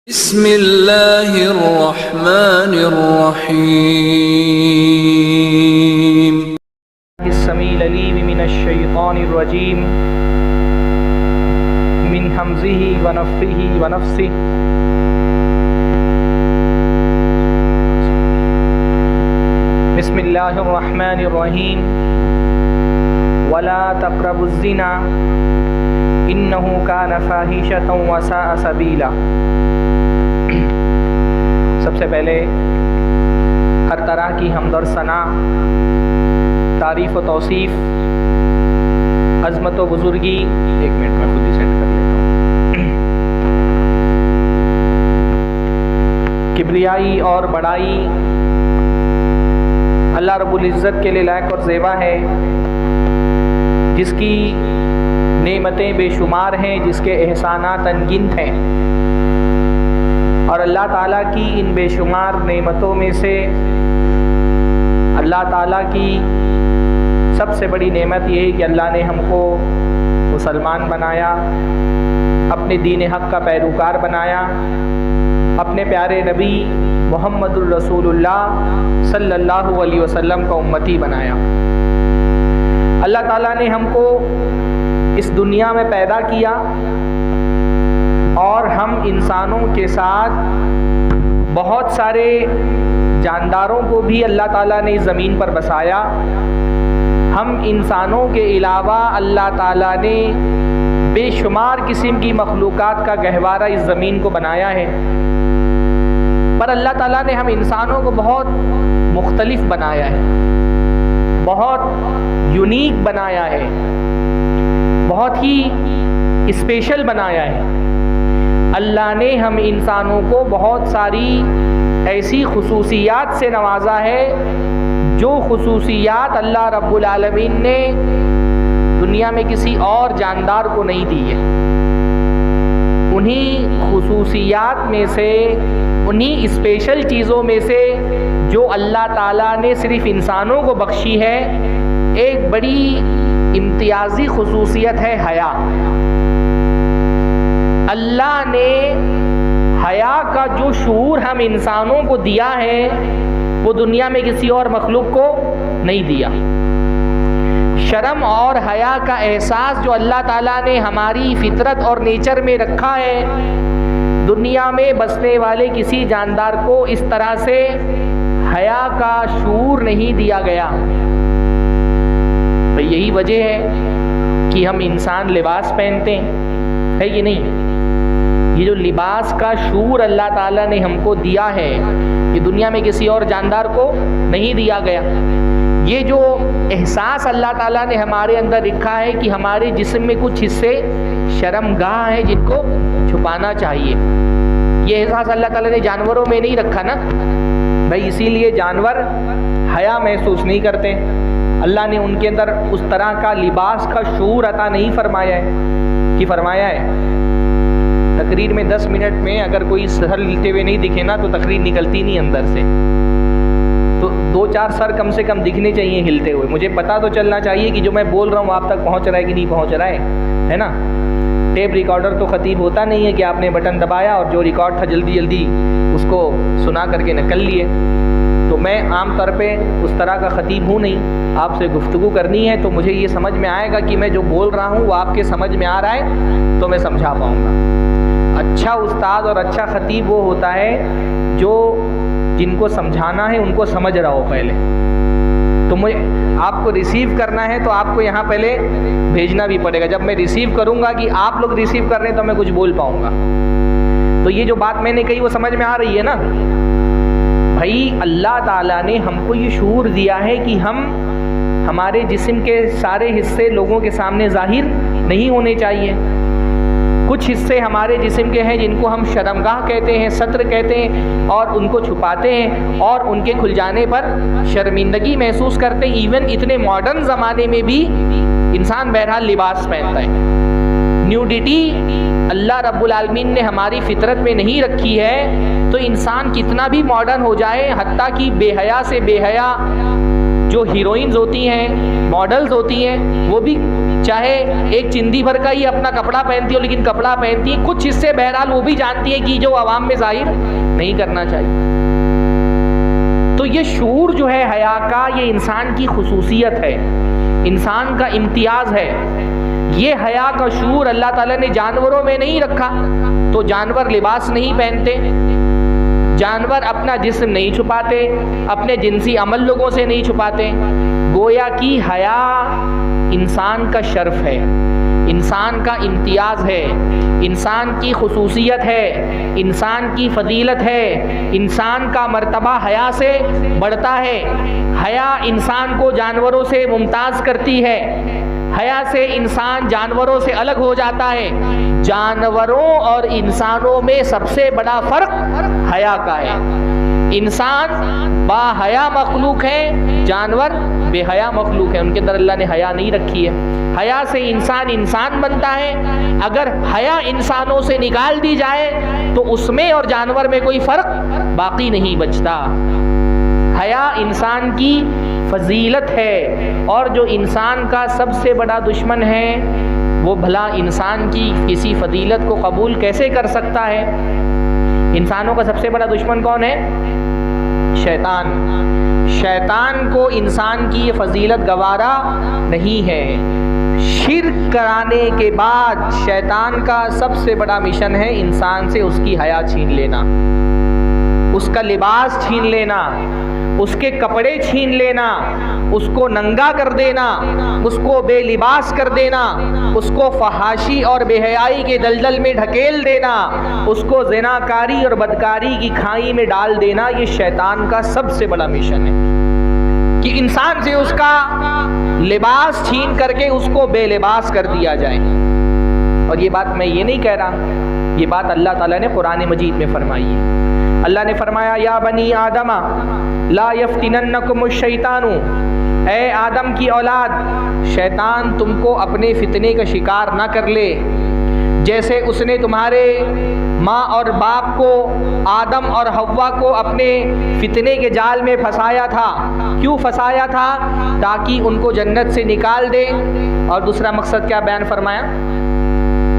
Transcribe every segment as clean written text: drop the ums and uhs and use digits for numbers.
बिस्मिल्लाहिर्रहमानिर्रहीम। इस्समील अलीम मिनश्शैतानिर्रजीम मिन हमज़िही व नफ़्ख़िही व नफ़्सिही। बिस्मिल्लाहिर्रहमानिर्रहीम। वला तक़रबुज़्ज़िना इन्नहु कान फ़ाहिशतन व साअ सबीला। सबसे पहले हर तरह की हम्द और सना, तारीफ़ व तौसीफ़, अज़मत व बुज़ुर्गी, एक मिनट में खुद ही सेट कर लेता हूँ, किब्रियाई और बड़ाई अल्लाह रब्बुल इज़्ज़त के लिए लायक और ज़ेबा है, जिसकी नेमतें बेशुमार हैं, जिसके एहसानात अनगिनत हैं। और अल्लाह ताला की इन बेशुमार नेमतों में से अल्लाह ताला की सबसे बड़ी नेमत ये है कि अल्लाह ने हमको मुसलमान बनाया, अपने दीन हक़ का पैरोकार बनाया, अपने प्यारे नबी मुहम्मदुर रसूलुल्लाह सल्लल्लाहु अलैहि वसल्लम का उम्मती बनाया। अल्लाह ताला ने हमको इस दुनिया में पैदा किया और हम इंसानों के साथ बहुत सारे जानदारों को भी अल्लाह ताला ने इस ज़मीन पर बसाया। हम इंसानों के अलावा अल्लाह ताला ने बेशुमार किस्म की मखलूक़ात का गहवारा इस ज़मीन को बनाया है। पर अल्लाह ताला ने हम इंसानों को बहुत मुख्तलिफ बनाया है, बहुत यूनिक बनाया है, बहुत ही स्पेशल बनाया है। अल्लाह ने हम इंसानों को बहुत सारी ऐसी खुसूसियात से नवाजा है जो खुसूसियात अल्लाह रब्बुल आलमीन ने दुनिया में किसी और जानदार को नहीं दी है। उन्हीं खुसूसियात में से, उन्हीं स्पेशल चीज़ों में से जो अल्लाह ताला ने सिर्फ़ इंसानों को बख्शी है, एक बड़ी इम्तियाज़ी खुसूसियत है हया। अल्लाह ने हया का जो शऊर हम इंसानों को दिया है वो दुनिया में किसी और मखलूक को नहीं दिया। शर्म और हया का एहसास जो अल्लाह ताला ने हमारी फितरत और नेचर में रखा है, दुनिया में बसने वाले किसी जानदार को इस तरह से हया का शऊर नहीं दिया गया। तो यही वजह है कि हम इंसान लिबास पहनते हैं, है कि नहीं? ये जो लिबास का शूर अल्लाह ताला ने हमको दिया है, ये दुनिया में किसी और जानदार को नहीं दिया गया। ये जो एहसास अल्लाह ताला ने हमारे अंदर रखा है कि हमारे जिस्म में कुछ हिस्से शर्मगाह हैं जिनको छुपाना चाहिए, ये एहसास अल्लाह ताला ने जानवरों में नहीं रखा ना भाई, इसीलिए जानवर हया महसूस नहीं करते। अल्लाह ने उनके अंदर उस तरह का लिबास का शूर अता नहीं फरमाया है कि फरमाया है तकरीर में 10 मिनट में अगर कोई सर हिलते हुए नहीं दिखे ना तो तकरीर निकलती नहीं अंदर से। तो 2-4 सर कम से कम दिखने चाहिए हिलते हुए। मुझे पता तो चलना चाहिए कि जो मैं बोल रहा हूँ आप तक पहुँच रहा है कि नहीं पहुँच रहा है ना? टेप रिकॉर्डर तो ख़तीब होता नहीं है कि आपने बटन दबाया और जो रिकॉर्ड था जल्दी जल्दी उसको सुना करके निकल लिए। तो मैं आम तौर पे उस तरह का ख़तीब हूँ नहीं। आपसे गुफ्तगू करनी है तो मुझे ये समझ में आएगा कि मैं जो बोल रहा हूँ वो आपके समझ में आ रहा है तो मैं समझा पाऊँगा। अच्छा उस्ताद और अच्छा ख़तीब वो होता है जो जिनको समझाना है उनको समझ रहा हो पहले। तो मुझे आपको रिसीव करना है तो आपको यहाँ पहले भेजना भी पड़ेगा। जब मैं रिसीव करूँगा कि आप लोग रिसीव कर रहे हैं तो मैं कुछ बोल पाऊँगा। तो ये जो बात मैंने कही वो समझ में आ रही है ना भाई? अल्लाह ताला ने हमको ये शऊर दिया है कि हमारे जिस्म के सारे हिस्से लोगों के सामने ज़ाहिर नहीं होने चाहिए। कुछ हिस्से हमारे जिस्म के हैं जिनको हम शर्मगाह कहते हैं, सत्र कहते हैं, और उनको छुपाते हैं और उनके खुल जाने पर शर्मिंदगी महसूस करते हैं। इवन इतने मॉडर्न ज़माने में भी इंसान बहरहाल लिबास पहनता है। न्यूडिटी अल्लाह रब्बुल आलमीन ने हमारी फितरत में नहीं रखी है, तो इंसान कितना भी मॉडर्न हो जाए, हत्ता कि बेहया से बेहया जो हीरोइंस होती हैं, मॉडल्स होती हैं, वो भी चाहे एक चिंदी भर का ही अपना कपड़ा पहनती हो, लेकिन कपड़ा पहनती है कुछ हिस्से बहरहाल वो भी जानती है कि जो आवाम में जाहिर नहीं करना चाहिए। तो ये शूर जो है हया का, ये इंसान की खुसूसियत है, इंसान का इम्तियाज है। ये हया का शूर अल्लाह ताला ने जानवरों में नहीं रखा। तो जानवर लिबास नहीं पहनते, जानवर अपना जिस्म नहीं छुपाते, अपने जिनसी अमल लोगों से नहीं छुपाते। गोया कि हया इंसान का शर्फ है, इंसान का इम्तियाज है, इंसान की खुसूसियत है, इंसान की फजीलत है, इंसान का मर्तबा हया से बढ़ता है। हया इंसान को जानवरों से मुमताज़ करती है, हया से इंसान जानवरों से अलग हो जाता है। जानवरों और इंसानों में सबसे बड़ा फर्क हया का है। इंसान बाहया मखलूक है, जानवर बेहया मखलूक है, उनके अंदर अल्लाह ने हया नहीं रखी है। हया से इंसान इंसान बनता है। अगर हया इंसानों से निकाल दी जाए तो उसमें और जानवर में कोई फर्क बाकी नहीं बचता। हया इंसान की फजीलत है, और जो इंसान का सबसे बड़ा दुश्मन है वो भला इंसान की किसी फजीलत को कबूल कैसे कर सकता है। इंसानों का सबसे बड़ा दुश्मन कौन है? शैतान। शैतान को इंसान की ये फजीलत गवारा नहीं है। शिर्क कराने के बाद शैतान का सबसे बड़ा मिशन है इंसान से उसकी हया छीन लेना, उसका लिबास छीन लेना, उसके कपड़े छीन लेना, उसको नंगा कर देना, उसको बेलिबास कर देना, उसको फहाशी और बेहयाई के दलदल में ढकेल देना, उसको ज़िनाकारी और बदकारी की खाई में डाल देना। ये शैतान का सबसे बड़ा मिशन है कि इंसान से उसका लिबास छीन करके उसको बेलिबास कर दिया जाए। और ये बात मैं ये नहीं कह रहा, ये बात अल्लाह ताला ने कुरान मजीद में फरमाई है। अल्लाह ने फरमाया, या बनी आदमा ला यफ्तिनन्नकुमुश शैतानु, ए आदम की औलाद, शैतान तुमको अपने फितने का शिकार ना कर ले, जैसे उसने तुम्हारे माँ और बाप को, आदम और हव्वा को अपने फितने के जाल में फंसाया था। क्यों फंसाया था? ताकि उनको जन्नत से निकाल दे। और दूसरा मकसद क्या बयान फरमाया?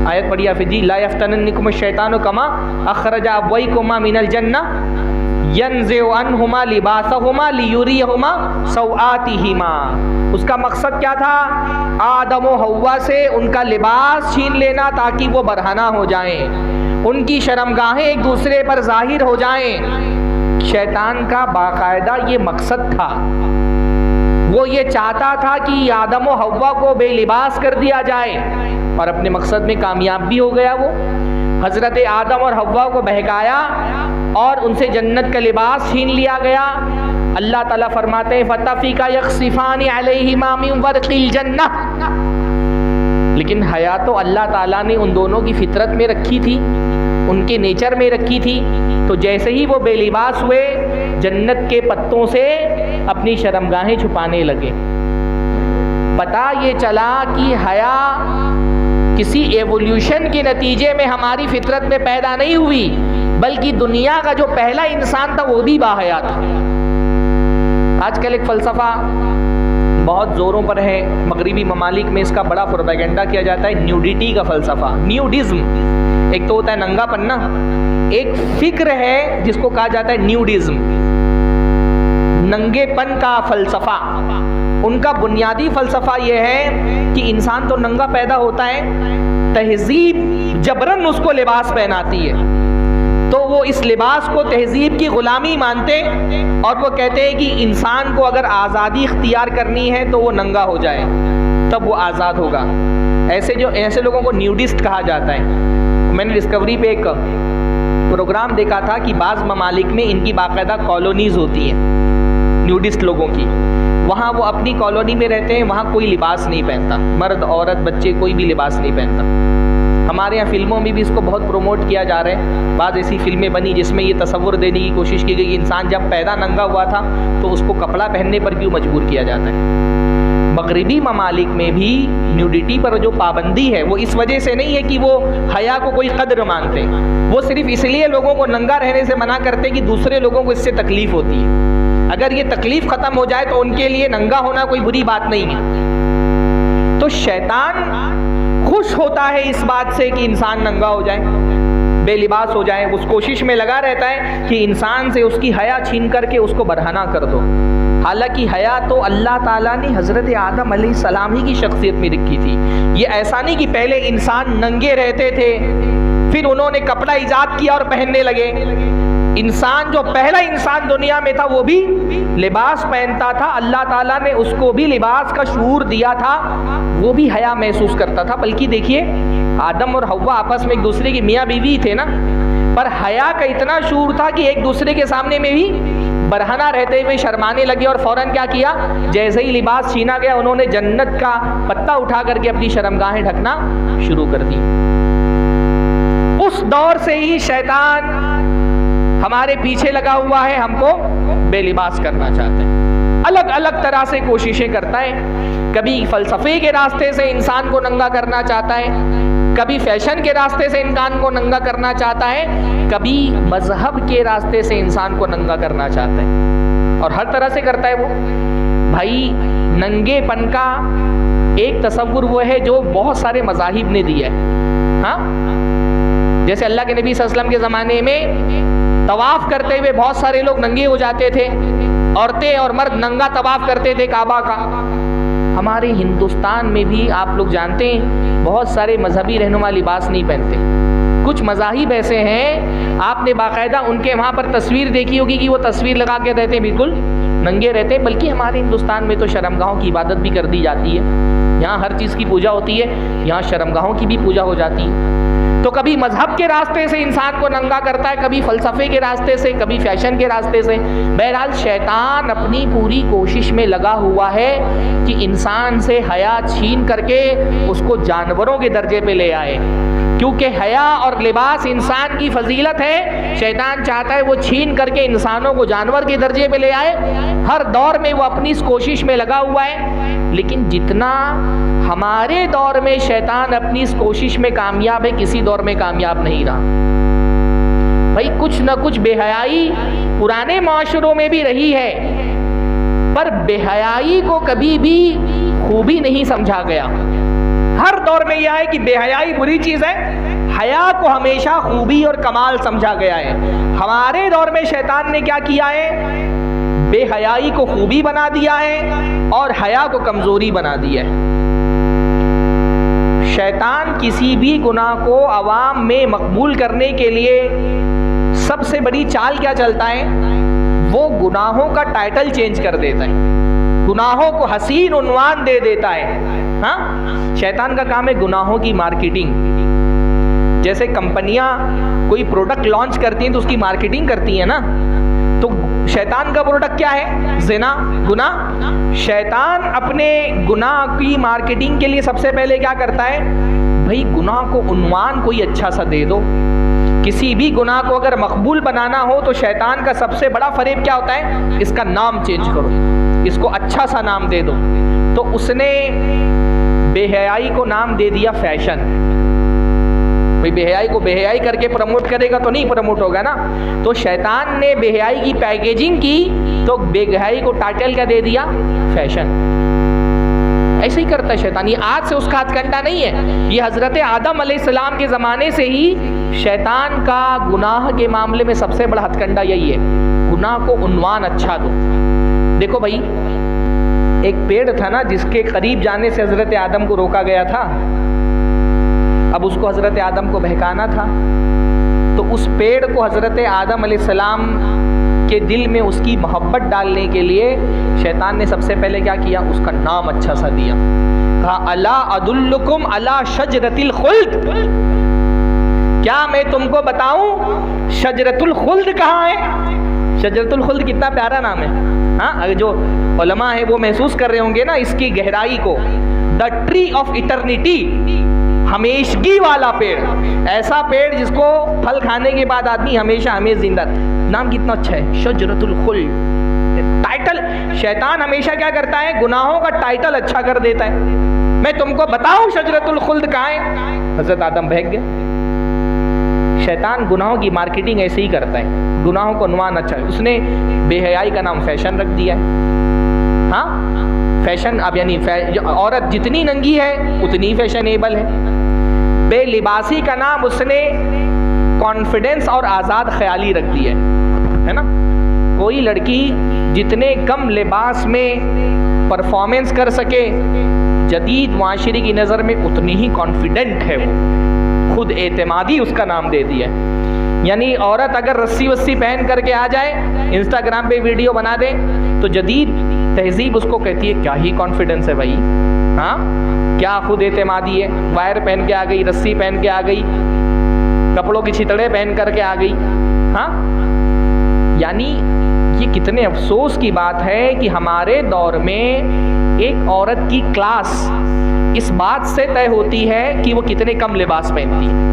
आयत पढ़िया फिजी, ला यफ्तनन्नकुम शैतानु कमा अखरजा अबवैकुमा मिनल जन्ना यनज़िउ अन्हुमा लिबासहुमा लियुरियहुमा सौआतिहिमा। उसका मकसद क्या था? आदम और हव्वा से उनका लिबास छीन लेना ताकि वो बरहना हो जाएं, उनकी शर्मगाहें एक दूसरे पर जाहिर हो जाएं। शैतान का बाकायदा ये मकसद था। वो ये चाहता था कि आदम और हव्वा को बेलिबास कर दिया जाए, और अपने मकसद में कामयाब भी हो गया। वो हजरत आदम और हव्वा को बहकाया और उनसे जन्नत का लिबास छीन लिया गया। अल्लाह ताला फरमाते हैं, फतफिका यख्सिफानी अलैहिमा मिन वर्क़िल जन्नह। लेकिन हया तो अल्लाह ताला ने उन दोनों की फितरत में रखी थी, उनके नेचर में रखी थी। तो जैसे ही वो बेलिबास हुए, जन्नत के पत्तों से अपनी शर्मगाहें छुपाने लगे। पता ये चला कि हया किसी एवोल्यूशन के नतीजे में हमारी फितरत में पैदा नहीं हुई, बल्कि दुनिया का जो पहला इंसान था वो भी बाहया था। आजकल एक फ़लसफ़ा बहुत ज़ोरों पर है, मगरिबी ममालिक में इसका बड़ा प्रोपेगेंडा किया जाता है, न्यूडिटी का फ़लसफ़ा, न्यूडिज़्म। एक तो होता है नंगा पन्ना, एक फ़िक्र है जिसको कहा जाता है न्यूडिज़्म, नंगेपन का फ़लसफ़ा। उनका बुनियादी फ़लसफ़ा ये है कि इंसान तो नंगा पैदा होता है, तहज़ीब जबरन उसको लिबास पहनाती है, तो वो इस लिबास को तहज़ीब की ग़ुलामी मानते, और वो कहते हैं कि इंसान को अगर आज़ादी इख्तियार करनी है तो वो नंगा हो जाए, तब वो आज़ाद होगा। ऐसे लोगों को न्यूडिस्ट कहा जाता है। मैंने डिस्कवरी पे एक प्रोग्राम देखा था कि बाज़ ममालिक में इनकी बाकायदा कॉलोनीज़ होती हैं न्यूडिस्ट लोगों की। वहाँ वो अपनी कॉलोनी में रहते हैं, वहाँ कोई लिबास नहीं पहनता, मर्द औरत बच्चे कोई भी लिबास नहीं पहनता। हमारे यहाँ फिल्मों में भी इसको बहुत प्रमोट किया जा रहा है। बाद ऐसी फिल्में बनी जिसमें ये तसव्वुर देने की कोशिश की गई कि इंसान जब पैदा नंगा हुआ था तो उसको कपड़ा पहनने पर क्यों मजबूर किया जाता है। मगरिबी ममालिक में भी न्यूडिटी पर जो पाबंदी है वो इस वजह से नहीं है कि वो हया को कोई कद्र मानते हैं, वो सिर्फ इसलिए लोगों को नंगा रहने से मना करते हैं कि दूसरे लोगों को इससे तकलीफ़ होती है। अगर ये तकलीफ खत्म हो जाए तो उनके लिए नंगा होना कोई बुरी बात नहीं है। तो शैतान खुश होता है इस बात से कि इंसान नंगा हो जाए, बेलिबास हो जाए। उस कोशिश में लगा रहता है कि इंसान से उसकी हया छीन करके उसको बरहना कर दो। हालांकि हया तो अल्लाह ताला ने हज़रत आदम अलैहिस्सलाम ही की शख्सियत में रखी थी। ये ऐसा नहीं कि पहले इंसान नंगे रहते थे फिर उन्होंने कपड़ा ईजाद किया और पहनने लगे। इंसान जो पहला इंसान दुनिया में था वो भी लिबास पहनता था। अल्लाह ताला ने उसको भी लिबास का शूर दिया था, वो भी हया महसूस करता था। बल्कि देखिए आदम और हव्वा आपस में एक दूसरे की मियाँ बीवी थे ना, पर हया का इतना शूर था कि एक दूसरे के सामने में भी बरहना रहते हुए शर्माने लगे और फौरन क्या किया, जैसे ही लिबास छीना गया उन्होंने जन्नत का पत्ता उठा करके अपनी शर्मगाहें ढकना शुरू कर दी। उस दौर से ही शैतान हमारे पीछे लगा हुआ है, हमको बेलिबास करना चाहते हैं। अलग अलग तरह से कोशिशें करता है। कभी फलसफे के रास्ते से इंसान को नंगा करना चाहता है, कभी फैशन के रास्ते से इंसान को नंगा करना चाहता है, कभी मजहब के रास्ते से इंसान को नंगा करना चाहता है। और हर तरह से करता है वो। भाई नंगेपन का एक तस्वुर वो है जो बहुत सारे मज़ाहिब ने दिया है। हाँ, जैसे अल्लाह के नबी सल्लल्लाहु अलैहि वसल्लम के ज़माने में तवाफ़ करते हुए बहुत सारे लोग नंगे हो जाते थे, औरतें और मर्द नंगा तवाफ़ करते थे काबा का। हमारे हिंदुस्तान में भी आप लोग जानते हैं बहुत सारे मजहबी रहनुमा लिबास नहीं पहनते। कुछ मज़ाहिब ऐसे हैं आपने बाकायदा उनके वहाँ पर तस्वीर देखी होगी कि वो तस्वीर लगा के रहते हैं, बिल्कुल नंगे रहते हैं। बल्कि हमारे हिंदुस्तान में तो शर्मगाहों की इबादत भी कर दी जाती है। यहाँ हर चीज़ की पूजा होती है, यहाँ शर्मगाहों की भी पूजा हो जाती है। तो कभी मजहब के रास्ते से इंसान को नंगा करता है, कभी फलसफे के रास्ते से, कभी फैशन के रास्ते से। बहरहाल शैतान अपनी पूरी कोशिश में लगा हुआ है कि इंसान से हया छीन करके उसको जानवरों के दर्जे पे ले आए। क्योंकि हया और लिबास इंसान की फजीलत है, शैतान चाहता है वो छीन करके इंसानों को जानवर के दर्जे पे ले आए। हर दौर में वो अपनी इस कोशिश में लगा हुआ है। लेकिन जितना हमारे दौर में शैतान अपनी इस कोशिश में कामयाब है, किसी दौर में कामयाब नहीं रहा। भाई कुछ न कुछ बेहयाई पुराने माशरों में भी रही है, पर बेहयाई को कभी भी खूबी नहीं समझा गया। हर दौर में यह है कि बेहयाई बुरी चीज है, हया को हमेशा खूबी और कमाल समझा गया है। हमारे दौर में शैतान ने क्या किया है, बेहयाई को खूबी बना दिया है और हया को कमजोरी बना दिया है। शैतान किसी भी गुनाह को अवाम में मकबूल करने के लिए सबसे बड़ी चाल क्या चलता है, वो गुनाहों का टाइटल चेंज कर देता है, गुनाहों को हसीन उन्वान दे देता है। हाँ, शैतान का काम है गुनाहों की मार्केटिंग। जैसे कंपनियां कोई प्रोडक्ट लॉन्च करती हैं तो उसकी मार्केटिंग करती हैं ना, तो शैतान का प्रोडक्ट क्या है, ज़िना, गुनाह। शैतान अपने गुनाह की मार्केटिंग के लिए सबसे पहले क्या करता है, भाई गुनाह को उन्वान कोई अच्छा सा दे दो। किसी भी गुनाह को अगर मकबूल बनाना हो तो शैतान का सबसे बड़ा फरेब क्या होता है, इसका नाम चेंज करो, इसको अच्छा सा नाम दे दो। तो उसने बेहयाई को नाम दे दिया फैशन। भाई बेहयाई को बेहयाई करके प्रमोट करेगा तो नहीं प्रमोट होगा ना। तो शैतान ने बेहयाई की पैकेजिंग की तो बेहयाई को टाइटल क्या दे दिया, फैशन। ऐसे ही करता है शैतान। ये आज से उसका हथकंडा नहीं है, ये हजरत आदम अलैहिस्सलाम के ज़माने से ही शैतान का गुनाह के मामले में सबसे बड़ा हथकंडा यही है, गुनाह को उन्वान अच्छा दो। देखो भाई, एक पेड़ था ना जिसके करीब जाने से हजरत आदम को रोका गया था। अब उसको हजरत आदम को बहकाना था, तो उस पेड़ को हजरत आदम अलैहिस्सलाम के दिल में उसकी मोहब्बत डालने के लिए शैतान ने सबसे पहले क्या किया, उसका नाम अच्छा सा दिया। कहा अला अदुल्लुकुम अला शजरतिल खुल्द, क्या मैं तुमको बताऊं शजरतुल खुल्द कहाँ है। शजरतुल खुल्द कितना प्यारा नाम है। हाँ, जो उलमा है वो महसूस कर रहे होंगे ना इसकी गहराई को। द ट्री ऑफ इटर्निटी, हमेशगी वाला पेड़, ऐसा पेड़ जिसको फल खाने के बाद आदमी हमेशा हमेशा जिंदा। नाम कितना अच्छा है, शजरतुल खुल्द। टाइटल, शैतान हमेशा क्या करता है, गुनाहों का टाइटल अच्छा कर देता है। मैं तुमको बताऊं शजरतुल खुल्द कहाँ है। हजरत आदम बहक गए। शैतान गुनाहों की मार्केटिंग ऐसे ही करता है, गुनाहों को अनुमान अच्छा है। उसने बेहयाई का नाम फैशन रख दिया है। हाँ, फैशन अब यानी औरत जितनी नंगी है उतनी फैशनेबल है। बेलिबासी का नाम उसने कॉन्फिडेंस और आज़ाद ख्याली रख दी है ना। कोई लड़की जितने कम लिबास में परफॉर्मेंस कर सके जदीद माशरे की नज़र में उतनी ही कॉन्फिडेंट है वो, खुद एतमादी उसका नाम दे दिया। यानी औरत अगर रस्सी वस्सी पहन करके आ जाए, इंस्टाग्राम पे वीडियो बना दे, तो जदीद तहजीब उसको कहती है क्या ही कॉन्फिडेंस है भाई, हाँ क्या खुद एतमादी है, वायर पहन के आ गई, रस्सी पहन के आ गई, कपड़ों की छितड़े पहन करके आ गई। हाँ, यानी ये कितने अफसोस की बात है कि हमारे दौर में एक औरत की क्लास इस बात से तय होती है कि वो कितने कम लिबास पहनती है।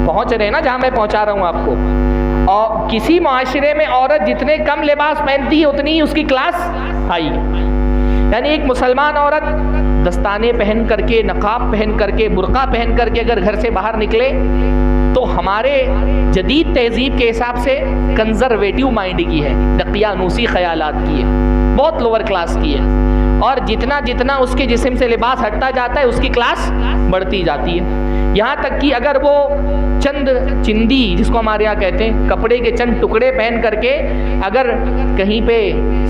पहुंच रहे ना जहां मैं पहुंचा रहा हूं आपको। और किसी माशरे में औरत जितने कम लिबास पहनती है उतनी ही उसकी क्लास हाई। यानी एक मुसलमान औरत दस्ताने पहन करके, नकाब पहन करके, बुर्का पहन करके अगर घर से बाहर निकले तो हमारे जदीद तहजीब के हिसाब से कंजर्वेटिव माइंड की है, दकियानूसी ख्यालात की है, बहुत लोअर क्लास की है। और जितना जितना उसके जिस्म से लिबास हटता जाता है उसकी क्लास बढ़ती जाती है। यहाँ तक कि अगर वो चंद चिंदी, जिसको हमारे यहाँ कहते हैं, कपड़े के चंद टुकड़े पहन करके अगर कहीं पे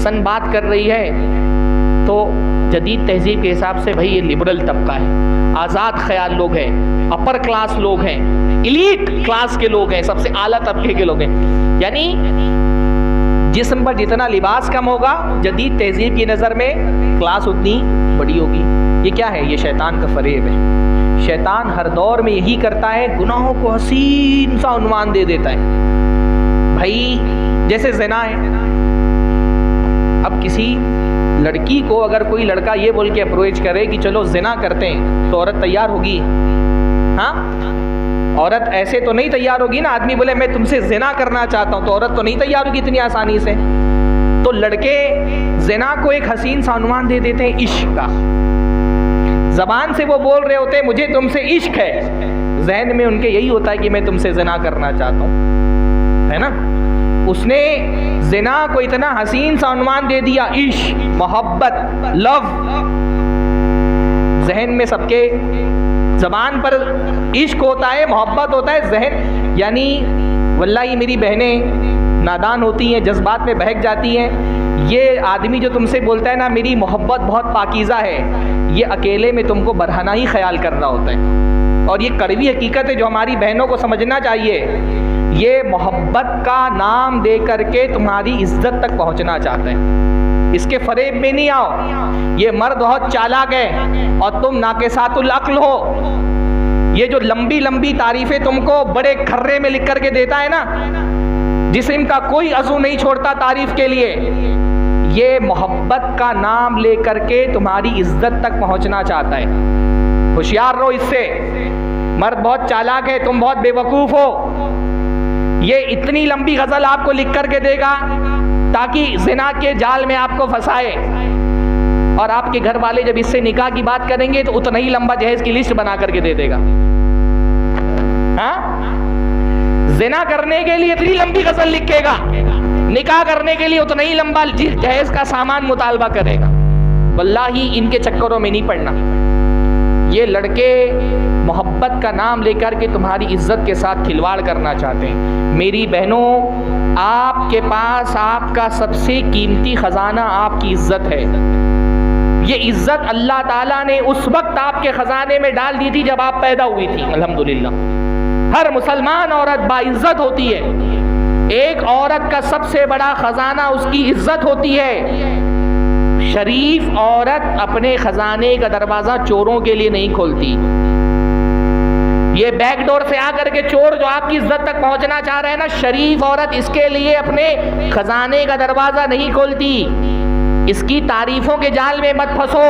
सनबात कर रही है तो जदीद तहजीब के हिसाब से भाई ये लिबरल तबका है, आज़ाद ख्याल लोग हैं, अपर क्लास लोग हैं, इलीट क्लास के लोग हैं, सबसे आला तबके के लोग हैं। यानी जिस्म पर जितना लिबास कम होगा जदीद तहजीब की नज़र में क्लास उतनी बड़ी होगी। ये क्या है? ये शैतान का फरेब है। शैतान हर दौर में यही करता है, गुनाहों को हसीन सा उन्वान दे देता है। भाई जैसे ज़िना है, अब किसी लड़की को अगर कोई लड़का ये बोल के अप्रोच करे कि चलो ज़िना करते हैं, तो औरत तैयार होगी? हाँ, औरत ऐसे तो नहीं तैयार होगी ना। आदमी बोले मैं तुमसे ज़िना करना चाहता हूँ, तो औरत तो नहीं तैयार होगी इतनी आसानी से। तो लड़के ज़िना को एक हसीन सा अनुमान दे देते हैं इश्क का। ज़बान से वो बोल रहे होते हैं मुझे तुमसे इश्क है, जहन में उनके यही होता है कि मैं तुमसे ज़िना करना चाहता हूँ, है ना। उसने ज़िना को इतना हसीन सा अनुमान दे दिया, इश्क, मोहब्बत, लव। जहन में सबके ज़बान पर इश्क होता है, मोहब्बत होता है, जहन यानी वल्लाही मेरी बहनें नादान होती हैं, जज्बात में बहक जाती हैं। ये आदमी जो तुमसे बोलता है ना मेरी मोहब्बत बहुत पाकीज़ा है, ये अकेले में तुमको बरहना ही ख्याल कर रहा होता है। और ये कड़वी हकीकत है जो हमारी बहनों को समझना चाहिए। ये मोहब्बत का नाम दे करके तुम्हारी इज्जत तक पहुंचना चाहते हैं, इसके फरेब में नहीं आओ। ये मर्द बहुत चालाक है और तुम नाकिसातुल अक्ल हो। ये जो लंबी लंबी तारीफें तुमको बड़े खर्रे में लिख करके देता है ना, जिस्म का कोई अज़ू नहीं छोड़ता तारीफ के लिए, ये मोहब्बत का नाम ले करके तुम्हारी इज्जत तक पहुंचना चाहता है। होशियार रहो इससे। मर्द बहुत चालाक है, तुम बहुत बेवकूफ हो। ये इतनी लंबी गजल आपको लिख करके देगा ताकि ज़िना के जाल में आपको फंसाए, और आपके घर वाले जब इससे निकाह की बात करेंगे तो उतना ही लंबा जहेज की लिस्ट बना करके दे देगा। हाँ, ज़िना करने के लिए इतनी लंबी गजल लिखेगा, निकाह करने के लिए उतना ही लंबा जहेज का सामान मुतालबा करेगा। वल्लाही इनके चक्करों में नहीं पड़ना। ये लड़के मोहब्बत का नाम लेकर के तुम्हारी इज्जत के साथ खिलवाड़ करना चाहते हैं। मेरी बहनों, आपके पास आपका सबसे कीमती खजाना आपकी इज्जत है। ये इज्जत अल्लाह ताला ने उस वक्त आपके खजाने में डाल दी थी जब आप पैदा हुई थी। अल्हम्दुलिल्लाह हर मुसलमान औरत बाइज्जत होती है। एक औरत का सबसे बड़ा खजाना उसकी इज्जत होती है। शरीफ औरत अपने खजाने का दरवाजा चोरों के लिए नहीं खोलती। ये बैक डोर से आकर के चोर जो आपकी इज्जत तक पहुंचना चाह रहे हैं ना, शरीफ औरत इसके लिए अपने खजाने का दरवाजा नहीं खोलती। इसकी तारीफों के जाल में मत फंसो।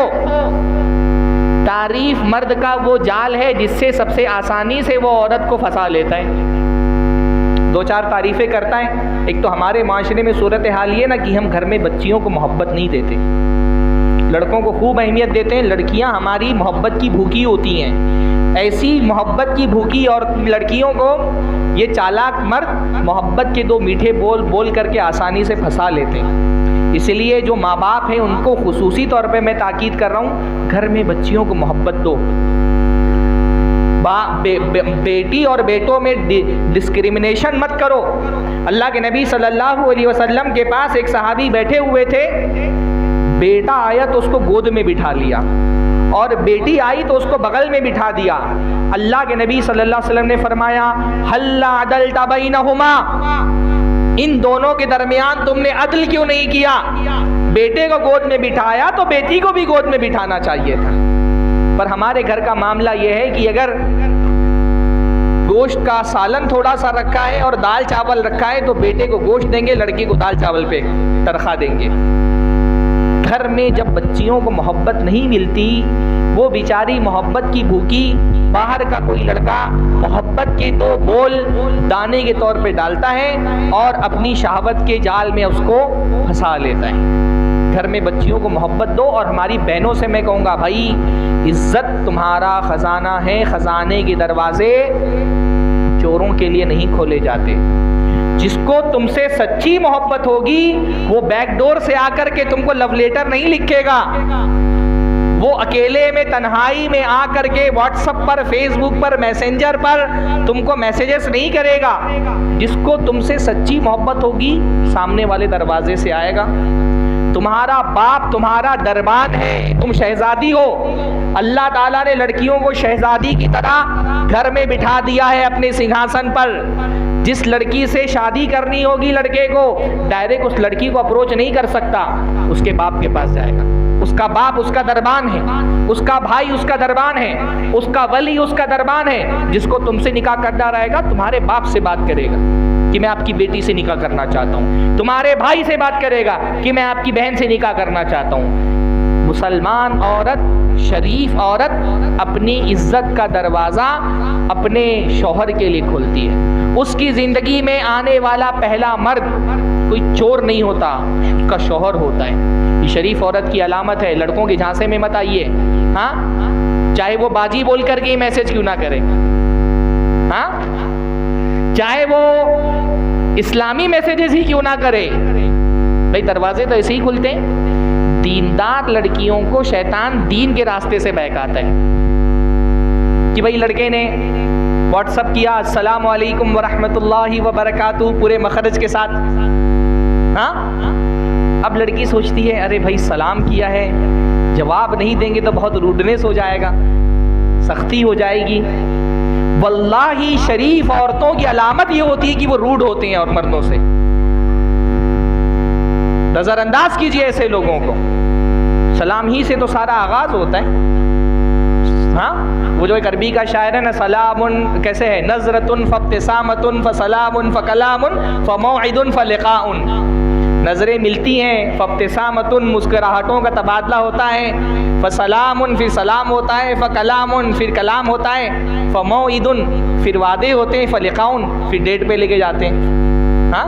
तारीफ मर्द का वो जाल है जिससे सबसे आसानी से वो औरत को फंसा लेता है। दो चार तारीफें करता है। एक तो हमारे माशरे में सूरत हाल ये ना कि हम घर में बच्चियों को मोहब्बत नहीं देते, लड़कों को खूब अहमियत देते हैं। लड़कियां हमारी मोहब्बत की भूखी होती हैं। ऐसी मोहब्बत की भूखी और लड़कियों को ये चालाक मर्द मोहब्बत के दो मीठे बोल बोल करके आसानी से फंसा लेते हैं। इसलिए जो माँ बाप हैं उनको खुसूसी तौर पे मैं ताकीद कर रहा हूँ, घर में बच्चियों को मोहब्बत दो। बेटी और बेटों में डिस्क्रिमिनेशन मत करो। अल्लाह के नबी सल्लल्लाहु अलैहि वसल्लम के पास एक सहाबी बैठे हुए थे, बेटा आया तो उसको गोद में बिठा लिया और बेटी आई तो उसको बगल में बिठा दिया। अल्लाह के नबी सल्लल्लाहु अलैहि वसल्लम ने फरमाया, हल्ला अदलता बैनहुमा, इन दोनों के दरमियान तुमने अदल क्यों नहीं किया? बेटे को गोद में बिठाया तो बेटी को भी गोद में बिठाना चाहिए था। पर हमारे घर का मामला यह है कि अगर गोश्त का सालन थोड़ा सा रखा है और दाल चावल रखा है तो बेटे को गोश्त देंगे, लड़की को दाल चावल पे तरखा देंगे। घर में जब बच्चियों को मोहब्बत नहीं मिलती, वो बेचारी मोहब्बत की भूखी, बाहर का कोई लड़का मोहब्बत के दो बोल दाने के तौर पे डालता है और अपनी शहावत के जाल में उसको फंसा लेता है। घर में बच्चियों को मोहब्बत दो। और हमारी बहनों से मैं कहूँगा, भाई इज्जत तुम्हारा खजाना है, खजाने के दरवाजे चोरों के लिए नहीं खोले जाते। जिसको तुमसे सच्ची मोहब्बत होगी वो बैकडोर से आकर के तुमको लव लेटर नहीं लिखेगा, वो अकेले में तन्हाई में आकर के व्हाट्सएप पर, फेसबुक पर, मैसेंजर पर तुमको मैसेजेस नहीं करेगा। जिसको तुमसे सच्ची मोहब्बत होगी सामने वाले दरवाजे से आएगा। तुम्हारा बाप तुम्हारा दरबान है, तुम शहजादी हो। अल्लाह ताला ने लड़कियों को शहजादी की तरह घर में बिठा दिया है अपने सिंहासन पर। जिस लड़की से शादी करनी होगी लड़के को, डायरेक्ट उस लड़की को अप्रोच नहीं कर सकता, उसके बाप के पास जाएगा। उसका बाप उसका दरबान है, उसका भाई उसका दरबान है, उसका वली उसका दरबान है। जिसको तुमसे निकाह करना रहेगा तुम्हारे बाप से बात करेगा कि मैं आपकी बेटी से निकाह करना चाहता हूँ, तुम्हारे भाई से बात करेगा कि मैं आपकी बहन से निकाह करना चाहता हूँ। मुसलमान औरत, शरीफ औरत अपनी इज्जत का दरवाज़ा अपने शौहर के लिए खोलती है। उसकी ज़िंदगी में आने वाला पहला मर्द कोई चोर नहीं होता, उसका शौहर होता है। ये शरीफ औरत की अलामत है। लड़कों के झांसे में मत आइए, हाँ, चाहे वो बाजी बोल करके ही मैसेज क्यों ना करे, हाँ, चाहे वो इस्लामी मैसेजेस ही क्यों ना करे, भाई दरवाजे तो ऐसे ही खुलते हैं। दीनदार लड़कियों को शैतान दीन के रास्ते से बहकाता है कि भाई लड़के ने व्हाट्सअप किया, अस्सलाम वालेकुम व रहमतुल्लाहि व बरकातुहू, पूरे मखरज के साथ, हाँ। अब लड़की सोचती है, अरे भाई सलाम किया है, जवाब नहीं देंगे तो बहुत रूडनेस हो जाएगा, सख्ती हो जाएगी। वल्लाही शरीफ औरतों की अलामत ये होती है कि वो रूड होते हैं और मर्दों से। नजरअंदाज कीजिए ऐसे लोगों को। सलाम ही से तो सारा आगाज होता है, हाँ। वो जो एक अरबी का शायर है ना, सलामुन कैसे है, नजरतुन फब्तिसामतुन फसलामुन फकलामुन फमौइदुन फलिकाउन। नजरें मिलती हैं, फब्तिसामतुन मुस्कुराहटों का तबादला होता है, फसलामुन फिर सलाम होता है, फकलामुन फिर कलाम होता है, फमौइदुन फिर वादे होते हैं, फलिकाउन फिर डेट पे लेके जाते हैं, हाँ।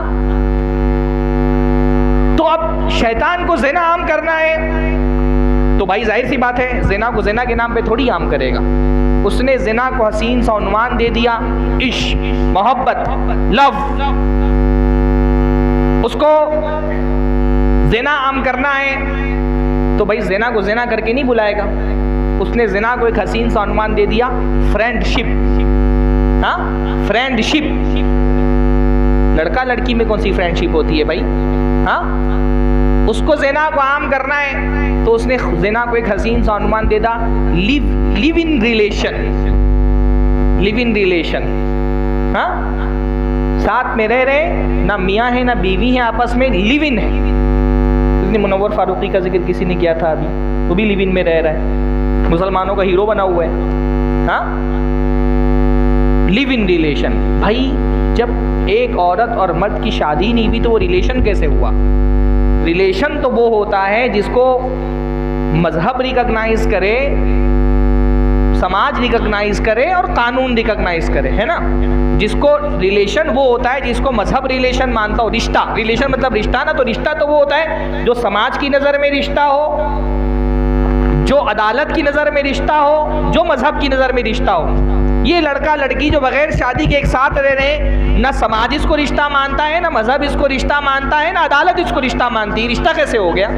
तो अब शैतान को ज़िना आम करना है तो भाई जाहिर सी बात है ज़िना को ज़िना के नाम पे थोड़ी आम करेगा। उसने ज़िना को हसीन सा उन्वान दे दिया, इश्क, मोहब्बत, लव। उसको ज़िना आम करना है तो भाई ज़िना को ज़िना करके नहीं बुलाएगा। उसने ज़िना को एक हसीन सा उन्वान दे दिया, फ्रेंडशिप, हाँ, फ्रेंडशिप। लड़का लड़की में कौन सी फ्रेंडशिप होती है भाई, हाँ। उसको ज़िना को आम करना है तो उसने ज़िना को एक हसीन सा अनुमान दे दा, live in relation, live in relation, हाँ। साथ में रह रहे, ना मियाँ है ना बीवी है, आपस में लिव इन है। इसने मुनव्वर फारूकी का जिक्र किसी ने किया था अभी, वो भी लिव इन में रह रहा है, मुसलमानों का हीरो बना हुआ है, हाँ। Live in relation. भाई जब एक औरत और मर्द की शादी नहीं हुई तो वो रिलेशन कैसे हुआ? रिलेशन तो वो होता है जिसको मजहब रिकॉग्नाइज करे, समाज रिकॉग्नाइज करे और कानून रिकॉग्नाइज करे, है ना। जिसको रिलेशन वो होता है जिसको मजहब रिलेशन मानता हो। रिश्ता, रिलेशन मतलब रिश्ता ना, तो रिश्ता तो वो होता है जो समाज की नज़र में रिश्ता हो, जो अदालत की नज़र में रिश्ता हो, जो मजहब की नज़र में रिश्ता हो। ये लड़का लड़की जो बगैर शादी के एक साथ रह रहे हैं, ना समाज इसको रिश्ता मानता है, ना मजहब इसको रिश्ता मानता है, ना अदालत इसको रिश्ता मानती है। रिश्ता कैसे हो गया?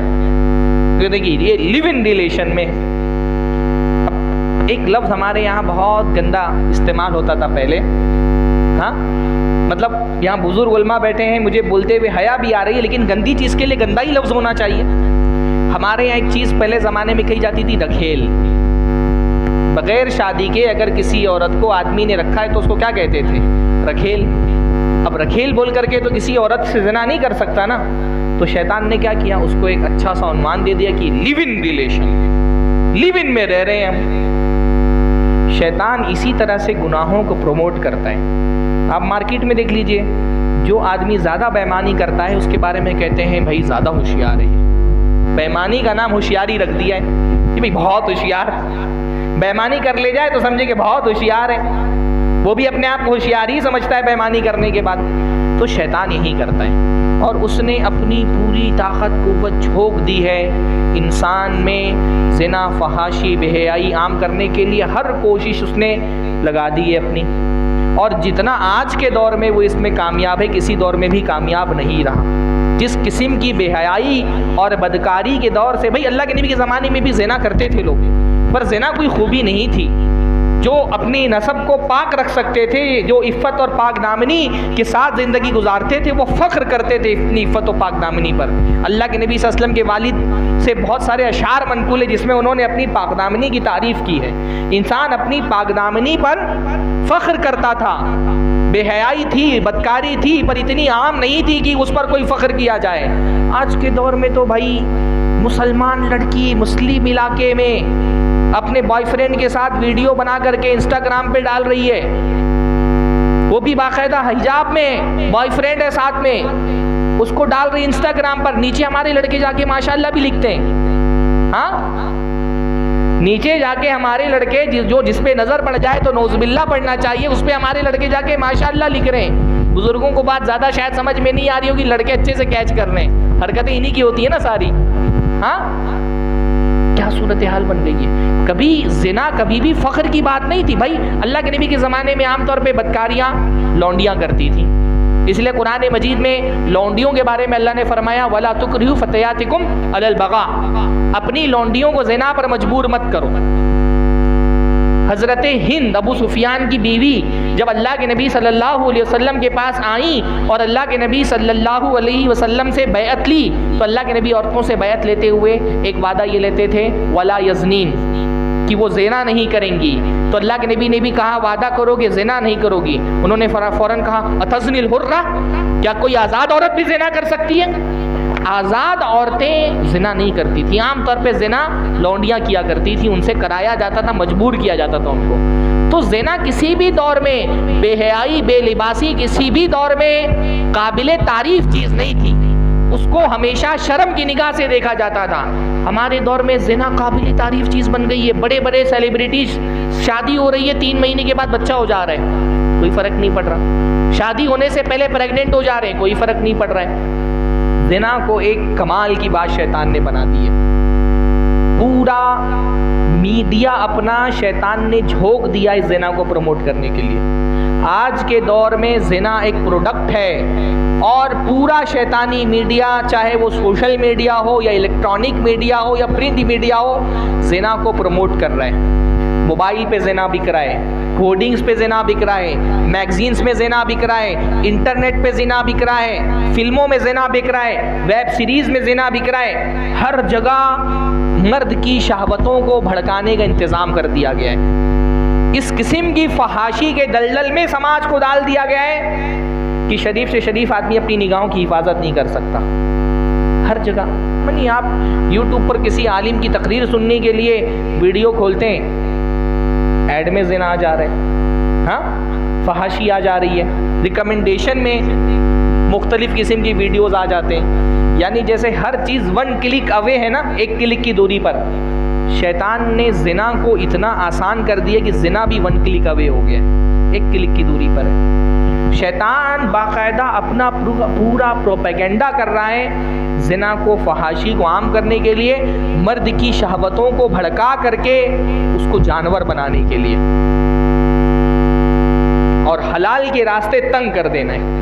देखिए ये लिव इन रिलेशन में। अब एक लफ्ज़ हमारे यहाँ बहुत गंदा इस्तेमाल होता था पहले, हाँ मतलब यहाँ बुजुर्ग उलमा बैठे हैं, मुझे बोलते हुए हया भी आ रही है, लेकिन गंदी चीज़ के लिए गंदा ही लफ्ज़ होना चाहिए। हमारे यहाँ एक चीज़ पहले ज़माने में कही जाती थी, रखेल। बगैर शादी के अगर किसी औरत को आदमी ने रखा है तो उसको क्या कहते थे? रखेल। अब रखेल बोल करके तो किसी औरत से ज़िना नहीं कर सकता ना, तो शैतान ने क्या किया, उसको एक अच्छा सा उन्वान दे दिया कि live in relation, live in में रह रहे हैं हम। शैतान इसी तरह से गुनाहों को प्रमोट करता है। आप मार्केट में देख लीजिए, जो आदमी ज़्यादा बेईमानी करता है उसके बारे में कहते हैं भाई ज़्यादा होशियार है। बेईमानी का नाम होशियारी रख दिया है कि भाई बहुत होशियार, बेईमानी कर ले जाए तो समझे कि बहुत होशियार है। वो भी अपने आप को होशियार ही समझता है बेईमानी करने के बाद। तो शैतान यही करता है, और उसने अपनी पूरी ताकत कुव्वत झोंक दी है इंसान में ज़िना, फहाशी, बेहयाई आम करने के लिए। हर कोशिश उसने लगा दी है अपनी, और जितना आज के दौर में वो इसमें कामयाब है, किसी दौर में भी कामयाब नहीं रहा। जिस किस्म की बेहयाई और बदकारी के दौर से, भाई अल्लाह के नबी के ज़माने में भी ज़िना करते थे लोग, पर ज़िना कोई खूबी नहीं थी। जो अपनी नस्ब को पाक रख सकते थे, जो इफ़्फ़त और पाक दामनी के साथ ज़िंदगी गुजारते थे, वो फ़ख्र करते थे अपनी इफ़्फ़त और पाक दामनी पर। अल्लाह के नबी सल्लल्लाहु अलैहि वसल्लम के वालिद से बहुत सारे अशार मनकूल है जिसमें उन्होंने अपनी पाक दामनी की तारीफ़ की है। इंसान अपनी पाक दामनी पर फ़ख्र करता था। बेहयाई थी, बदकारी थी, पर इतनी आम नहीं थी कि उस पर कोई फ़ख्र किया जाए। आज के दौर में तो भाई मुसलमान लड़की मुस्लिम इलाके में अपने बॉयफ्रेंड के साथ वीडियो बना करके इंस्टाग्राम पे डाल रही है, वो भी बाकायदा हिजाब में, बॉयफ्रेंड है साथ में, उसको डाल रही इंस्टाग्राम पर। नीचे हमारे लड़के जाके माशाल्लाह भी लिखते हैं, हाँ नीचे जाके हमारे लड़के जो जिस पे नजर पड़ जाए तो नौज़ुबिल्लाह पढ़ना चाहिए, उस पे हमारे लड़के जाके माशाल्लाह लिख रहे हैं। बुजुर्गों को बात ज्यादा शायद समझ में नहीं आ रही होगी, लड़के अच्छे से कैच कर रहे हैं, हरकतें इन्हीं की होती है ना सारी। हाँ क्या सूरत हाल बन गई है। कभी ज़िना कभी भी फ़ख्र की बात नहीं थी भाई। अल्लाह के नबी के ज़माने में आमतौर पे बदकारियाँ लौंडियाँ करती थी, इसलिए कुरान मजीद में लौंडियों के बारे में अल्लाह ने फरमाया वला तुकरिहु फतयातिकुम अलल बगा, अपनी लौंडियों को ज़िना पर मजबूर मत करो। हज़रत हिंद अबू सुफियान की बीवी जब अल्लाह के नबी सल्लल्लाहु अलैहि वसल्लम के पास आई और अल्लाह के नबी सल्लल्लाहु अलैहि वसल्लम से बैअत ली, तो अल्लाह के नबी औरतों से बैअत लेते हुए एक वादा ये लेते थे वला यज़नीन, कि वो ज़िना नहीं करेंगी। तो अल्लाह के नबी ने भी कहा वादा करोगे ज़िना नहीं करोगी? उन्होंने फ़ौरन कहा अतज़निल हुर्रा, क्या कोई आज़ाद औरत भी ज़िना कर सकती है? आज़ाद औरतें ज़िना नहीं करती थी, आमतौर पे ज़िना लौंडियाँ किया करती थी, उनसे कराया जाता था, मजबूर किया जाता था उनको। तो ज़िना किसी भी दौर में, बेहयाई बेलिबासी किसी भी दौर में काबिले तारीफ़ चीज़ नहीं थी, उसको हमेशा शर्म की निगाह से देखा जाता था। हमारे दौर में ज़िना काबिले तारीफ़ चीज़ बन गई है। बड़े बड़े सेलिब्रिटीज, शादी हो रही है 3 महीने के बाद बच्चा हो जा रहा है, कोई फ़र्क नहीं पड़ रहा। शादी होने से पहले प्रेग्नेंट हो जा रहे हैं, कोई फ़र्क नहीं पड़ रहा है। ज़िना को एक कमाल की बात शैतान ने बना दी है। पूरा मीडिया अपना शैतान ने झोंक दिया इस ज़िना को प्रमोट करने के लिए। आज के दौर में ज़िना एक प्रोडक्ट है और पूरा शैतानी मीडिया, चाहे वो सोशल मीडिया हो या इलेक्ट्रॉनिक मीडिया हो या प्रिंट मीडिया हो, ज़िना को प्रमोट कर रहे हैं। मोबाइल पे ज़िना बिक रहा है, होर्डिंग्स पे ज़िना बिक रहा है, मैगजीन्स में ज़िना बिक रहा है, इंटरनेट पे ज़िना बिक रहा है, फिल्मों में ज़िना बिक रहा है, वेब सीरीज़ में ज़िना बिक रहा है। हर जगह मर्द की शहवतों को भड़काने का इंतज़ाम कर दिया गया है। इस किस्म की फहाशी के दलदल में समाज को डाल दिया गया है कि शरीफ से शरीफ आदमी अपनी निगाहों की हिफाजत नहीं कर सकता। हर जगह मानिए आप यूट्यूब पर किसी आलिम की तकरीर सुनने के लिए वीडियो खोलते हैं, ऐड में ज़िना आ जा रहा है, हाँ फहाशी आ जा रही है, रिकमेंडेशन में मुख्तलिफ़ किस्म की वीडियोज़ आ जाते हैं। यानी जैसे हर चीज़ 1 क्लिक अवे है ना, 1 क्लिक की दूरी पर। शैतान ने ज़िना को इतना आसान कर दिया कि ज़िना भी 1 क्लिक अवे हो गया, 1 क्लिक की दूरी पर है। शैतान बाकायदा अपना पूरा प्रोपेगेंडा कर रहा है जिना को, फहाशी को आम करने के लिए, मर्द की शहवतों को भड़का करके उसको जानवर बनाने के लिए, और हलाल के रास्ते तंग कर देना है।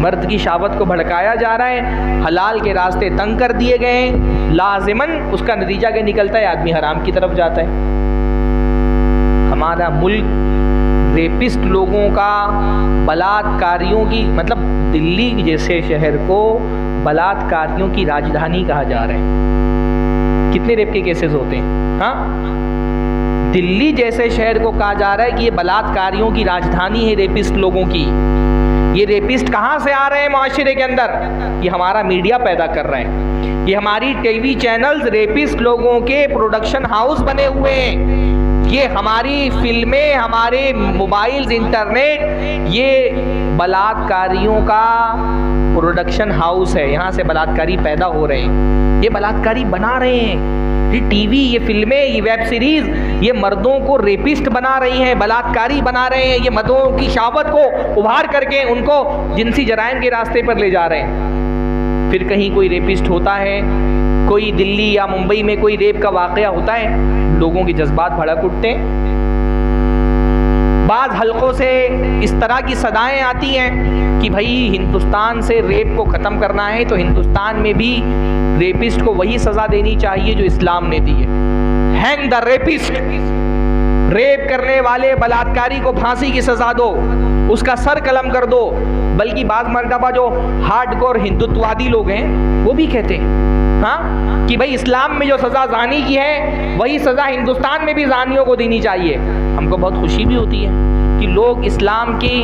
मर्द की शहावत को भड़काया जा रहा है, हलाल के रास्ते तंग कर दिए गए हैं, लाजिमन उसका नतीजा क्या निकलता है? आदमी हराम की तरफ जाता है। हमारा मुल्क रेपिस्ट लोगों का, बलात्कारियों की, मतलब दिल्ली जैसे शहर को बलात्कारियों की राजधानी कहा जा रहा है। कितने रेप के केसेस होते हैं? हाँ, दिल्ली जैसे शहर को कहा जा रहा है कि ये बलात्कारियों की राजधानी है, रेपिस्ट लोगों की। ये रेपिस्ट कहाँ से आ रहे हैं माशरे के अंदर? ये हमारा मीडिया पैदा कर रहे हैं, ये हमारी टीवी चैनल्स रेपिस्ट लोगों के प्रोडक्शन हाउस बने हुए हैं, ये हमारी फिल्में, हमारे मोबाइल्स, इंटरनेट, ये बलात्कारियों का प्रोडक्शन हाउस है। यहाँ से बलात्कारी पैदा हो रहे हैं, ये बलात्कारी बना रहे हैं। ये टीवी, ये फिल्में, ये वेब सीरीज, ये मर्दों को रेपिस्ट बना रही हैं, बलात्कारी बना रहे हैं। ये मर्दों की शहावत को उभार करके उनको जिनसी जराइम के रास्ते पर ले जा रहे हैं। फिर कहीं कोई रेपिस्ट होता है, कोई दिल्ली या मुंबई में कोई रेप का वाकया होता है, लोगों के जज्बात भड़क उठते हैं। बाज़ हलकों से इस तरह की सदाएं आती हैं कि भाई हिंदुस्तान से रेप को ख़त्म करना है तो हिंदुस्तान में भी रेपिस्ट को वही सज़ा देनी चाहिए जो इस्लाम ने दी है। हैंग द रेपिस्ट, रेप करने वाले बलात्कारी को फांसी की सज़ा दो, उसका सर कलम कर दो। बल्कि बाज़ मर्तबा जो हार्डकोर हिंदुत्ववादी लोग हैं वो भी कहते हैं हाँ कि भाई इस्लाम में जो सज़ा ज़ानी की है वही सज़ा हिंदुस्तान में भी ज़ानियों को देनी चाहिए। हमको बहुत खुशी भी होती है कि लोग इस्लाम की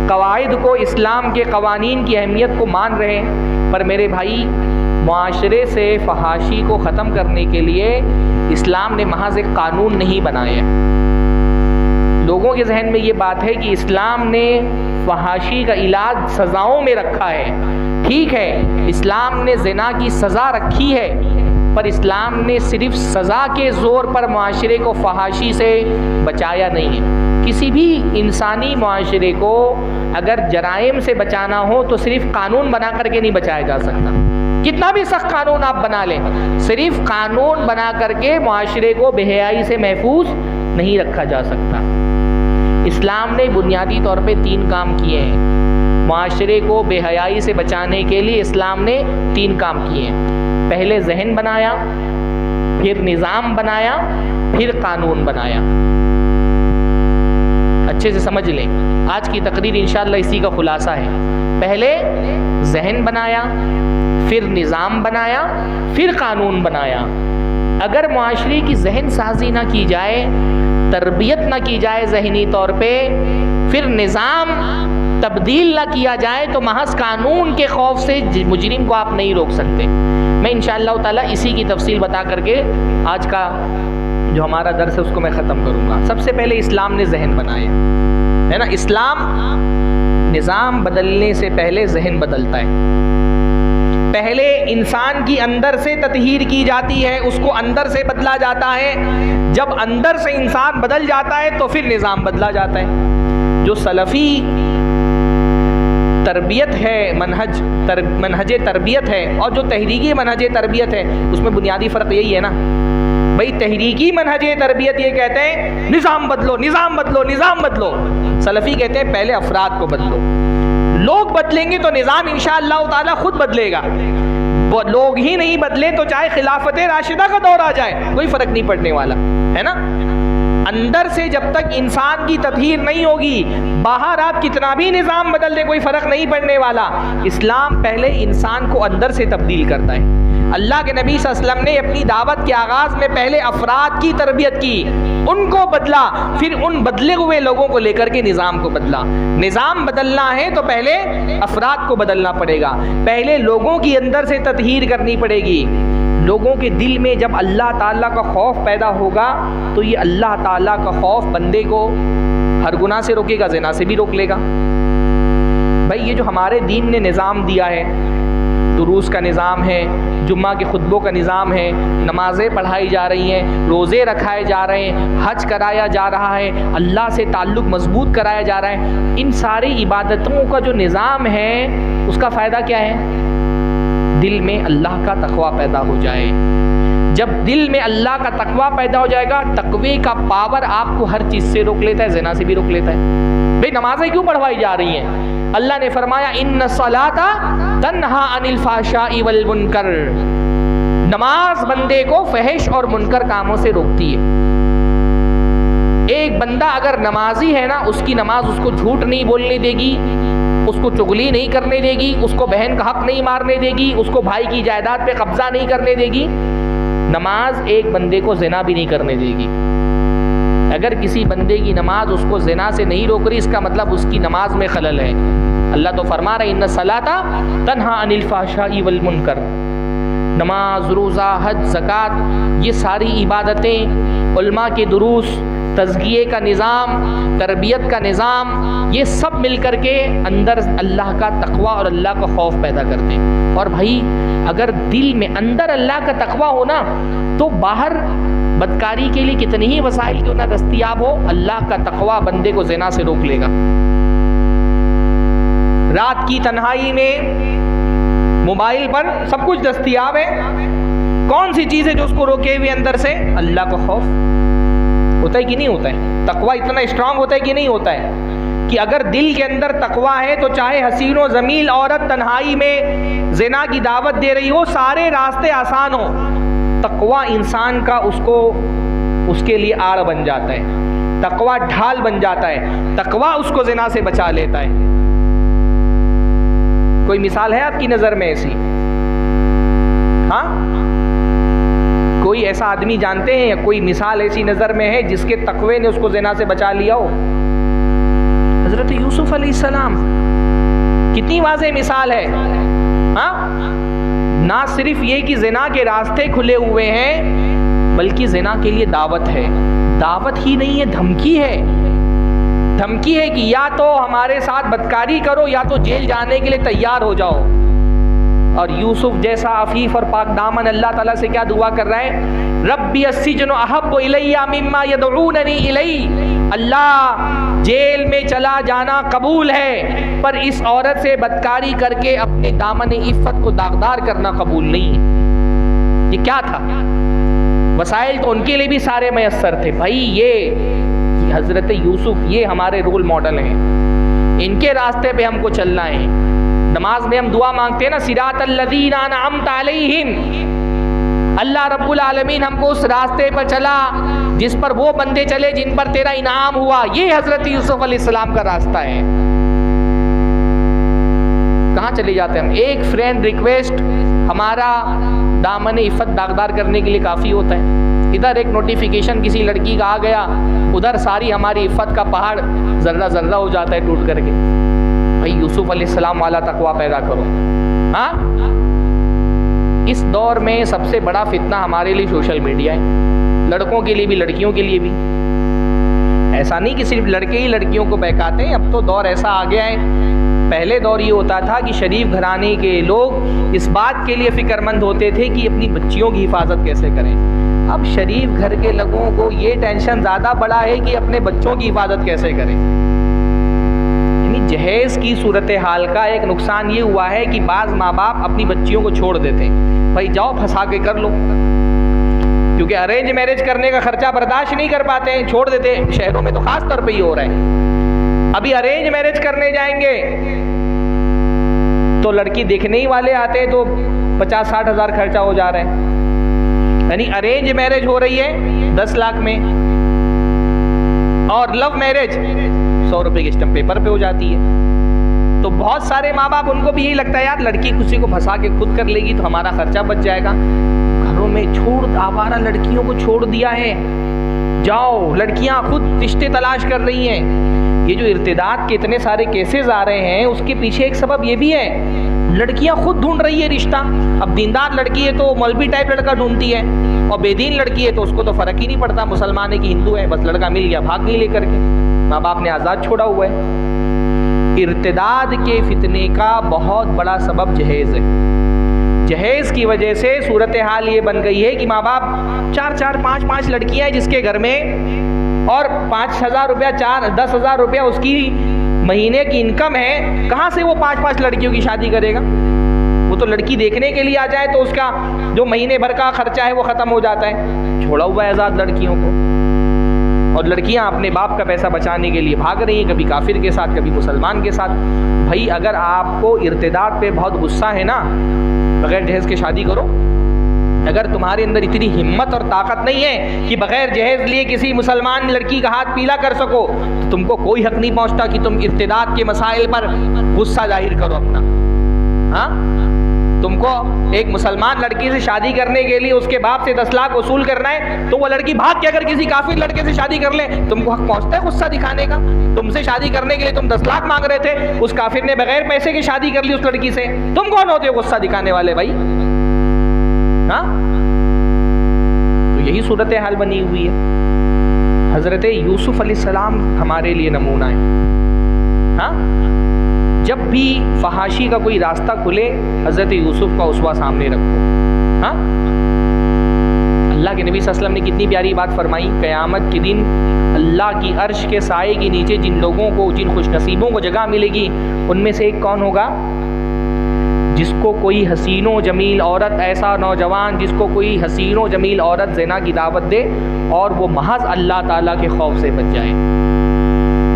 कवायद को, इस्लाम के कवानीन की अहमियत को मान रहे हैं। पर मेरे भाई, मुआशरे से फहाशी को ख़त्म करने के लिए इस्लाम ने महज एक कानून नहीं बनाया। लोगों के जहन में ये बात है कि इस्लाम ने फहाशी का इलाज सज़ाओं में रखा है। ठीक है, इस्लाम ने ज़िना की सज़ा रखी है, पर इस्लाम ने सिर्फ सज़ा के ज़ोर पर मुआशरे को फहाशी से बचाया नहीं है। किसी भी इंसानी मुआशरे को अगर जराइम से बचाना हो तो सिर्फ कानून बना करके नहीं बचाया जा सकता। कितना भी सख्त कानून आप बना लें, सिर्फ कानून बना करके मुआशरे को बेहयाई से महफूज नहीं रखा जा सकता। इस्लाम ने बुनियादी तौर पे 3 काम किए हैं। मुआशरे को बेहयाई से बचाने के लिए इस्लाम ने 3 काम किए हैं। पहले ज़हन बनाया, फिर निज़ाम बनाया, फिर कानून बनाया। अच्छे से समझ लें, आज की तकरीर इंशाअल्लाह इसी का खुलासा है। पहले ज़हन बनाया, फिर निज़ाम बनाया, फिर कानून बनाया। अगर मुआशरे की जहन साजी ना की जाए, तरबियत ना की जाए ज़हनी तौर पे, फिर निज़ाम तब्दील ना किया जाए, तो महज कानून के खौफ से मुजरिम को आप नहीं रोक सकते। मैं इंशाअल्लाह ताला इसी की तफसील बता करके आज का जो हमारा दर्स है उसको मैं ख़त्म करूँगा। सबसे पहले इस्लाम ने जहन बनाया है ना। इस्लाम निज़ाम बदलने से पहले जहन बदलता है। पहले इंसान की अंदर से ततहीर की जाती है, उसको अंदर से बदला जाता है। जब अंदर से इंसान बदल जाता है तो फिर निज़ाम बदला जाता है। जो सलफ़ी तरबियत है, मनहज तरबियत है, और जो तहरीकी मनहज तरबियत है, उसमें बुनियादी फ़र्क यही है ना भाई। तहरीकी मनहज तरबियत ये कहते हैं निज़ाम बदलो, निज़ाम बदलो, निज़ाम बदलो। सलफ़ी कहते हैं पहले अफराद को बदलो। लोग बदलेंगे तो निज़ाम इंशाअल्लाह ताला खुद बदलेगा। वो लोग ही नहीं बदले तो चाहे खिलाफत राशिदा का दौर आ जाए, कोई फ़र्क नहीं पड़ने वाला है ना। अंदर से जब तक इंसान की तत्हीर नहीं होगी, बाहर आप कितना भी निज़ाम बदल दे, कोई फ़र्क नहीं पड़ने वाला। इस्लाम पहले इंसान को अंदर से तब्दील करता है। अल्लाह के नबी सल्लल्लाहु अलैहि वसल्लम ने अपनी दावत के आगाज़ में पहले अफराद की तरबियत की, उनको बदला, फिर उन बदले हुए लोगों को लेकर के निज़ाम को बदला। निज़ाम बदलना है तो पहले अफराद को बदलना पड़ेगा, पहले लोगों की अंदर से तत्हीर करनी पड़ेगी। लोगों के दिल में जब अल्लाह ताला का खौफ पैदा होगा तो ये अल्लाह ताला का खौफ बंदे को हर गुनाह से रोकेगा, ज़िना से भी रोक लेगा। भाई ये जो हमारे दीन ने निज़ाम दिया है, दुरूस का निज़ाम है, जुम्मा के खुतबों का निज़ाम है, नमाज़ें पढ़ाई जा रही हैं, रोज़े रखाए जा रहे हैं, हज कराया जा रहा है, अल्लाह से ताल्लुक़ मजबूत कराया जा रहा है। इन सारी इबादतों का जो निज़ाम है उसका फ़ायदा क्या है? दिल में अल्लाह का तक़वा पैदा हो जाए। जब दिल में अल्लाह का तक़वा पैदा हो जाएगा, तक़वे का पावर आपको हर चीज़ से रोक लेता है, ज़िना से भी रोक लेता है। भाई नमाज़ें क्यों पढ़वाई जा रही हैं? अल्लाह ने फरमाया इन्न सलाता तन्हा अनिल फाहशाई वल मुनकर, नमाज बंदे को फहश और मुनकर कामों से रोकती है। एक बंदा अगर नमाजी है ना, उसकी नमाज उसको झूठ नहीं बोलने देगी, उसको चुगली नहीं करने देगी, उसको बहन का हक नहीं मारने देगी, उसको भाई की जायदाद पे कब्जा नहीं करने देगी। नमाज एक बंदे को ज़िना भी नहीं करने देगी। अगर किसी बंदे की नमाज उसको ज़िना से नहीं रोक रही, इसका मतलब उसकी नमाज में खलल है। अल्लाह तो फरमा रहा है इन्ना सलाता तन्हा अनिल फाहशाई वल मुनकर। नमाज, रोज़ा, हज, ज़कात, ये सारी इबादतें, उल्मा के दुरूस, तज़किये का निज़ाम, तरबियत का निज़ाम, ये सब मिल कर के अंदर अल्लाह का तक़वा और अल्लाह का खौफ पैदा करते हैं। और भाई अगर दिल में अंदर अल्लाह का तक़वा हो ना, तो बाहर बदकारी के लिए कितनी ही वसाइल क्यों ना दस्तयाब हो, अल्लाह का तक़वा बंदे को ज़िना से रोक लेगा। रात की तन्हाई में मोबाइल पर सब कुछ दस्तयाब है, कौन सी चीज़ है जो उसको रोके हुए अंदर से? अल्लाह का खौफ। होता है कि नहीं होता है? तक़वा इतना स्ट्रांग होता है कि नहीं होता है कि अगर दिल के अंदर तक़वा है तो चाहे हसीनो ज़मील औरत तन्हाई में ज़िना की दावत दे रही हो, सारे रास्ते आसान हो, तक़वा इंसान का उसके लिए आड़ बन जाता है, तक़वा ढाल बन जाता है, तक़वा उसको ज़िना से बचा लेता है। कोई मिसाल है आपकी नज़र में ऐसी? हाँ, कोई ऐसा आदमी जानते हैं या कोई मिसाल ऐसी नज़र में है जिसके तक़वे ने उसको ज़िना से बचा लिया हो? हज़रत यूसुफ अलैहिस्सलाम, कितनी वाज़ेह मिसाल है। हाँ, ना सिर्फ ये कि ज़िना के रास्ते खुले हुए हैं, बल्कि ज़िना के लिए दावत है। दावत ही नहीं है, धमकी है। धमकी है कि या तो हमारे साथ बदकारी करो या तो जेल जाने के लिए तैयार हो जाओ। और यूसुफ जैसा अफीफ और पाक दामन अल्लाह ताला से क्या दुआ कर रहा है? रब्बी अस्सिजनु अहब्बु इलैया मिम्मा यदऊननी इलै। अल्लाह, जेल में चला जाना कबूल है, पर इस औरत से बदकारी करके अपने दामन इफ़्फ़त को दागदार करना कबूल नहीं है। ये क्या था? वसाइल तो उनके लिए भी सारे मयस्सर थे। भाई ये हज़रत यूसुफ, ये हमारे रोल मॉडल हैं, इनके रास्ते पे हमको चलना है। नमाज में हम दुआ मांगते हैं ना, सिरातल लज़ीना अनअमता अलैहिम, अल्लाह रब्बुल आलमीन हमको उस रास्ते पर चला जिस पर वो बंदे चले जिन पर तेरा इनाम हुआ। ये हज़रत यूसुफ अलैहिस्सलाम का रास्ता है। कहाँ चले जाते हैं हम? एक फ्रेंड रिक्वेस्ट हमारा दामन इफ़्फ़त दागदार करने के लिए काफ़ी होता है। इधर एक नोटिफिकेशन किसी लड़की का आ गया, उधर सारी हमारी इफ़्फ़त का पहाड़ ज़र्रा ज़र्रा हो जाता है टूट करके। भाई यूसुफ अलैहिस्सलाम वाला तक़वा पैदा करो। हाँ, इस दौर में सबसे बड़ा फितना हमारे लिए सोशल मीडिया है, लड़कों के लिए भी लड़कियों के लिए भी। ऐसा नहीं कि सिर्फ लड़के ही लड़कियों को बहकाते हैं, अब तो दौर ऐसा आ गया है। पहले दौर ये होता था कि शरीफ घराने के लोग इस बात के लिए फ़िक्रमंद होते थे कि अपनी बच्चियों की हिफाजत कैसे करें। अब शरीफ घर के लोगों को ये टेंशन ज़्यादा बड़ा है कि अपने बच्चों की हिफाजत कैसे करें। यानी जहेज़ की सूरत हाल का एक नुकसान ये हुआ है कि बाज़ माँ बाप अपनी बच्चियों को छोड़ देते हैं, भाई जाओ फंसा के कर लो, क्योंकि अरेंज मैरिज करने का खर्चा बर्दाश्त नहीं कर पाते हैं, छोड़ देते हैं। शहरों में तो ख़ास तौर पे ये हो रहा है। अभी अरेंज मैरिज करने जाएंगे तो लड़की देखने ही वाले आते हैं तो 50-60 हज़ार खर्चा हो जा रहा है। यानी अरेंज मैरिज हो रही है 10 लाख में, और लव मैरिज 100 रुपये के स्टैम्प पेपर पे हो जाती है। तो बहुत सारे माँ बाप, उनको भी यही लगता है यार लड़की किसी को फंसा के खुद कर लेगी तो हमारा खर्चा बच जाएगा। घरों में आवारा लड़कियों को छोड़ दिया है, जाओ लड़कियां खुद रिश्ते तलाश कर रही हैं। ये जो इर्तिदाद के इतने सारे केसेस आ रहे हैं, उसके पीछे एक सबब ये भी है, लड़कियां खुद ढूंढ रही है रिश्ता। अब दीनदार लड़की है तो मौलवी टाइप लड़का ढूंढती है, और बेदीन लड़की है तो उसको तो फ़र्क ही नहीं पड़ता मुसलमान है कि हिंदू है, बस लड़का मिल गया भाग गई लेकर के। माँ बाप ने आज़ाद छोड़ा हुआ है। इर्तिदाद के फितने का बहुत बड़ा सबब जहेज़ है। जहेज की वजह से सूरत हाल ये बन गई है कि माँ बाप 4-4, 5-5 लड़कियां हैं जिसके घर में, और 5,000 रुपया, 10,000 रुपया उसकी महीने की इनकम है, कहाँ से वो 5-5 लड़कियों की शादी करेगा? वो तो लड़की देखने के लिए आ जाए तो उसका जो महीने भर का खर्चा है वो ख़त्म हो जाता है। छोड़ा हुआ है आज़ाद लड़कियों को, और लड़कियां अपने बाप का पैसा बचाने के लिए भाग रही हैं, कभी काफिर के साथ, कभी मुसलमान के साथ। भाई अगर आपको इर्तिदाद पे बहुत गुस्सा है ना, बगैर जहेज के शादी करो। अगर तुम्हारे अंदर इतनी हिम्मत और ताकत नहीं है कि बगैर जहेज लिए किसी मुसलमान लड़की का हाथ पीला कर सको, तो तुमको कोई हक नहीं पहुंचता कि तुम इर्तिदाद के मसाइल पर गुस्सा जाहिर करो अपना। हाँ, तुमको एक मुसलमान लड़की से शादी करने के लिए उसके बाप से 10 लाख वसूल करना है, तो वो लड़की भाग के अगर किसी काफिर लड़के से शादी कर ले, तुमको हक पहुंचता है गुस्सा दिखाने का? तुमसे शादी करने के लिए तुम 10 लाख मांग रहे थे, उस काफिर ने बगैर पैसे की शादी कर ली उस लड़की से, तुम कौन होते हो गुस्सा दिखाने वाले भाई? हाँ, तो यही सूरत हाल बनी हुई है। हजरत यूसुफ अलैहिस्सलाम हमारे लिए नमूना है। हाँ, जब भी फहाशी का कोई रास्ता खुले, हजरत यूसुफ का उसवा सामने रखो। हाँ, अल्लाह के नबी सल्लल्लाहु अलैहि वसल्लम ने कितनी प्यारी बात फरमाई, क़यामत के दिन अल्लाह की अर्श के साए के नीचे जिन लोगों को, जिन खुशनसीबों को जगह मिलेगी, उनमें से एक कौन होगा? जिसको कोई हसीनो जमील औरत, ऐसा नौजवान जिसको कोई हसीनो जमील औरत ज़िना की दावत दे और वो महज अल्लाह ताला के खौफ से बच जाए।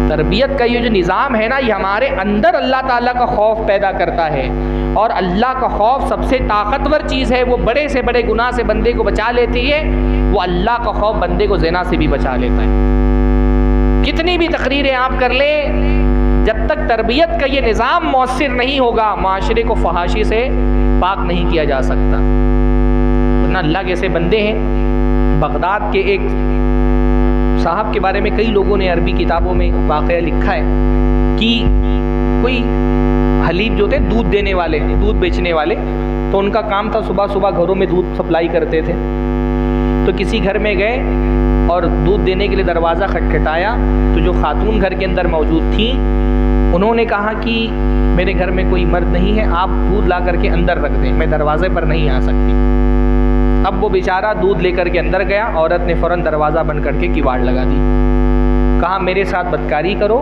तरबियत का ये जो निज़ाम है ना, ये हमारे अंदर अल्लाह ताला का खौफ पैदा करता है, और अल्लाह का खौफ सबसे ताकतवर चीज़ है। वो बड़े से बड़े गुनाह से बंदे को बचा लेती है, वो अल्लाह का खौफ बंदे को ज़िना से भी बचा लेता है। कितनी भी तकरीरें आप कर लें, जब तक तरबियत का ये निज़ाम मौसर नहीं होगा, माशरे को फहाशी से पाक नहीं किया जा सकता। वरना अल्लाह के ऐसे बंदे हैं, बगदाद के एक साहब के बारे में कई लोगों ने अरबी किताबों में वाक़या लिखा है कि कोई हलीब जो थे, दूध देने वाले, दूध बेचने वाले, तो उनका काम था सुबह सुबह घरों में दूध सप्लाई करते थे। तो किसी घर में गए और दूध देने के लिए दरवाज़ा खटखटाया, तो जो खातून घर के अंदर मौजूद थी, उन्होंने कहा कि मेरे घर में कोई मर्द नहीं है, आप दूध ला करके अंदर रख दें, मैं दरवाजे पर नहीं आ सकती। अब वो बेचारा दूध लेकर के अंदर गया, औरत ने फ़ौरन दरवाज़ा बंद करके किवाड़ लगा दी। कहा मेरे साथ बदकारी करो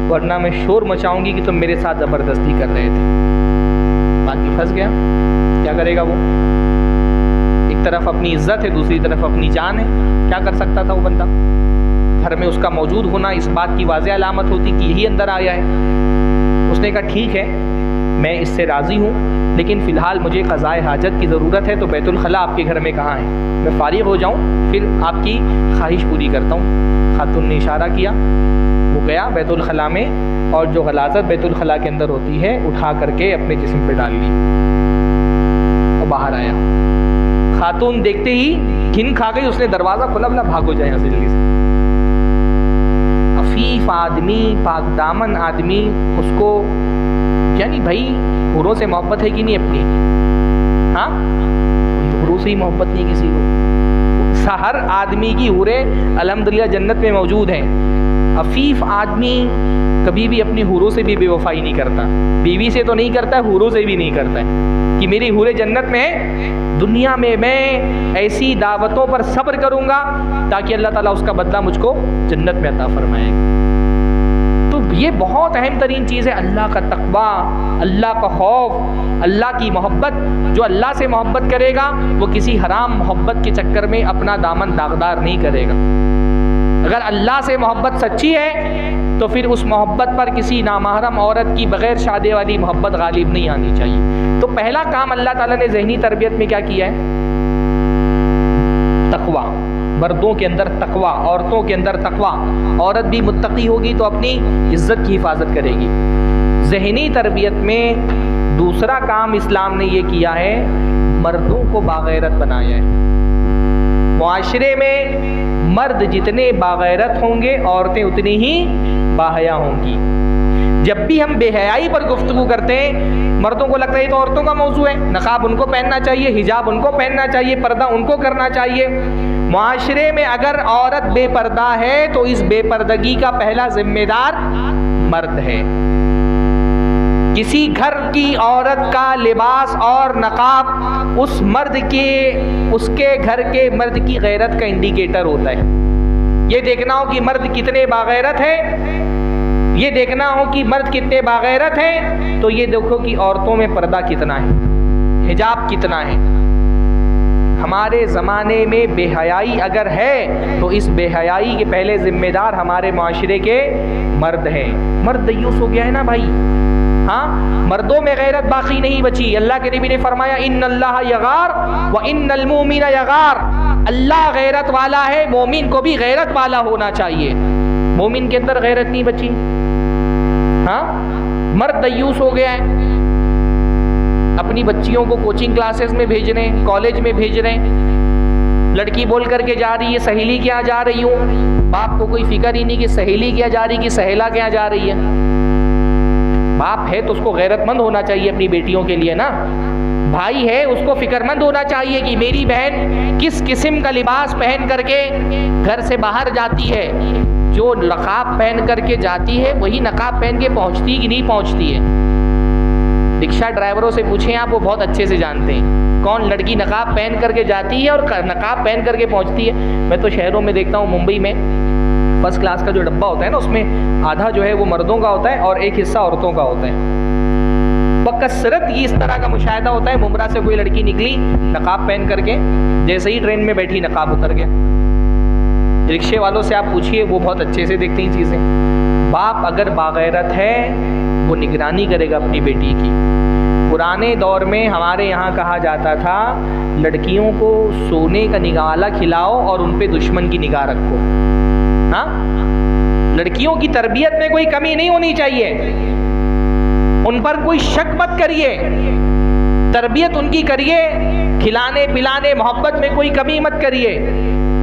वरना मैं शोर मचाऊंगी कि तुम मेरे साथ ज़बरदस्ती कर रहे थे। बाकी फंस गया, क्या करेगा वो? एक तरफ अपनी इज्जत है, दूसरी तरफ अपनी जान है, क्या कर सकता था वो बंदा? घर में उसका मौजूद होना इस बात की वाज़ेह अलामत होती कि यही अंदर आया है। उसने कहा ठीक है, मैं इससे राज़ी हूँ, लेकिन फ़िलहाल मुझे क़ज़ाए हाजत की ज़रूरत है, तो बैतुल खला आपके घर में कहाँ है? मैं फ़ारिग़ हो जाऊँ फिर आपकी ख्वाहिश पूरी करता हूँ। खातून ने इशारा किया, वो गया बैतुल खला में, और जो गलाज़त बैतुल खला के अंदर होती है उठा करके अपने जिस्म पे डाल ली और बाहर आया। खातून देखते ही घिन खा गई, उसने दरवाज़ा खोला, बोला भागो जाए यहाँ से जल्दी से। अफीफ आदमी, पाकदामन आदमी, उसको यानी भाई हुरों से मोहब्बत है कि नहीं अपनी? हाँ, हुरों से ही मोहब्बत नहीं किसी को। हर आदमी की हुरें अल्हम्दुलिल्लाह जन्नत में मौजूद हैं। अफीफ आदमी कभी भी अपनी हुरों से भी बेवफाई नहीं करता, बीवी से तो नहीं करता, हुरों से भी नहीं करता है कि मेरी हुरें जन्नत में है, दुनिया में मैं ऐसी दावतों पर सब्र करूँगा ताकि अल्लाह ताला उसका बदला मुझको जन्नत में अता फरमाएगा। तो ये बहुत अहम तरीन चीज़ है, अल्लाह का तक़वा, अल्लाह का खौफ, अल्लाह की मोहब्बत। जो अल्लाह से मोहब्बत करेगा वो किसी हराम मोहब्बत के चक्कर में अपना दामन दागदार नहीं करेगा। अगर अल्लाह से मोहब्बत सच्ची है तो फिर उस मोहब्बत पर किसी नामहरम औरत की बग़ैर शादी वाली मोहब्बत गालिब नहीं आनी चाहिए। तो पहला काम अल्लाह ताला ने ज़हनी तरबियत में क्या किया है? तक़वा। मर्दों के अंदर तक़वा, औरतों के अंदर तक़वा। औरत भी मुत्तकी होगी तो अपनी इज़्ज़त की हिफाजत करेगी। ज़हनी तरबियत में दूसरा काम इस्लाम ने ये किया है, मर्दों को बाग़ैरत बनाया है। मुआशरे में मर्द जितने बाग़ैरत होंगे, औरतें उतनी ही बाहया होंगी। जब भी हम बेहयाई पर गुफ्तगू करते हैं, मर्दों को लगता है ये तो औरतों का मौजू है, नकाब उनको पहनना चाहिए, हिजाब उनको पहनना चाहिए, पर्दा उनको करना चाहिए। मुआशरे में अगर औरत बेपर्दा है तो इस बेपर्दगी का पहला जिम्मेदार मर्द है। किसी घर की औरत का लिबास और नकाब उस मर्द के, उसके घर के मर्द की गैरत का इंडिकेटर होता है। ये देखना हो कि मर्द कितने बागैरत है, ये देखना हो कि मर्द कितने बागैरत हैं, तो ये देखो कि औरतों में पर्दा कितना है, हिजाब कितना है। हमारे ज़माने में बेहयाई अगर है तो इस बेहयाई के पहले जिम्मेदार हमारे माशरे के मर्द हैं। मर्द दयूस हो गया है ना भाई। हाँ, मर्दों में गैरत बाकी नहीं बची। अल्लाह के नबी ने फरमाया इन्नल्लाह यगार व इन्नल मुमिन यगार, अल्लाह गैरत वाला है, मोमिन को भी गैरत वाला होना चाहिए। मोमिन के अंदर गैरत नहीं बची। हाँ, मर्द दयूस हो गया है, अपनी बच्चियों को कोचिंग क्लासेस में भेज रहे हैं, कॉलेज में भेज रहे हैं। लड़की बोल करके जा रही है सहेली के यहाँ जा रही हूँ, बाप को कोई फिक्र ही नहीं कि सहेली के यहाँ जा रही कि सहेला के यहाँ जा रही है। बाप है तो उसको गैरतमंद होना चाहिए अपनी बेटियों के लिए ना। भाई है उसको फिक्रमंद होना चाहिए कि मेरी बहन किस किस्म का लिबास पहन करके घर से बाहर जाती है। जो नकाब पहन करके जाती है वही नकाब पहन के पहुंचती कि नहीं पहुंचती है। रिक्शा ड्राइवरों से पूछें आप, वो बहुत अच्छे से जानते हैं कौन लड़की नकाब पहन करके जाती है और नकाब पहन करके पहुंचती है। मैं तो शहरों में देखता हूँ, मुंबई में फर्स्ट क्लास का जो डब्बा होता है ना, उसमें आधा जो है वो मर्दों का होता है और एक हिस्सा औरतों का होता है। बकसरत ये इस तरह का मुशाहिदा होता है, मुमरा से कोई लड़की निकली नकाब पहन करके, जैसे ही ट्रेन में बैठी नकाब उतर गया। रिक्शे वालों से आप पूछिए, वो बहुत अच्छे से देखते हैं चीज़ें। बाप अगर बागैरत है वो निगरानी करेगा अपनी बेटी की। पुराने दौर में हमारे यहाँ कहा जाता था लड़कियों को सोने का निगाला खिलाओ और उन पे दुश्मन की निगाह रखो। हाँ, लड़कियों की तरबियत में कोई कमी नहीं होनी चाहिए, उन पर कोई शक मत करिए, तरबियत उनकी करिए, खिलाने पिलाने मोहब्बत में कोई कमी मत करिए,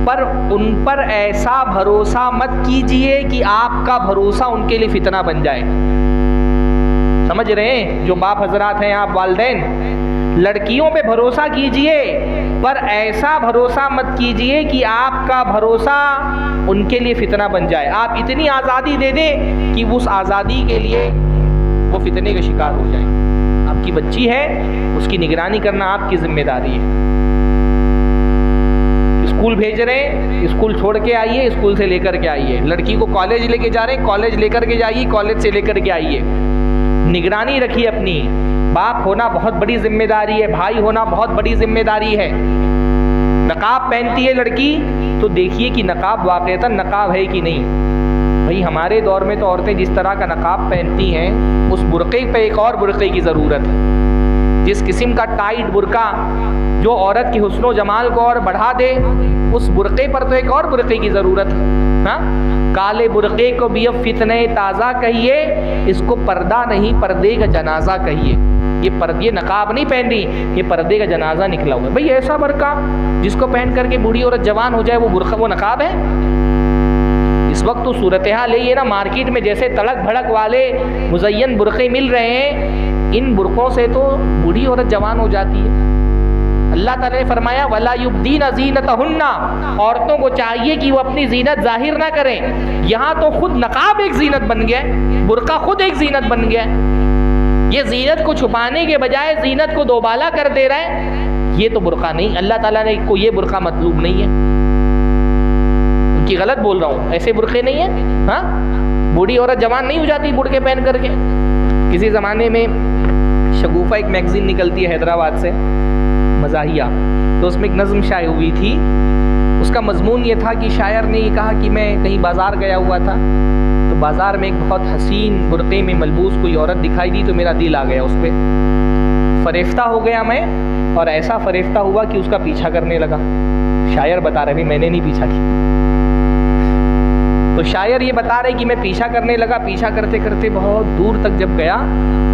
पर उन पर ऐसा भरोसा मत कीजिए कि आपका भरोसा उनके लिए फितना बन जाए। समझ रहे हैं जो बाप हजरात हैं आप वालिदैन, लड़कियों पे भरोसा कीजिए पर ऐसा भरोसा मत कीजिए कि आपका भरोसा उनके लिए फितना बन जाए। आप इतनी आज़ादी दे दें कि उस आज़ादी के लिए वो फितने का शिकार हो जाए। आपकी बच्ची है, उसकी निगरानी करना आपकी जिम्मेदारी है। स्कूल भेज रहे हैं, स्कूल छोड़ के आइए, स्कूल से लेकर के आइए। लड़की को कॉलेज लेके जा रहे हैं, कॉलेज लेकर के जाइए, कॉलेज से लेकर के आइए। निगरानी रखिए अपनी। बाप होना बहुत बड़ी जिम्मेदारी है, भाई होना बहुत बड़ी जिम्मेदारी है। नकाब पहनती है लड़की तो देखिए कि नकाब वाकईतन नकाब है कि नहीं। भाई हमारे दौर में तो औरतें जिस तरह का नकाब पहनती हैं, उस बुर्के पे एक और बुर्के की ज़रूरत है। जिस किस्म का टाइट बुर्का जो औरत की हुस्नो जमाल को और बढ़ा दे, उस बुर्के पर तो एक और बुर्के की ज़रूरत है। हाँ, काले बुर्के को भी अब फितने ताज़ा कहिए, इसको पर्दा नहीं पर्दे का जनाजा कहिए। ये नकाब नहीं पहन रही, ये पर्दे का जनाजा निकला हुआ है। भाई ऐसा बुर्का जिसको पहन करके बूढ़ी औरत जवान हो जाए, वो बुर्का वो नकाब है? इस वक्त तो सूरत हाल है ये ना, मार्केट में जैसे तड़क भड़क वाले मुज़य्यन बुर्के मिल रहे हैं, इन बुर्कों से तो बूढ़ी औरत जवान हो जाती है। अल्लाह ताला ने फरमाया वला युब्दीना ज़ीनतहुन्ना, औरतों को चाहिए कि वो अपनी जीनत जाहिर ना करें। यहाँ तो खुद नकाब एक जीनत बन गया, बुर्का खुद एक जीनत बन गया। ये जीनत को छुपाने के बजाय जीनत को दोबाला कर दे रहा है। ये तो बुर्का नहीं, अल्लाह ताला ने को ये बुर्का मतलूब नहीं है। कि गलत बोल रहा हूँ, ऐसे बुर्के नहीं है। हाँ, बूढ़ी औरत जवान नहीं हो जाती बुर्के पहन करके। किसी ज़माने में शगुफा एक मैगज़ीन निकलती है हैदराबाद से, मज़ाहिया, तो उसमें एक नज़्म शाये हुई थी। उसका मज़मून ये था कि शायर ने ये कहा कि मैं कहीं बाज़ार गया हुआ था, तो बाज़ार में एक बहुत हसीन बुर्के में मलबूस कोई औरत दिखाई दी, तो मेरा दिल आ गया उस पर, फरेफ्ता हो गया मैं, और ऐसा फरेफ्ता हुआ कि उसका पीछा करने लगा। शायर बता रहे, मैंने नहीं पीछा किया, तो शायर ये बता रहे कि मैं पीछा करने लगा। पीछा करते करते बहुत दूर तक जब गया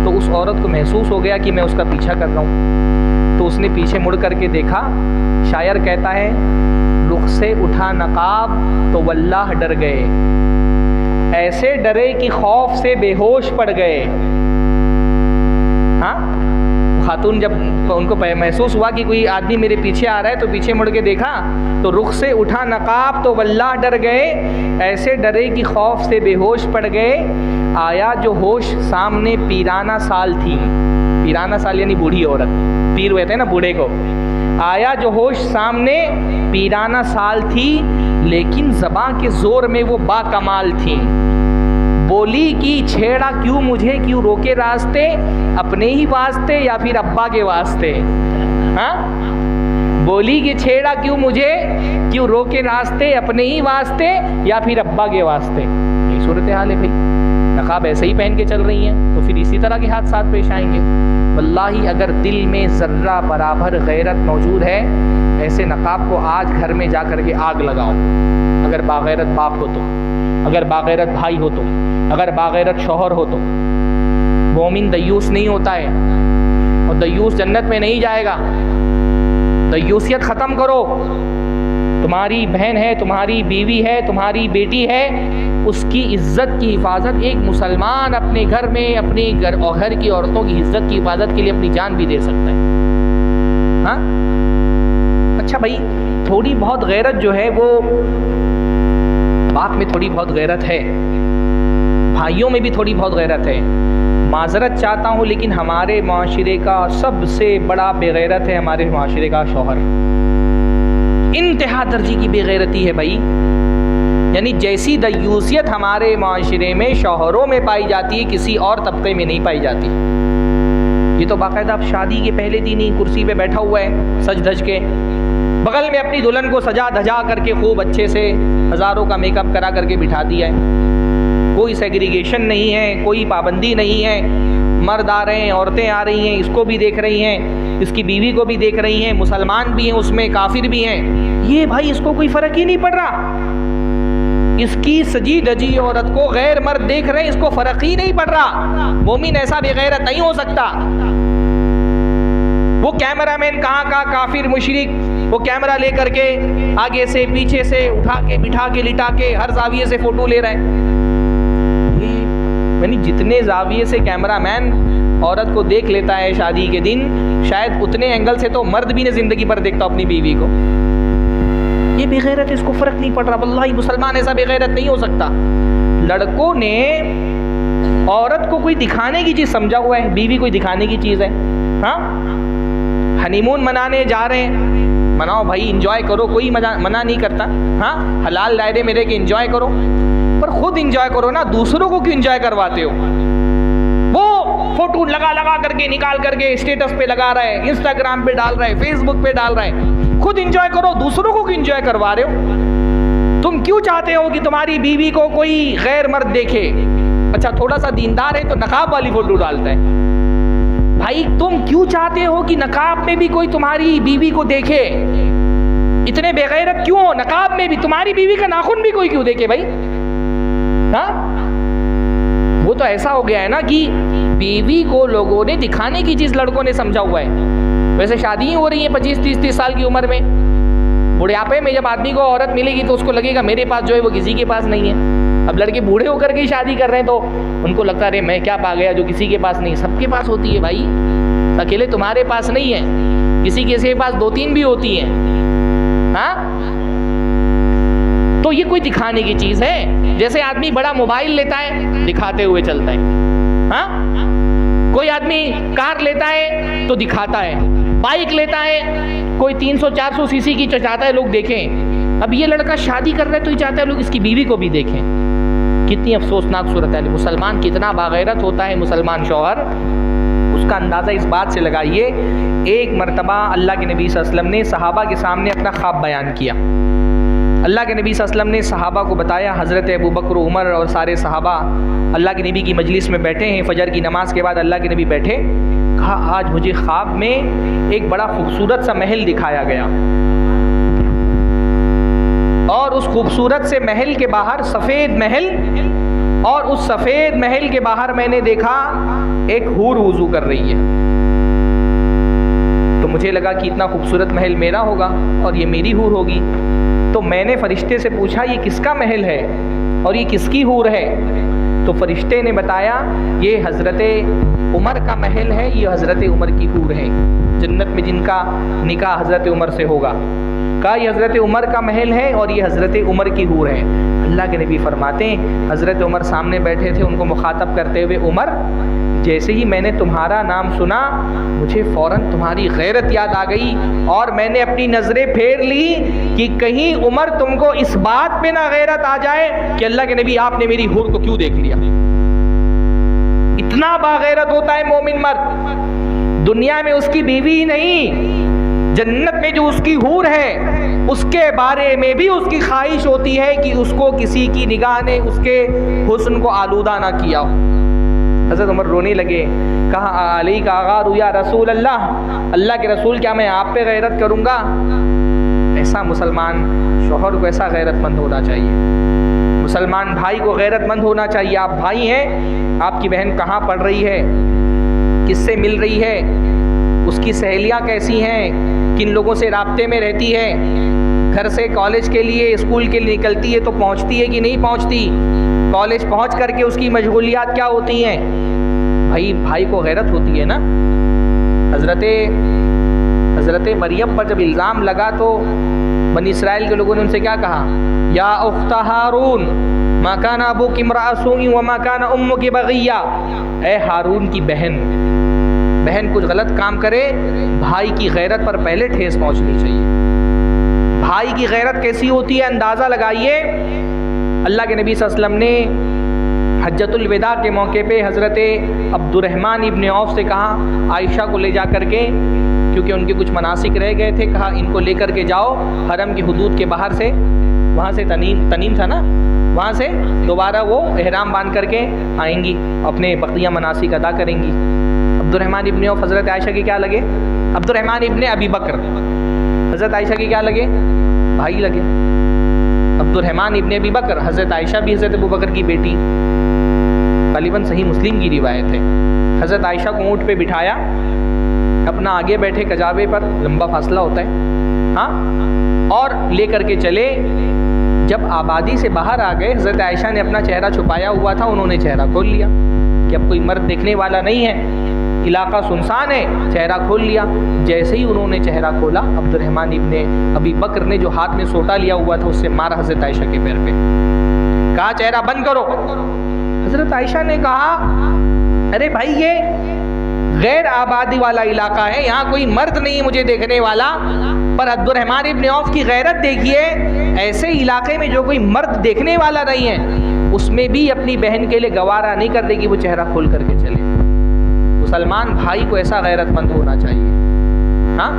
तो उस औरत को महसूस हो गया कि मैं उसका पीछा कर रहा हूँ। तो उसने पीछे मुड़ करके देखा। शायर कहता है रुख से उठा नकाब तो वल्लाह डर गए, ऐसे डरे कि खौफ से बेहोश पड़ गए। हाँ, खातून जब उनको महसूस हुआ कि कोई आदमी मेरे पीछे आ रहा है तो पीछे मुड़ के देखा तो रुख से उठा नकाब तो वल्लाह डर गए, ऐसे डरे कि खौफ से बेहोश पड़ गए। आया जो होश सामने पीराना साल थी, पीराना साल यानी बूढ़ी औरत, पीर कहते हैं ना बूढ़े को। आया जो होश सामने पीराना साल थी, लेकिन ज़बां के ज़ोर में वो बाकमाल थी। बोली कि छेड़ा क्यों मुझे, क्यों रोके रास्ते, अपने ही वास्ते या फिर अब्बा के वास्ते। हाँ, बोली कि छेड़ा क्यों मुझे, क्यों रोके रास्ते, अपने ही वास्ते या फिर अब्बा के वास्ते। ये सूरत हाल है भाई, नकाब ऐसे ही पहन के चल रही हैं तो फिर इसी तरह के हादसात पेश आएंगे। वल्लाही अगर दिल में ज़र्रा बराबर गैरत मौजूद है, ऐसे नकाब को आज घर में जा कर के आग लगाओ। अगर बागैरत बाप हो तो, अगर बागैरत भाई हो तो, अगर बागैरत शौहर हो तो। मोमिन दयूस नहीं होता है और दयूस जन्नत में नहीं जाएगा। दयूसियत ख़त्म करो। तुम्हारी बहन है, तुम्हारी बीवी है, तुम्हारी बेटी है, उसकी इज़्ज़त की हिफाजत एक मुसलमान अपने घर में, अपने घर और घर की औरतों की इज़्ज़त की हिफाजत के लिए अपनी जान भी दे सकता है। हाँ, अच्छा भाई, थोड़ी बहुत गैरत जो है वो बाप में थोड़ी बहुत गैरत है, भाइयों में भी थोड़ी बहुत गैरत है। माजरत चाहता हूँ, लेकिन हमारे माशरे का सबसे बड़ा बेगैरत है हमारे माशरे का शौहर। इंतहा दर्जी की बेगैरती है भाई। यानी जैसी दयूसियत हमारे माशरे में शौहरों में पाई जाती है, किसी और तबके में नहीं पाई जाती। ये तो बाकायदा अब शादी के पहले दिन ही कुर्सी पे बैठा हुआ है सज धज के, बगल में अपनी दुल्हन को सजा धजा करके खूब अच्छे से हज़ारों का मेकअप करा करके बिठा दिया है। कोई सेग्रीगेशन नहीं है, कोई पाबंदी नहीं है। मर्द आ रहे हैं, औरतें आ रही हैं, इसको भी देख रही हैं, इसकी बीवी को भी देख रही हैं, मुसलमान भी हैं उसमें, काफिर भी हैं। ये भाई इसको कोई फ़र्क ही नहीं पड़ रहा। इसकी सजी धजी औरत को गैर मर्द देख रहे हैं, इसको फ़र्क ही नहीं पड़ रहा। मोमिन ऐसा बेगैरत नहीं हो सकता। वो कैमरामैन कहाँ का काफिर मुशरिक, वो कैमरा लेकर के आगे से पीछे से उठा के बिठा के लिटा के हर जाविये से फ़ोटो ले रहे हैं। यानी जितने जाविये से कैमरामैन औरत को देख लेता है शादी के दिन, शायद उतने एंगल से तो मर्द भी ने ज़िंदगी पर देखता अपनी बीवी को। ये बेगैरत है, इसको फ़र्क नहीं पड़ रहा। वल्लाही मुसलमान ऐसा बेगैरत नहीं हो सकता। लड़कों ने औरत को कोई दिखाने की चीज़ समझा हुआ है, बीवी कोई दिखाने की चीज़ है। हाँ, हनीमून मनाने जा रहे हैं, मनाओ भाई, इंजॉय करो, कोई मना नहीं करता। हाँ, हलाल दायरे में रह के इंजॉय करो, पर खुद इंजॉय करो ना, दूसरों को क्यों इंजॉय करवाते हो? वो फोटो लगा करके निकाल करके स्टेटस पे लगा रहा है, इंस्टाग्राम पे डाल रहा है, फेसबुक पे डाल रहा है। खुद इंजॉय करो, दूसरों को क्यों इंजॉय करवा रहे हो? तुम क्यों चाहते हो कि तुम्हारी बीवी को कोई गैर मर्द देखे? अच्छा, थोड़ा सा दीनदार है तो नकाब वाली फोटो डालता है। भाई तुम क्यों चाहते हो कि नकाब में भी कोई तुम्हारी बीवी को देखे? इतने बेगैरत क्यों हो? नकाब में भी तुम्हारी बीवी का नाखून भी कोई क्यों देखे भाई? हाँ, वो तो ऐसा हो गया है ना कि बीवी को लोगों ने दिखाने की चीज लड़कों ने समझा हुआ है। वैसे शादी ही हो रही है 25-30 साल की उम्र में। बुढ़ापे में जब आदमी को औरत मिलेगी तो उसको लगेगा मेरे पास जो है वो किसी के पास नहीं है। अब लड़के बूढ़े होकर के ही शादी कर रहे हैं तो उनको लगता है अरे मैं क्या पा गया जो किसी के पास नहीं। सबके पास होती है भाई, अकेले तुम्हारे पास नहीं है, किसी के पास 2-3 भी होती हैं। हाँ, तो ये कोई दिखाने की चीज है? जैसे आदमी बड़ा मोबाइल लेता है दिखाते हुए चलता है। हाँ, कोई आदमी कार लेता है तो दिखाता है, बाइक लेता है कोई 300-400 सीसी की चाहता है लोग देखें। अब ये लड़का शादी कर रहा है तो ये चाहता है लोग इसकी बीवी को भी देखें। कितनी अफसोसनाक सूरत है। मुसलमान कितना बागैरत होता है मुसलमान शौहर, उसका अंदाज़ा इस बात से लगाइए। एक मरतबा अल्लाह के नबी सल्लल्लाहु अलैहि वसल्लम ने सहाबा के सामने अपना ख्वाब बयान किया। अल्लाह के नबी सल्लल्लाहु अलैहि वसल्लम ने सहाबा को बताया। हज़रत अबू बकर, उमर और सारे सहाबा अल्लाह के नबी की मजलिस में बैठे हैं। फजर की नमाज के बाद अल्लाह के नबी बैठे, कहा आज मुझे ख्वाब में एक बड़ा खूबसूरत सा महल दिखाया गया और उस खूबसूरत से महल के बाहर सफ़ेद महल, और उस सफ़ेद महल के बाहर मैंने देखा एक हूर वुज़ू कर रही है। तो मुझे लगा कि इतना खूबसूरत महल मेरा होगा और ये मेरी हूर होगी। तो मैंने फरिश्ते से पूछा ये किसका महल है और ये किसकी हूर है? तो फरिश्ते ने बताया ये हज़रत उमर का महल है, ये हज़रत उमर की हूर है, जन्नत में जिनका निकाह हज़रत उमर से होगा। कहा ये हज़रत उमर का महल है और ये हज़रत उमर की हूर है। अल्लाह के नबी फरमाते हैं हज़रत उमर सामने बैठे थे, उनको मुखातब करते हुए, उमर जैसे ही मैंने तुम्हारा नाम सुना मुझे फ़ौरन तुम्हारी गैरत याद आ गई और मैंने अपनी नज़रें फेर ली कि कहीं उमर तुमको इस बात पे ना गैरत आ जाए कि अल्लाह के नबी आपने मेरी हूर को क्यों देख लिया। इतना बागैरत होता है मोमिन मर्द, दुनिया में उसकी बीवी ही नहीं, जन्नत में जो उसकी हूर है उसके बारे में भी उसकी ख्वाहिश होती है कि उसको किसी की निगाह ने उसके हुस्न को आलूदा ना किया हो। हज़रत उमर रोने लगे, कहा अली का आगार या रसूल अल्लाह, अल्लाह के रसूल क्या मैं आप पे गैरत करूँगा। ऐसा मुसलमान शौहर को ऐसा गैरतमंद होना चाहिए, मुसलमान भाई को गैरतमंद होना चाहिए। आप भाई हैं, आपकी बहन कहाँ पढ़ रही है, किससे मिल रही है, उसकी सहेलियाँ कैसी हैं, किन लोगों से राब्ते में रहती है, घर से कॉलेज के लिए स्कूल के लिए निकलती है तो पहुँचती है कि नहीं पहुँचती, कॉलेज पहुँच करके उसकी मशगूलियात क्या होती हैं। भाई को गैरत होती है ना। हज़रत मरियम पर जब इल्ज़ाम लगा तो बनी इसराइल के लोगों ने उनसे क्या कहा, या उख्ता हारून मा काना अबूकी इम्राअ सूइन व मा काना उम्मुकी बग़िया, ए हारून की बहन कुछ गलत काम करे, भाई की गैरत पर पहले ठेस पहुंचनी चाहिए। भाई की गैरत कैसी होती है अंदाज़ा लगाइए। अल्लाह के नबी सल्लल्लाहु अलैहि वसल्लम ने हज्जतुल विदा के मौके पे हज़रत अब्दुर्रहमान इब्न औफ से कहा आयशा को ले जा करके, क्योंकि उनके कुछ मनासिक रह गए थे, कहा इनको लेकर के जाओ हरम की हुदूद के बाहर से, वहाँ से तनीम था ना, वहाँ से दोबारा वो एहराम बांध करके आएंगी, अपने बक़िया मनासिक अदा करेंगी। अब्दुर्रहमान इब्न औफ हज़रत आयशा के क्या लगे, अब्दुर्रहमान इब्न अबी बकर हज़रत आयशा के क्या लगे, भाई लगे। अब्दुर्रहमान इब्न अबी बकर, हज़रत आयशा भी हज़रत अबू बकर की बेटी, गालिबन सही मुस्लिम की रिवायत है। हज़रत आयशा को ऊँट पे बिठाया, अपना आगे बैठे कजाबे पर, लंबा फासला होता है हाँ, और ले करके चले। जब आबादी से बाहर आ गए, हज़रत आयशा ने अपना चेहरा छुपाया हुआ था, उन्होंने चेहरा खोल लिया कि अब कोई मर्द देखने वाला नहीं है, इलाका सुनसान है, चेहरा खोल लिया। जैसे ही उन्होंने चेहरा खोला, अब्दुर्रहमान इब्न अबी बकर ने जो हाथ में सोटा लिया हुआ था उससे मारा हज़रत आयशा के पैर पे, कहा चेहरा बंद करो। हज़रत आयशा ने कहा अरे भाई ये गैर आबादी वाला इलाका है, यहाँ कोई मर्द नहीं मुझे देखने वाला। पर अब्दुर्रहमान इब्न औफ की गैरत देखिए, ऐसे इलाके में जो कोई मर्द देखने वाला नहीं है उसमें भी अपनी बहन के लिए गवारा नहीं कर देगी वो चेहरा खोल करके चले। मुसलमान भाई को ऐसा गैरतमंद होना चाहिए हाँ।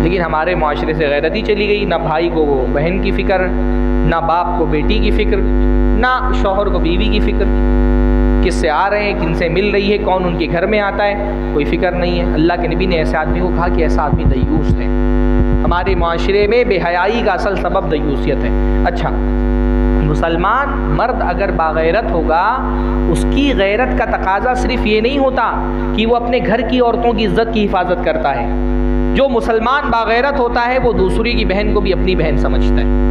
लेकिन हमारे माशरे से गैरत ही चली गई, ना भाई को बहन की फ़िक्र, ना बाप को बेटी की फ़िक्र, ना शौहर को बीवी की फ़िक्र, किससे आ रहे हैं, किन से मिल रही है, कौन उनके घर में आता है, कोई फ़िक्र नहीं है। अल्लाह के नबी ने ऐसे आदमी को कहा कि ऐसा आदमी दयूस है। हमारे माशरे में बेहयाई का असल सबब दयूसियत है। अच्छा, मुसलमान मर्द अगर बागैरत होगा, उसकी गैरत का तकाजा सिर्फ ये नहीं होता कि वो अपने घर की औरतों की इज्जत की हिफाजत करता है। जो मुसलमान बागैरत होता है वो दूसरी की बहन को भी अपनी बहन समझता है।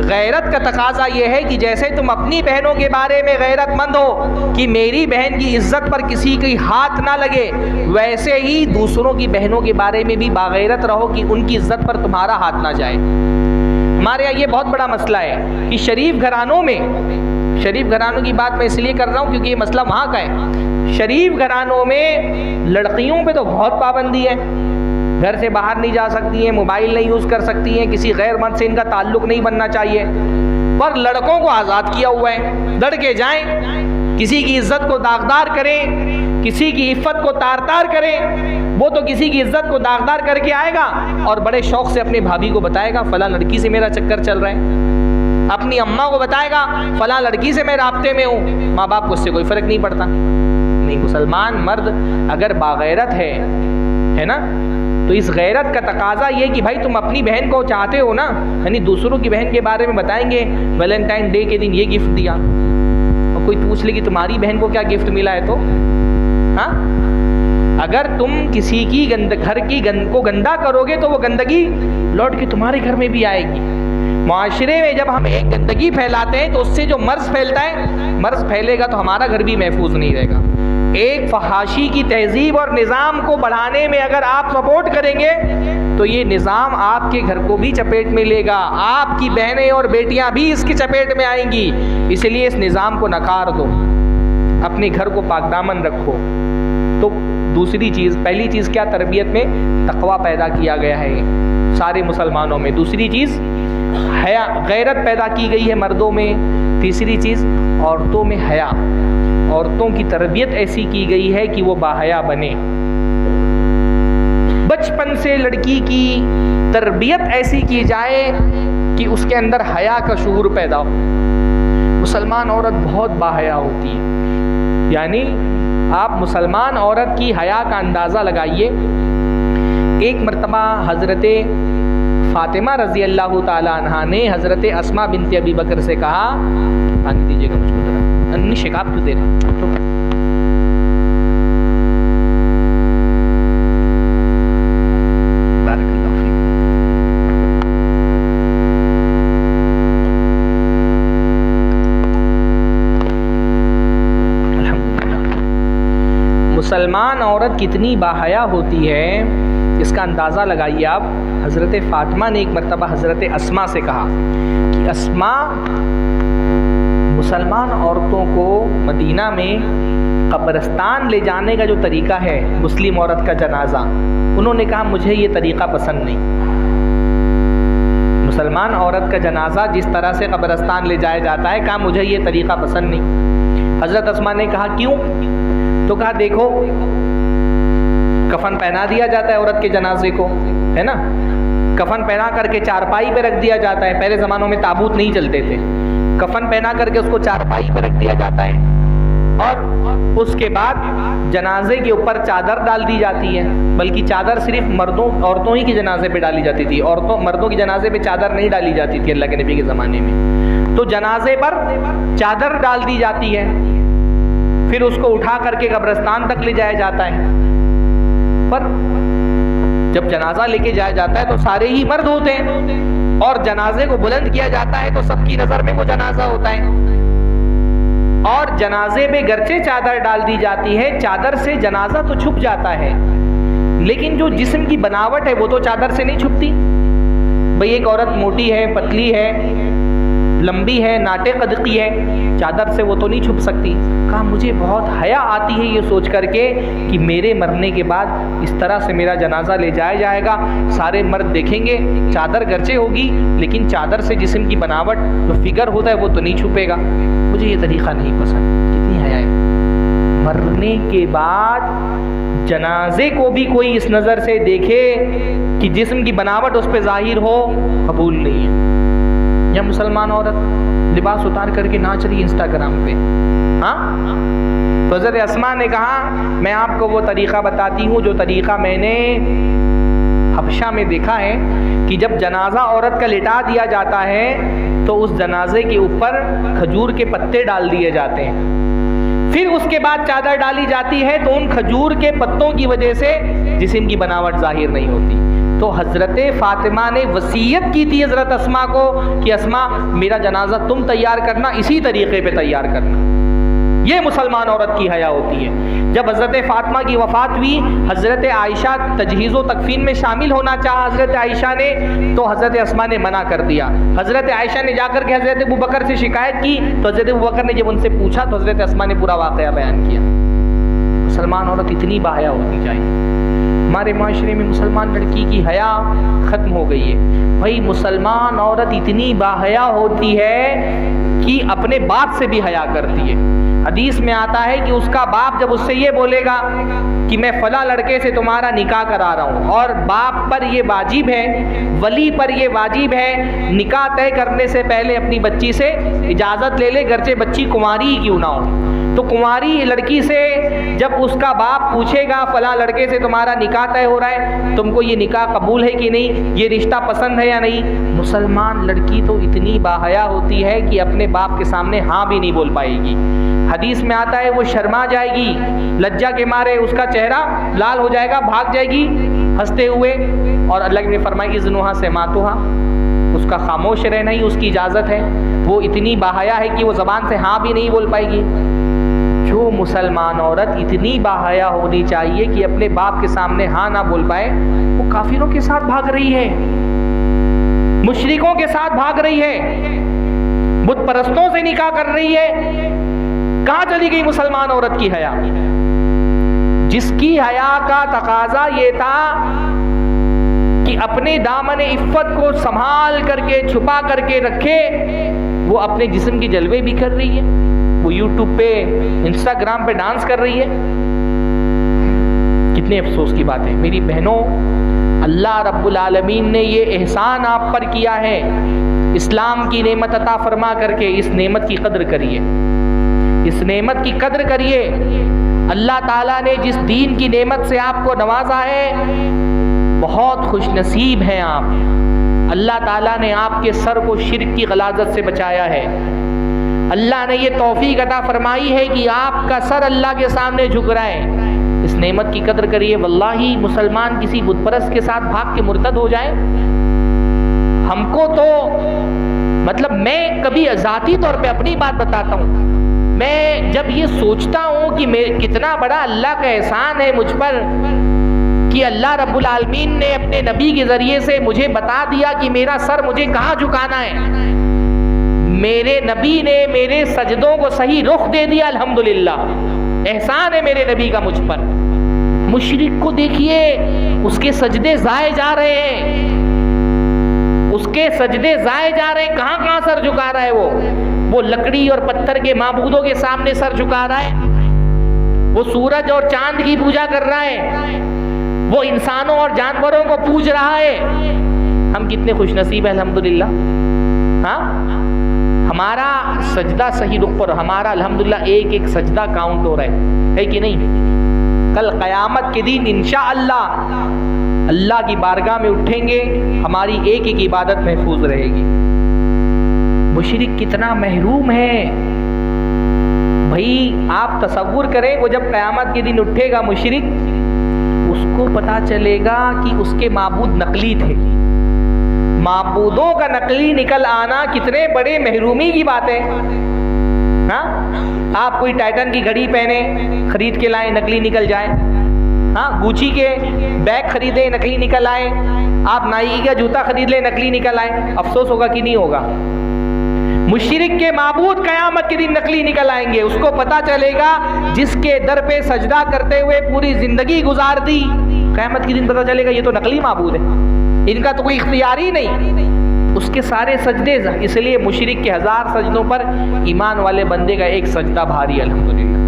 गैरत का तकाजा ये है कि जैसे तुम अपनी बहनों के बारे में गैरतमंद हो कि मेरी बहन की इज्जत पर किसी की हाथ ना लगे, वैसे ही दूसरों की बहनों के बारे में भी बागैरत रहो कि उनकी इज्जत पर तुम्हारा हाथ ना जाए। हमारे यहाँ ये बहुत बड़ा मसला है कि शरीफ घरानों में, शरीफ घरानों की बात मैं इसलिए कर रहा हूँ क्योंकि ये मसला वहाँ का है। शरीफ घरानों में लड़कियों पे तो बहुत पाबंदी है, घर से बाहर नहीं जा सकती हैं, मोबाइल नहीं यूज़ कर सकती हैं, किसी गैर मर्द से इनका ताल्लुक़ नहीं बनना चाहिए। पर लड़कों को आज़ाद किया हुआ है, लड़के जाएं, किसी की इज्जत को दागदार करें, किसी की इफ़्फ़त को तार तार करें। वो तो किसी की इज्जत को दागदार करके आएगा और बड़े शौक़ से अपने भाभी को बताएगा फ़लाँ लड़की से मेरा चक्कर चल रहा है, अपनी अम्मा को बताएगा फ़लाँ लड़की से मैं राब्ते में हूँ। माँ बाप को उससे कोई फ़र्क नहीं पड़ता। नहीं, मुसलमान मर्द अगर बागैरत है ना, तो इस गैरत का तकाजा ये कि भाई तुम अपनी बहन को चाहते हो ना, यानी दूसरों की बहन के बारे में बताएंगे वैलेंटाइन डे के दिन ये गिफ्ट दिया, और कोई पूछ ले कि तुम्हारी बहन को क्या गिफ्ट मिला है तो हाँ। अगर तुम किसी की घर की को गंदा करोगे तो वो गंदगी लौट के तुम्हारे घर में भी आएगी। माशरे में जब हम एक गंदगी फैलाते हैं तो उससे जो मर्ज फैलता है, मर्ज फैलेगा तो हमारा घर भी महफूज नहीं रहेगा। एक फहाशी की तहजीब और निज़ाम को बढ़ाने में अगर आप सपोर्ट करेंगे तो ये निज़ाम आपके घर को भी चपेट में लेगा, आपकी बहनें और बेटियां भी इसकी चपेट में आएंगी। इसलिए इस निज़ाम को नकार दो, अपने घर को पाकदामन रखो। तो दूसरी चीज़, पहली चीज़ क्या, तरबियत में तकवा पैदा किया गया है सारे मुसलमानों में। दूसरी चीज़ हया, गैरत पैदा की गई है मर्दों में। तीसरी चीज़ औरतों में हया, औरतों की तरबियत ऐसी की गई है कि वो बाहया बने। बचपन से लड़की की तरबियत ऐसी की जाए कि उसके अंदर हया का शूर पैदा हो। मुसलमान औरत बहुत बाहया होती है, यानी आप मुसलमान औरत की हया का अंदाज़ा लगाइए। एक मरतबा हज़रत फ़ातिमा रज़ी अल्लाह ताला अन्हा ने हज़रत अस्मा बिनत अबी बकर से कहा, पानी दीजिएगा मुझको ज़रा, अन्नी शिकाब क्यों दे रहे हैं? मुसलमान औरत कितनी बाहया होती है इसका अंदाज़ा लगाइए आप। हज़रत फ़ातिमा ने एक मरतबा हज़रत अस्मा से कहा कि अस्मा, मुसलमान औरतों को मदीना में कब्रिस्तान ले जाने का जो तरीक़ा है, मुस्लिम औरत का जनाजा, उन्होंने कहा मुझे ये तरीक़ा पसंद नहीं। मुसलमान औरत का जनाजा जिस तरह से कब्रिस्तान ले जाया जाता है, कहा मुझे ये तरीक़ा पसंद नहीं। हज़रत अस्मा ने कहा क्यों? तो कहा देखो, कफन पहना दिया जाता है औरत के जनाजे को, है ना, कफन पहना करके चारपाई पे रख दिया जाता है। पहले ज़मानों में ताबूत नहीं चलते थे, कफन पहना करके उसको चारपाई पे रख दिया जाता है और उसके बाद जनाजे के ऊपर चादर डाल दी जाती है। बल्कि चादर सिर्फ औरतों ही के जनाजे पे डाली जाती थी, मर्दों के जनाजे पे चादर नहीं डाली जाती थी अल्लाह के नबी के ज़माने में। तो जनाजे पर चादर डाल दी जाती है, फिर उसको उठा करके कब्रिस्तान तक ले जाया जाता है। पर जब जनाजा लेके जाया जाता है तो सारे ही मर्द होते हैं और जनाजे को बुलंद किया जाता है तो सबकी नज़र में वो जनाजा होता है। और जनाजे पे गर्चे चादर डाल दी जाती है, चादर से जनाजा तो छुप जाता है, लेकिन जो जिस्म की बनावट है वो तो चादर से नहीं छुपती। भाई एक औरत मोटी है, पतली है, लंबी है, नाटे कद की है, चादर से वो तो नहीं छुप सकती। कहा मुझे बहुत हया आती है ये सोच करके कि मेरे मरने के बाद इस तरह से मेरा जनाजा ले जाया जाएगा, सारे मर्द देखेंगे, चादर गर्चे होगी लेकिन चादर से जिस्म की बनावट जो फिगर होता है वो तो नहीं छुपेगा। मुझे ये तरीक़ा नहीं पसंद। कितनी हया है। मरने के बाद जनाजे को भी कोई इस नज़र से देखे कि जिस्म की बनावट उस पर ज़ाहिर हो, कबूल नहीं है। या मुसलमान औरत लिबास उतार करके नाच रही इंस्टाग्राम पे, हाँ। तो हज़रत अस्मा ने कहा मैं आपको वो तरीक़ा बताती हूँ जो तरीक़ा मैंने हबशा में देखा है कि जब जनाजा औरत का लिटा दिया जाता है तो उस जनाजे के ऊपर खजूर के पत्ते डाल दिए जाते हैं, फिर उसके बाद चादर डाली जाती है तो उन खजूर के पत्तों की वजह से जिस्म की बनावट जाहिर नहीं होती। तो हज़रत फ़ातिमा ने वसीयत की थी हज़रत अस्मा को कि अस्मा मेरा जनाजा तुम तैयार करना, इसी तरीक़े पे तैयार करना। ये मुसलमान औरत की हया होती है। जब हज़रत फ़ातिमा की वफ़ात हुई, हज़रत आयशा तजहीज़ व तकफ़ीन में शामिल होना चाहा हज़रत आयशा ने, तो हज़रत अस्मा ने मना कर दिया। हज़रत आयशा ने जाकर के हज़रत अबू बकर से शिकायत की तो हज़रत अबू बकर ने जब उनसे पूछा तो हज़रत अस्मा ने पूरा वाक़या बयान किया। मुसलमान औरत इतनी बाहया होनी चाहिए। हमारे माशरे में मुसलमान लड़की की हया ख़त्म हो गई है। भाई मुसलमान औरत इतनी बाहया होती है कि अपने बाप से भी हया करती है। हदीस में आता है कि उसका बाप जब उससे ये बोलेगा कि मैं फला लड़के से तुम्हारा निकाह करा रहा हूँ, और बाप पर ये वाजिब है, वली पर ये वाजिब है, निकाह तय करने से पहले अपनी बच्ची से इजाज़त ले ले, गर्चे बच्ची कुंवारी ही क्यों ना हो। तो कुंवारी लड़की से जब उसका बाप पूछेगा फला लड़के से तुम्हारा निकाह तय हो रहा है, तुमको ये निकाह कबूल है कि नहीं, ये रिश्ता पसंद है या नहीं, मुसलमान लड़की तो इतनी बाहया होती है कि अपने बाप के सामने हाँ भी नहीं बोल पाएगी। हदीस में आता है वो शर्मा जाएगी, लज्जा के मारे उसका चेहरा लाल हो जाएगा, भाग जाएगी। हंसते हुए, और अल्लाह ने फरमाया इज़्नुहा से मातुहा, उसका खामोश रहना ही उसकी इजाज़त है। वो इतनी बाहया है कि वो ज़बान से हाँ भी नहीं बोल पाएगी। जो मुसलमान औरत इतनी बाहया होनी चाहिए कि अपने बाप के सामने हाँ ना बोल पाए, वो काफिरों के साथ भाग रही है, मुशरिकों के साथ भाग रही है, बुत परस्तों से निकाह कर रही है। कहां चली गई मुसलमान औरत की हया? जिसकी हया का तकाजा ये था कि अपने दामन इफ़्फ़त को संभाल करके छुपा करके रखे, वो अपने जिस्म के जलवे भी कर रही है, वो यूट्यूब पे इंस्टाग्राम पे डांस कर रही है। कितने अफसोस की बात है मेरी बहनों, अल्लाह रब्बुल आलमीन ने ये एहसान आप पर किया है, इस्लाम की नेमत अता फरमा करके। इस नेमत की कद्र करिए, इस नेमत की कद्र करिए। अल्लाह ताला ने जिस दीन की नेमत से आपको नवाजा है, बहुत खुश नसीब हैं आप। अल्लाह ताला ने आपके सर को शिर्क की गलाजत से बचाया है। अल्लाह ने ये तौफीक अता फरमाई है कि आपका सर अल्लाह के सामने झुक रहा है। इस नेमत की कदर करिए। वल्लाही मुसलमान किसी बुतपरस्त के साथ भाग के मुर्तद हो जाए, हमको तो मतलब मैं कभी ज़ाती तौर पे अपनी बात बताता हूँ, मैं जब ये सोचता हूँ कि कितना बड़ा अल्लाह का एहसान है मुझ पर कि अल्लाह रब्बुल आलमीन ने अपने नबी के ज़रिए से मुझे बता दिया कि मेरा सर मुझे कहाँ झुकाना है। मेरे नबी ने मेरे सजदों को सही रुख दे दिया, अल्हम्दुलिल्लाह, एहसान है मेरे नबी का मुझ पर। मुशरिक को देखिए, उसके सजदे जाए जा रहे हैं, उसके सजदे जाए जा रहे हैं। कहाँ कहाँ सर झुका रहा है वो लकड़ी और पत्थर के माबूदों के सामने सर झुका रहा है, वो सूरज और चांद की पूजा कर रहा है, वो इंसानों और जानवरों को पूज रहा है। हम कितने खुश नसीब है अल्हम्दुलिल्लाह। हाँ, हमारा सजदा सही रुख पर, हमारा अल्हम्दुलिल्लाह एक एक सजदा काउंट हो रहा है कि नहीं? कल क़यामत के दिन इंशाअल्लाह अल्लाह की बारगाह में उठेंगे, हमारी एक एक इबादत महफूज रहेगी। मुशरिक कितना महरूम है भाई, आप तसव्वुर करें, वो जब क़यामत के दिन उठेगा मुशरिक, उसको पता चलेगा कि उसके माबूद नकली थे। माबूदों का नकली निकल आना कितने बड़े महरूमी की बात है। हाँ, आप कोई टाइटन की घड़ी पहने खरीद के लाए, नकली निकल जाए। हाँ, गुची के बैग खरीदे, नकली निकल आए। आप नाइकी का जूता खरीद ले, नकली निकल आए, अफसोस होगा कि नहीं होगा? मुशरिक के माबूद क़यामत के दिन नकली निकल आएंगे। उसको पता चलेगा जिसके दर पे सजदा करते हुए पूरी जिंदगी गुजार दी, क़यामत के दिन पता चलेगा ये तो नकली माबूद है, इनका तो कोई इख्तियार ही नहीं, उसके सारे सजदे। इसलिए मुशरिक के 1000 सजदों पर ईमान वाले बंदे का एक सजदा भारी। अल्हम्दुलिल्लाह,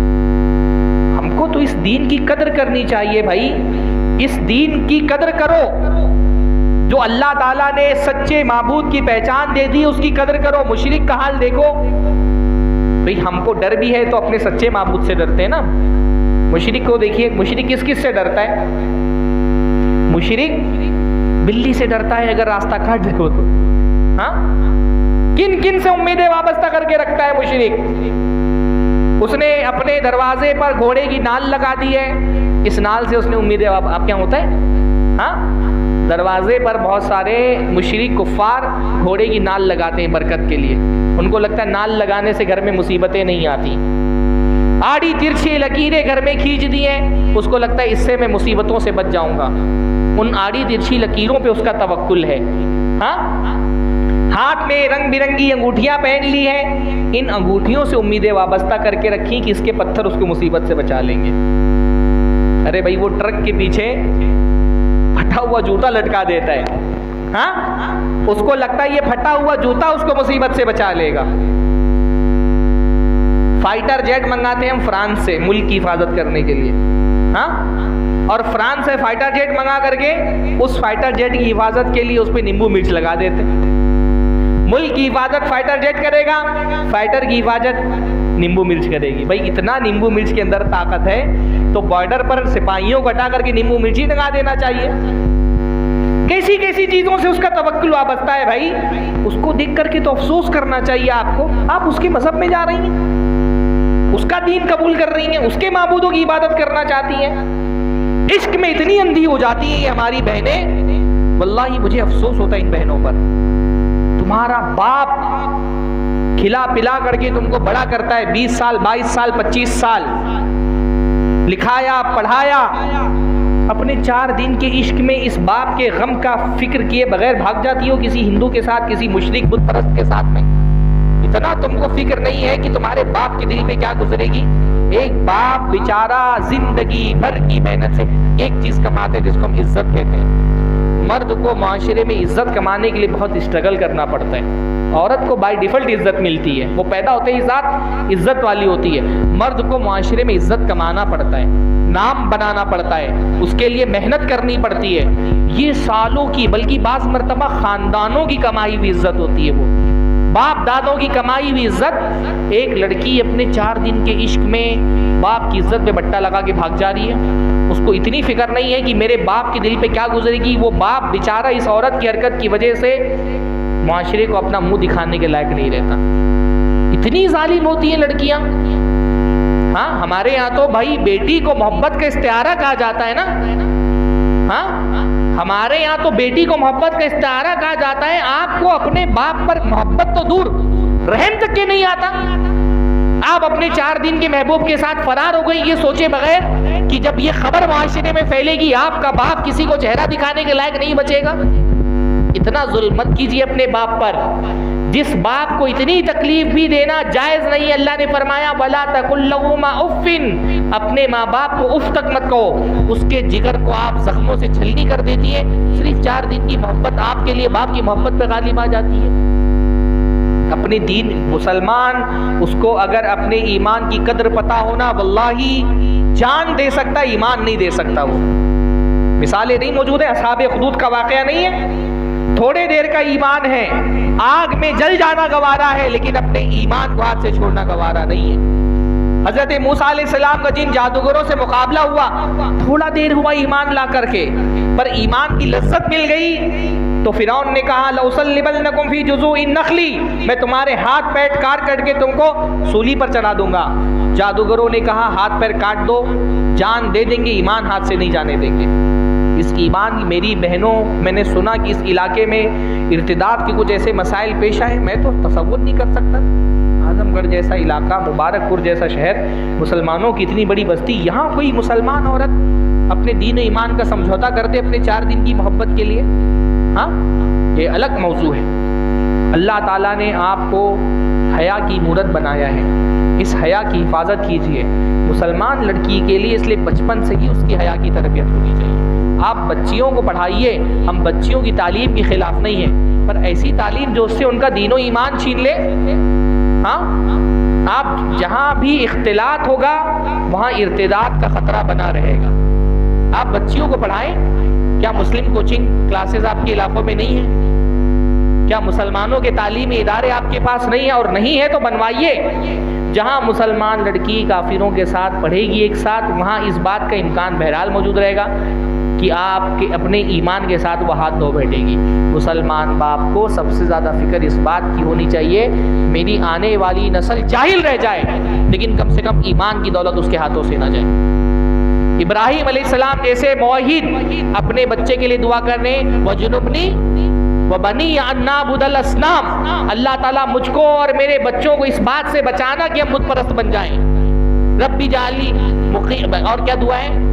हमको तो इस दीन की कदर करनी चाहिए भाई, इस दीन की कदर करो। जो अल्लाह ताला ने सच्चे माबूद की पहचान दे दी, उसकी कदर करो। मुशरिक का हाल देखो भाई, हमको डर भी है तो अपने सच्चे माबूद से डरते हैं ना। मुशरिक को देखिए, मुशरिक किस किस से डरता है? मुशरिक बिल्ली से डरता है अगर रास्ता काट दे तो। हाँ, किन किन से उम्मीदें वाबस्ता करके रखता है मुशरिक? उसने अपने दरवाजे पर घोड़े की नाल लगा दी है, इस नाल से उसने उम्मीदें आप क्या होता है? हाँ, दरवाजे पर बहुत सारे मुशरिक कुफ्फार घोड़े की नाल लगाते हैं बरकत के लिए। उनको लगता है नाल लगाने से घर में मुसीबतें नहीं आती। आड़ी तिरछी लकीरें घर में खींच दी हैं, उसको लगता है इससे मैं मुसीबतों से बच जाऊंगा। उन आड़ी तिरछी लकीरों पे उसका तवक्कुल है। हाँ, हाथ में रंग बिरंगी अंगूठियां पहन ली है, इन अंगूठियों से उम्मीदें वाबस्ता करके रखी कि इसके पत्थर उसको मुसीबत से बचा लेंगे। अरे भाई, वो ट्रक के पीछे फटा हुआ जूता लटका देता है। हाँ, उसको लगता है ये फटा हुआ जूता उसको मुसीबत से बचा लेगा। फाइटर जेट मंगाते हैं हम फ्रांस से मुल्क की हिफाजत करने के लिए। हाँ, और फ्रांस से फाइटर जेट मंगा करके उस फाइटर जेट की हिफाजत के लिए उस पर नींबू मिर्च लगा देते। मुल्क की हिफाजत फाइटर जेट करेगा, फाइटर की हिफाजत नींबू मिर्च करेगी। भाई, इतना नींबू मिर्च के अंदर ताकत है तो बॉर्डर पर सिपाहियों को हटा करके नींबू मिर्च ही लगा देना चाहिए। कैसी कैसी चीजों से उसका तवक्कुल वाबस्ता है भाई, उसको देख करके तो अफसोस करना चाहिए आपको। आप उसके मजहब में जा रही हैं, उसका दीन कबूल कर रही हैं, उसके माबूदों की इबादत करना चाहती हैं। इश्क में इतनी अंधी हो जाती है ये हमारी बहनें, वल्लाही मुझे अफसोस होता है इन बहनों पर। तुम्हारा बाप खिला पिला करके तुमको बड़ा करता है, 20 साल 22 साल 25 साल लिखाया पढ़ाया, अपने 4 दिन के इश्क में इस बाप के गम का फिक्र किए बगैर भाग जाती हो किसी हिंदू के साथ, किसी मुशरिक बुत परस्त के साथ में। इतना तुमको फिक्र नहीं है कि तुम्हारे बाप के दिल पे क्या गुजरेगी। एक बाप बेचारा जिंदगी भर की मेहनत से एक चीज कमाते हैं जिसको हम इज्जत कहते हैं। मर्द को माशरे में इज्जत कमाने के लिए बहुत स्ट्रगल करना पड़ता है। औरत को बाय डिफॉल्ट इज्जत मिलती है, वो पैदा होते ही साथ इज्जत वाली होती है। मर्द को माशरे में इज्जत कमाना पड़ता है, नाम बनाना पड़ता है, उसके लिए मेहनत करनी पड़ती है। ये सालों की बल्कि बाज़ मर्तबा खानदानों की कमाई हुई इज्जत होती है, वो बाप दादों की कमाई हुई इज्जत। एक लड़की अपने 4 दिन के इश्क में बाप की इज्जत पे बट्टा लगा के भाग जा रही है। उसको इतनी फिक्र नहीं है कि मेरे बाप के दिल पे क्या गुजरेगी। वो बाप बेचारा इस औरत की हरकत की वजह से माशरे को अपना मुंह दिखाने के लायक नहीं रहता। इतनी जालिम होती हैं लड़कियां। हाँ, हमारे यहाँ तो भाई बेटी को मोहब्बत का इस्तिआरा कहा जाता है ना। हाँ, हमारे यहाँ तो बेटी को मोहब्बत का इस्तिआरा कहा जाता है। आपको अपने बाप पर मोहब्बत तो दूर, रहम तक के नहीं आता। आप अपने 4 दिन के महबूब के साथ फरार हो गई ये सोचे बगैर कि जब ये खबर माशरे में फैलेगी आपका बाप किसी को चेहरा दिखाने के लायक नहीं बचेगा। इतना जुल्म मत कीजिए अपने बाप पर, जिस बाप को इतनी तकलीफ भी देना जायज नहीं। अल्लाह ने फरमाया वला तकुल लहुमा उफ़्फ़िन, अपने माँ बाप को उफ तक मत कहो। उसके जिगर को आप जख्मों से छलनी कर देती है। सिर्फ 4 दिन की मोहब्बत आपके लिए बाप की मोहब्बत पे गालिब आ जाती है। अपने दीन मुसलमान, उसको अगर अपने ईमान की कदर पता होना, वल्लाही जान दे सकता, ईमान नहीं दे सकता। वो मिसालें नहीं मौजूद है, असहाबे खुदूद का वाकया नहीं है। थोड़े देर का ईमान है, आग में जल जाना गवारा है, लेकिन अपने ईमान को हाथ से छोड़ना गवारा नहीं है। हजरत मूसा अलैहिस्सलाम का जिन जादूगरों से मुकाबला हुआ, थोड़ा देर हुआ ईमान ला करके, पर ईमान की लज्जत मिल गई तो फिरौन ने कहा लउसल्लिबन्नकुम फी जुज़ूइन नखली, मैं तुम्हारे हाथ पैर काट करके तुमको सूली पर चढ़ा दूंगा। जादूगरों ने कहा हाथ पैर काट दो, जान दे देंगे, ईमान हाथ से नहीं जाने देंगे। इस ईमान, मेरी बहनों, मैंने सुना कि इस इलाके में इर्तिदाद के कुछ ऐसे मसाइल पेश आए, मैं तो तसव्वुर नहीं कर सकता। आजमगढ़ जैसा इलाका, मुबारकपुर जैसा शहर, मुसलमानों की इतनी बड़ी बस्ती, यहाँ कोई मुसलमान औरत अपने दीन ईमान का समझौता करते अपने 4 दिन की मोहब्बत के लिए? हाँ, ये अलग मौजू है। अल्लाह ताला ने आपको हया की मूरत बनाया है, इस हया की हिफाजत कीजिए। मुसलमान लड़की के लिए इसलिए बचपन से ही उसकी हया की तरबियत होनी चाहिए। आप बच्चियों को पढ़ाइए, हम बच्चियों की तालीम के खिलाफ नहीं है, पर ऐसी तालीम जो उससे उनका दीनो ईमान छीन ले। हाँ, आप जहाँ भी इख्तिलात होगा वहाँ इर्तिदाद का खतरा बना रहेगा। आप बच्चियों को पढ़ाएं। क्या मुस्लिम कोचिंग क्लासेस आपके इलाकों में नहीं है? क्या मुसलमानों के तालीमी इदारे आपके पास नहीं है? और नहीं है तो बनवाइए। जहाँ मुसलमान लड़की काफिरों के साथ पढ़ेगी एक साथ, वहाँ इस बात का इम्कान बहरहाल मौजूद रहेगा कि आपके अपने ईमान के साथ वो हाथ धो बैठेगी। मुसलमान बाप को सबसे ज़्यादा फिक्र इस बात की होनी चाहिए मेरी आने वाली नस्ल जाहिल रह जाए, लेकिन कम से कम ईमान की दौलत उसके हाथों से ना जाए। इब्राहीम अलैहिस्सलाम जैसे मुवहिद अपने बच्चे के लिए दुआ करने, वजुनुबनी व बनी अन नअबुदल असनाम, अल्लाह ताला मुझको और मेरे बच्चों को इस बात से बचाना कि हम बुत परस्त बन जाएं। रब्बी जाली मुक़ीम। और क्या दुआ है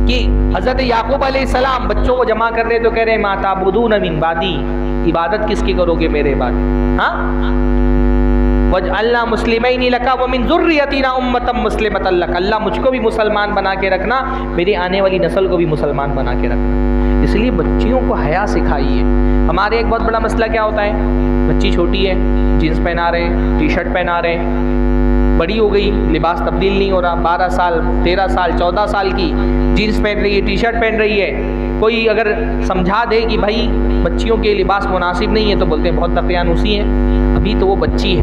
कि हज़रत याकूब अलैहिस्सलाम बच्चों को जमा कर रहे तो कह रहे मा ताबुदून मिन बादी, इबादत किसकी करोगे मेरे बाद? हाँ, वजअलना मुस्लिमैनि लका व मिन ज़ुर्रियतिना उम्मतम मुस्लिमतन लक, अल्लाह मुझको भी मुसलमान बना के रखना, मेरी आने वाली नस्ल को भी मुसलमान बना के रखना। इसलिए बच्चियों को हया सिखाइए। हमारे एक बहुत बड़ा मसला क्या होता है, बच्ची छोटी है, जीन्स पहना रहे हैं, टी शर्ट पहना रहे हैं, बड़ी हो गई, लिबास तब्दील नहीं हो रहा, 12 साल 13 साल 14 साल की जीन्स पहन रही है, टी शर्ट पहन रही है। कोई अगर समझा दे कि भाई बच्चियों के लिबास मुनासिब नहीं है तो बोलते हैं बहुत दकियानूसी है, अभी तो वो बच्ची है,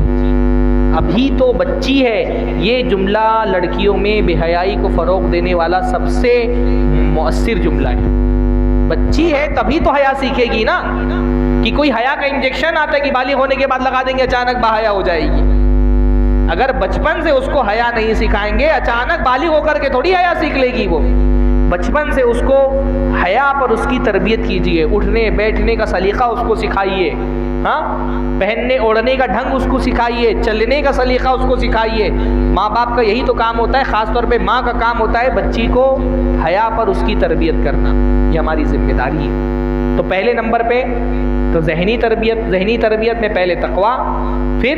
अभी तो बच्ची है। ये जुमला लड़कियों में बेहयाई को फ़रोग़ देने वाला सबसे मुअस्सिर जुमला है। बच्ची है तभी तो हया सीखेगी ना, कि कोई हया का इंजेक्शन आता है कि बालिग होने के बाद लगा देंगे अचानक बाहया हो जाएगी। अगर बचपन से उसको हया नहीं सिखाएंगे, अचानक बालिग होकर के थोड़ी हया सीख लेगी वो। बचपन से उसको हया पर उसकी तरबियत कीजिए, उठने बैठने का सलीका उसको सिखाइए, हाँ, पहनने ओढ़ने का ढंग उसको सिखाइए, चलने का सलीका उसको सिखाइए। माँ बाप का यही तो काम होता है, ख़ास तौर पे माँ का काम होता है बच्ची को हया पर उसकी तरबियत करना, ये हमारी जिम्मेदारी है। तो पहले नंबर पे तो जहनी तरबियत में पहले तकवा, फिर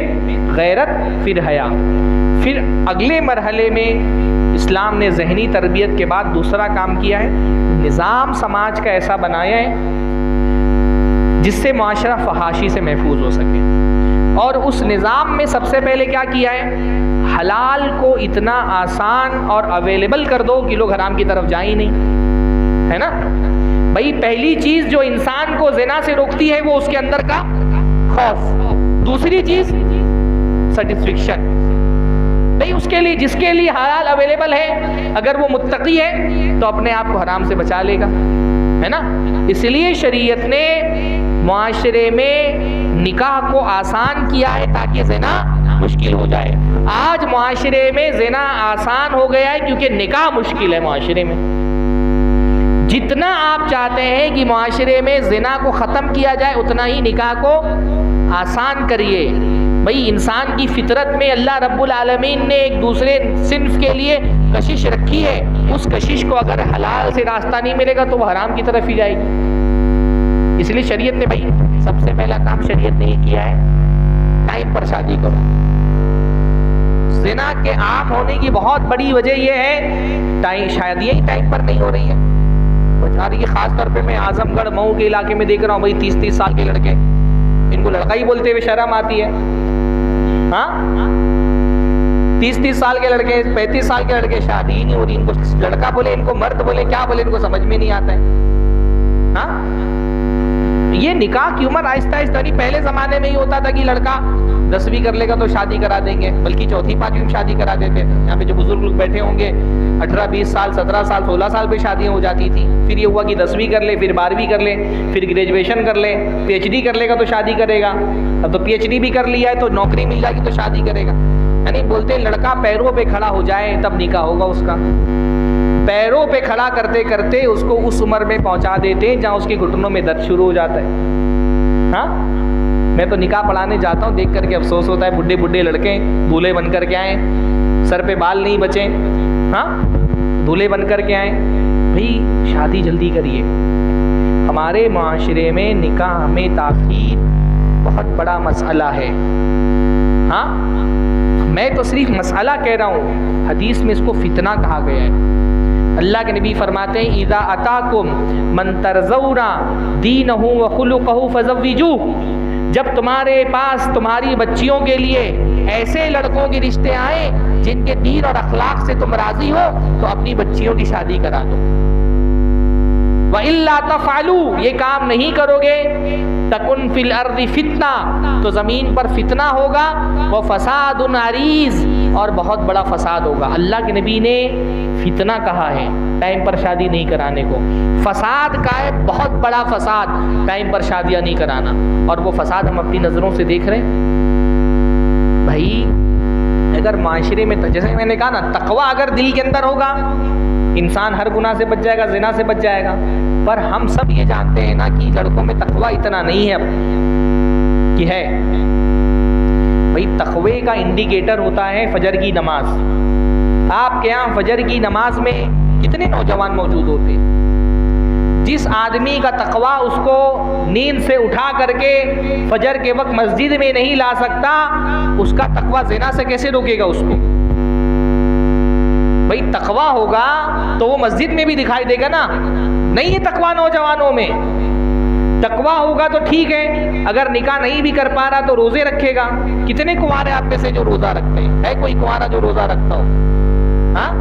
गैरत, फिर हया। फिर अगले मरहले में इस्लाम ने जहनी तरबियत के बाद दूसरा काम किया है, निज़ाम समाज का ऐसा बनाया है जिससे माशरा फहाशी से महफूज हो सके। और उस निज़ाम में सबसे पहले क्या किया है, हलाल को इतना आसान और अवेलेबल कर दो कि लोग हराम की तरफ जाए ही नहीं, है ना भाई। पहली चीज़ जो इंसान को ज़िना से रोकती है वो उसके अंदर का खौफ, दूसरी चीज़ सेटिस्फेक्शन। नहीं, उसके लिए जिसके लिए हलाल अवेलेबल है, अगर वो मुत्तकी है तो अपने आप को हराम से बचा लेगा, है ना। इसलिए शरीयत ने मुआशरे में निकाह को आसान किया है ताकि ज़िना मुश्किल हो जाए। आज मुआशरे में ज़िना आसान हो गया है क्योंकि निकाह मुश्किल है मुआशरे में। जितना आप चाहते हैं कि मुआशरे में ज़िना को ख़त्म किया जाए, उतना ही निकाह को आसान करिए। भाई इंसान की फितरत में अल्लाह रब्बुल आलमीन ने एक दूसरे सिन्फ के लिए कशिश रखी है। उस कशिश को अगर हलाल से रास्ता नहीं मिलेगा तो वह हराम की तरफ ही जाएगी। इसलिए शरीयत ने भाई सबसे पहला काम शरीयत ने किया है, टाइम पर शादी करो। ज़िना के आम होने की बहुत बड़ी वजह यह है शादियाँ ही टाइम पर नहीं हो रही है। बता रही है, खास तौर पे मैं आजमगढ़ मऊ के इलाके में देख रहा हूँ भाई 30-30 साल के लड़के, इनको लड़का ही बोलते हुए शर्म आती है। हाँ, 30-30 साल के लड़के, 35 साल के लड़के, शादी ही नहीं हो रही। इनको लड़का बोले, इनको मर्द बोले, क्या बोले, इनको समझ में नहीं आता है। हाँ, ये निकाह की उम्र आहिस्ता आहिस्ता नहीं, पहले जमाने में ही होता था कि लड़का 10वीं कर लेगा तो शादी करा देंगे, बल्कि 4वीं-5वीं में शादी करा देते थे। यहाँ पे जो बुजुर्ग लोग बैठे होंगे 18-20 साल, 17 साल, 16 साल पे शादियाँ हो जाती थी। फिर ये हुआ कि 10वीं कर ले, फिर 12वीं कर ले, फिर ग्रेजुएशन कर ले, PhD कर लेगा तो शादी करेगा। अब तो PhD भी कर लिया है तो नौकरी मिल जाएगी तो शादी करेगा। यानी बोलते लड़का पैरों पे खड़ा हो जाए तब निकाह होगा उसका। पैरों पे खड़ा करते करते उसको उस उम्र में पहुंचा देते हैं जहाँ उसके घुटनों में दर्द शुरू हो जाता है। हाँ, मैं तो निकाह पढ़ाने जाता हूँ, देख करके अफसोस होता है, बुढ़े बुढ़े लड़के दूल्हे बन कर के आए, सर पे बाल नहीं बचे, हाँ, दूल्हे बन कर के आए। भाई शादी जल्दी करिए। हमारे माशरे में निकाह में ताख़ीर बहुत बड़ा मसला है। हाँ, मैं तो सिर्फ मसला कह रहा हूँ, हदीस में इसको फितना कहा गया है। अल्लाह के नबी फरमाते हैं, इज़ा अताकुम मन तरज़ौना दीनहु व खुलुक़हु फ़ज़व्विजूहु। जब तुम्हारे पास तुम्हारी बच्चियों के लिए ऐसे लड़कों के रिश्ते आए जिनके दीन और अखलाक से तुम राजी हो तो अपनी बच्चियों की शादी करा दो। व इल्ला तफ़अलू, ये काम नहीं करोगे, तकुन फिल अर्दि फितना, तो ज़मीन पर फितना होगा, व फ़सादुन अरीज़, और बहुत बड़ा फसाद होगा। अल्लाह के नबी ने फितना कहा है टाइम पर शादी नहीं कराने को। फसाद का है बहुत बड़ा फसाद, टाइम पर शादियाँ नहीं कराना, और वो फसाद हम अपनी नज़रों से देख रहे हैं। भाई अगर माशरे में, जैसे मैंने कहा ना, तकवा अगर दिल के अंदर होगा इंसान हर गुनाह से बच जाएगा, ज़िना से बच जाएगा। पर हम सब ये जानते हैं ना कि लड़कों में तकवा इतना नहीं है अब कि है। भाई तकवे का इंडिकेटर होता है फजर की नमाज। आपके यहाँ फजर की नमाज में कितने नौजवान मौजूद होते हैं? जिस आदमी का तकवा उसको नींद से उठा करके फजर के वक्त मस्जिद में नहीं ला सकता, उसका तकवा ज़िना से कैसे रोकेगा उसको? भाई तकवा होगा तो वो मस्जिद में भी दिखाई देगा ना। नहीं है तकवा नौजवानों में। तकवा होगा तो ठीक है, अगर निकाह नहीं भी कर पा रहा तो रोजे रखेगा। कितने कुंवारे आप में से जो रोजा रखते हैं? है कोई कुंवारा जो रोजा रखता हो? हाँ,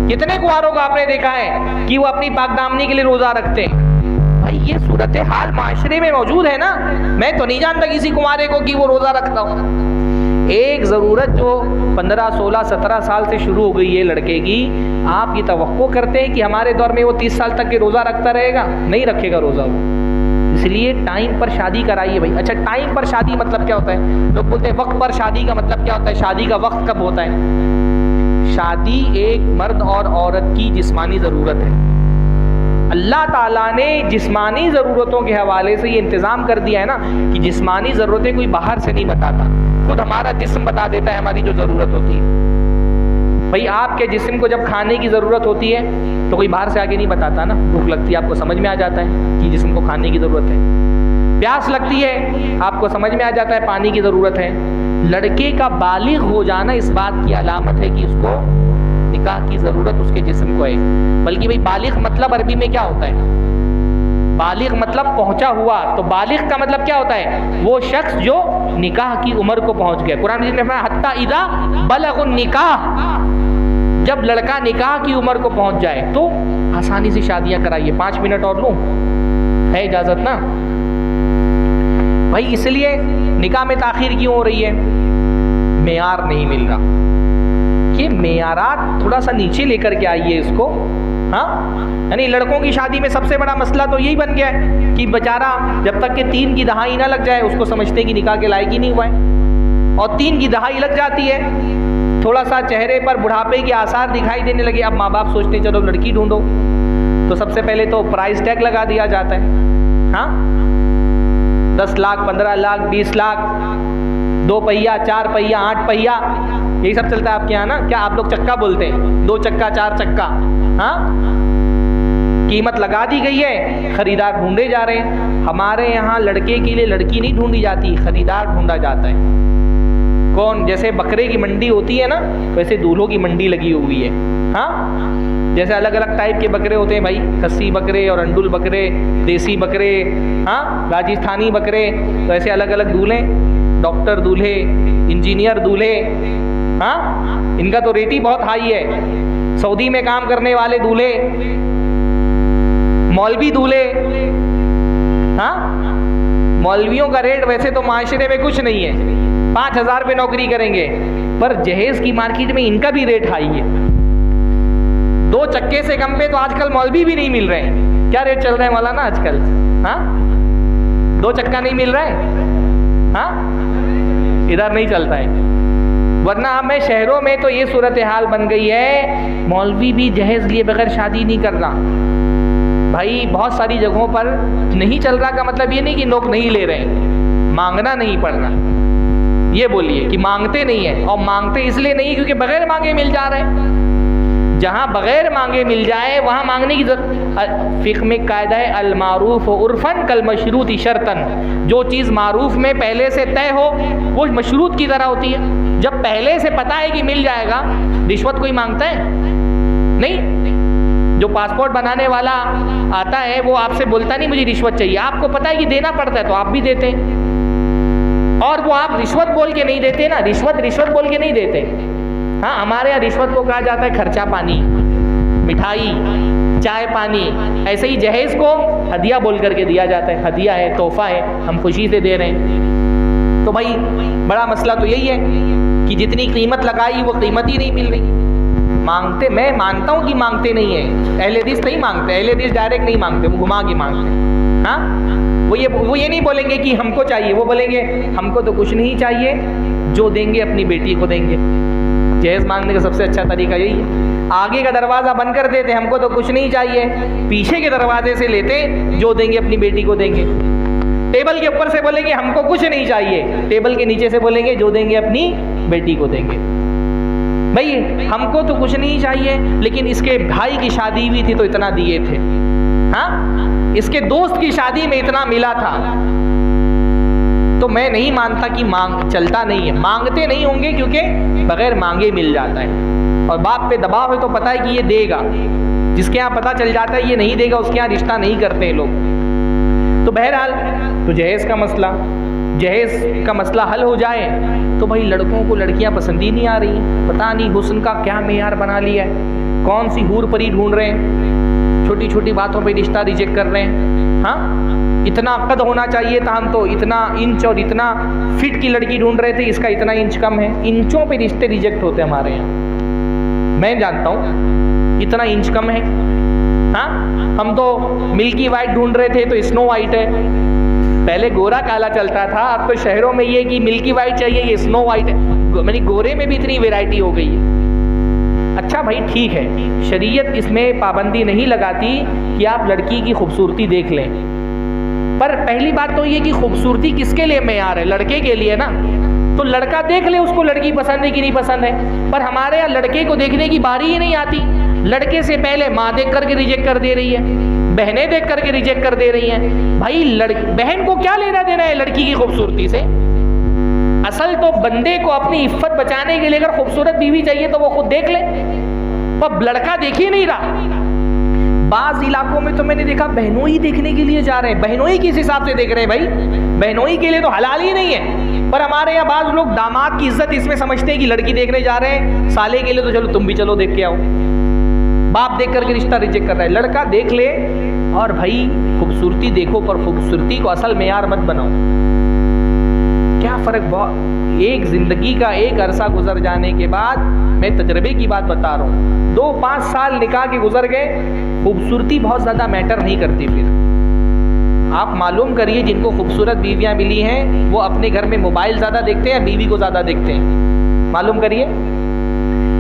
कितने कुंवारों को आपने देखा है कि वो अपनी पाकदामनी के लिए रोजा रखते हैं? भाई ये सूरत हाल माशरे में मौजूद है ना। मैं तो नहीं जानता किसी कुंवारे को कि वो रोजा रखता हो। एक ज़रूरत जो 15, 16, 17 साल से शुरू हो गई है लड़के की, आप ये तवक्को करते हैं कि हमारे दौर में वो 30 साल तक के रोज़ा रखता रहेगा? नहीं रखेगा रोज़ा वो। इसलिए टाइम पर शादी कराइए भाई। अच्छा, टाइम पर शादी मतलब क्या होता है? लोग बोलते हैं वक्त पर शादी का मतलब क्या होता है? शादी का वक्त कब होता है? शादी एक मर्द और औरत की जिस्मानी ज़रूरत है। अल्लाह ताला ने जिस्मानी ज़रूरतों के हवाले से ये इंतज़ाम कर दिया है ना कि जिस्मानी ज़रूरतें कोई बाहर से नहीं बताता, खुद हमारा जिस्म बता देता है हमारी जो ज़रूरत होती है। भाई आपके जिस्म को जब खाने की ज़रूरत होती है तो कोई बाहर से आके नहीं बताता ना, भूख लगती है आपको समझ में आ जाता है कि जिस्म को खाने की ज़रूरत है, प्यास लगती है आपको समझ में आ जाता है पानी की ज़रूरत है। लड़के का बालिग हो जाना इस बात की अलामत है कि उसको निकाह की ज़रूरत उसके जिस्म को है। बल्कि भाई बालिग मतलब अरबी में क्या होता है? बालिग मतलब पहुंचा हुआ, तो बालिग का मतलब क्या होता है? वो शख्स जो निकाह की उम्र को पहुंच गया। कुरान ने फरमाया हत्ता इज़ा बलगुन निकाह, जब लड़का निकाह की उम्र को पहुंच जाए तो आसानी से शादियां कराइए। 5 मिनट और लूं, है इजाज़त ना भाई? इसलिए निकाह में ताख़ीर क्यों हो रही है? मेयार नहीं मिल रहा। ये मेयारात थोड़ा सा नीचे लेकर के आइए इसको। हाँ, यानी लड़कों की शादी में सबसे बड़ा मसला तो यही बन गया है कि बेचारा जब तक कि 3 की दहाई ना लग जाए उसको समझते हैं कि निकाह के लायक ही नहीं हुआ है, और 3 की दहाई लग जाती है, थोड़ा सा चेहरे पर बुढ़ापे के आसार दिखाई देने लगे, अब माँ बाप सोचते हैं चलो लड़की ढूंढो, तो सबसे पहले तो प्राइस टैग लगा दिया जाता है। हाँ, 10 लाख, 15 लाख, 20 लाख, 2 पहिया, 4 पहिया, 8 पहिया, यही सब चलता है आपके यहाँ ना? क्या आप लोग चक्का बोलते हैं? 2 चक्का, 4 चक्का। हाँ, कीमत लगा दी गई है, खरीदार ढूंढे जा रहे हैं। हमारे यहाँ लड़के के लिए लड़की नहीं ढूंढी जाती, खरीदार ढूंढा जाता है। कौन? जैसे बकरे की मंडी होती है ना, वैसे दूल्हों की मंडी लगी हुई है। हाँ, जैसे अलग अलग टाइप के बकरे होते हैं भाई, खस्सी बकरे और अंडुल बकरे, देसी बकरे, हाँ, राजस्थानी बकरे, तो ऐसे अलग अलग दूल्हे, डॉक्टर दूल्हे, इंजीनियर दूल्हे। हाँ, इनका तो रेट ही बहुत हाई है। सऊदी में काम करने वाले दूल्हे, मौलवी दूल्हे। हाँ, मौलवियों का रेट वैसे तो माशरे में कुछ नहीं है, 5,000 पे नौकरी करेंगे, पर जहेज की मार्केट में इनका भी रेट हाई है। 2 चक्के से कम पे तो आजकल मौलवी भी नहीं मिल रहे हैं। क्या रेट चल रहा है मौलाना आजकल? हाँ, 2 चक्का नहीं मिल रहा है। हाँ, इधर नहीं चलता है, वरना हमें शहरों में तो ये सूरत हाल बन गई है, मौलवी भी जहेज लिए बगैर शादी नहीं कर रहा। भाई बहुत सारी जगहों पर नहीं चल रहा का मतलब ये नहीं कि लोग नहीं ले रहे हैं, मांगना नहीं पड़ रहा। ये बोलिए कि मांगते नहीं है, और मांगते इसलिए नहीं क्योंकि बगैर मांगे मिल जा रहे हैं। जहाँ बगैर मांगे मिल जाए वहाँ मांगने की जरूरत। फ़िक़्ह में कायदा है अल मारूफ उर्फन कल मशरूत शर्तन, जो चीज़ मारूफ में पहले से तय हो वो मशरूत की तरह होती है। जब पहले से पता है कि मिल जाएगा, रिश्वत कोई मांगता है? नहीं। जो पासपोर्ट बनाने वाला आता है वो आपसे बोलता नहीं मुझे रिश्वत चाहिए, आपको पता है कि देना पड़ता है तो आप भी देते हैं। और वो आप रिश्वत बोल के नहीं देते ना, रिश्वत बोल के नहीं देते। हाँ, हमारे यहाँ रिश्वत को कहा जाता है खर्चा पानी, मिठाई, चाय पानी। ऐसे ही जहेज को हदिया बोल करके दिया जाता है, हदिया है, तोहफा है, हम खुशी से दे रहे हैं। तो भाई बड़ा मसला तो यही है कि जितनी कीमत लगाई वो कीमत ही नहीं मिल रही। मांगते, मैं मानता हूँ कि मांगते नहीं है, अहले हदीस नहीं मांगते, अहले हदीस डायरेक्ट नहीं मांगते, वो घुमा के मांगते। हाँ, वो ये नहीं बोलेंगे कि हमको चाहिए, वो बोलेंगे हमको तो कुछ नहीं चाहिए, जो देंगे अपनी बेटी को देंगे। जहेज मांगने का सबसे अच्छा तरीका यही है, आगे का दरवाज़ा बंद कर देते, हमको तो कुछ नहीं चाहिए, पीछे के दरवाजे से लेते, जो देंगे अपनी बेटी को देंगे। टेबल के ऊपर से बोलेंगे हमको कुछ नहीं चाहिए, टेबल के नीचे से बोलेंगे जो देंगे अपनी बेटी को देंगे। भाई हमको तो कुछ नहीं चाहिए, लेकिन इसके भाई की शादी हुई थी तो इतना दिए थे। हाँ, इसके दोस्त की शादी में इतना मिला था। तो मैं नहीं मानता कि मांग चलता नहीं है, मांगते नहीं होंगे क्योंकि बगैर मांगे मिल जाता है। और बाप पे दबाव है तो पता है कि ये देगा, जिसके यहाँ पता चल जाता है ये नहीं देगा उसके यहाँ रिश्ता नहीं करते हैं लोग। तो बहरहाल तो जहेज का मसला हल हो जाए तो भाई लड़कों को लड़कियां पसंद ही नहीं आ रही, पता नहीं हुस्न का क्या मेयार बना लिया है, कौन सी हूर परी ढूंढ रहे हैं, छोटी छोटी बातों पे रिश्ता रिजेक्ट कर रहे हैं। हाँ, इतना कद होना चाहिए था, हम तो इतना इंच और इतना फिट की लड़की ढूंढ रहे थे, इसका इतना इंच कम है। इंचों पे रिश्ते रिजेक्ट होते हैं हमारे यहाँ, मैं जानता हूँ, इतना इंच कम है। हाँ, हम तो मिल्की वाइट ढूंढ रहे थे तो स्नो वाइट है। पहले गोरा काला चलता था, अब तो शहरों में ये कि मिल्की वाइट चाहिए, ये स्नो वाइट है। मेरी गोरे में भी इतनी वैरायटी हो गई है। देखा भाई ठीक है, शरीयत इसमें पाबंदी नहीं लगाती कि आप लड़की की खूबसूरती देख लें, पर पहली बात तो ये कि खूबसूरती किसके लिए मेयार है? लड़के के लिए ना। तो लड़का देख ले उसको लड़की पसंद है कि नहीं पसंद है, पर हमारे यहाँ लड़के को देखने की बारी ही नहीं आती। लड़के से पहले माँ देख करके रिजेक्ट कर दे रही है, बहनें देख करके रिजेक्ट कर दे रही हैं। भाई बहन को क्या लेना देना है लड़की की खूबसूरती से? असल तो बंदे को अपनी इफ्फत बचाने के लिए अगर खूबसूरत बीवी चाहिए तो वो खुद देख ले, पर लड़का देख ही नहीं रहा। बाज इलाकों में तो मैंने देखा बहनोई देखने के लिए जा रहे हैं। बहनोई किस हिसाब से देख रहे हैं भाई? बहनोई के लिए तो हलाल ही नहीं है, पर हमारे यहाँ बाज लोग दामाद की इज्जत इसमें समझते हैं कि लड़की देखने जा रहे हैं, साले के लिए तो चलो तुम भी चलो देख के आओ। बाप देख करके रिश्ता रिजेक्ट कर रहा है, लड़का देख ले। और भाई खूबसूरती देखो, पर खूबसूरती को असल मेयार मत बनाओ। क्या फर्क, बहुत एक जिंदगी का एक अरसा गुजर जाने के बाद, मैं तजर्बे की बात बता रहा हूँ, 2-5 साल निकाह के गुजर गए, खूबसूरती बहुत ज़्यादा मैटर नहीं करती। फिर आप मालूम करिए जिनको खूबसूरत बीवियाँ मिली हैं वो अपने घर में मोबाइल ज़्यादा देखते हैं, बीवी को ज़्यादा देखते हैं। मालूम करिए,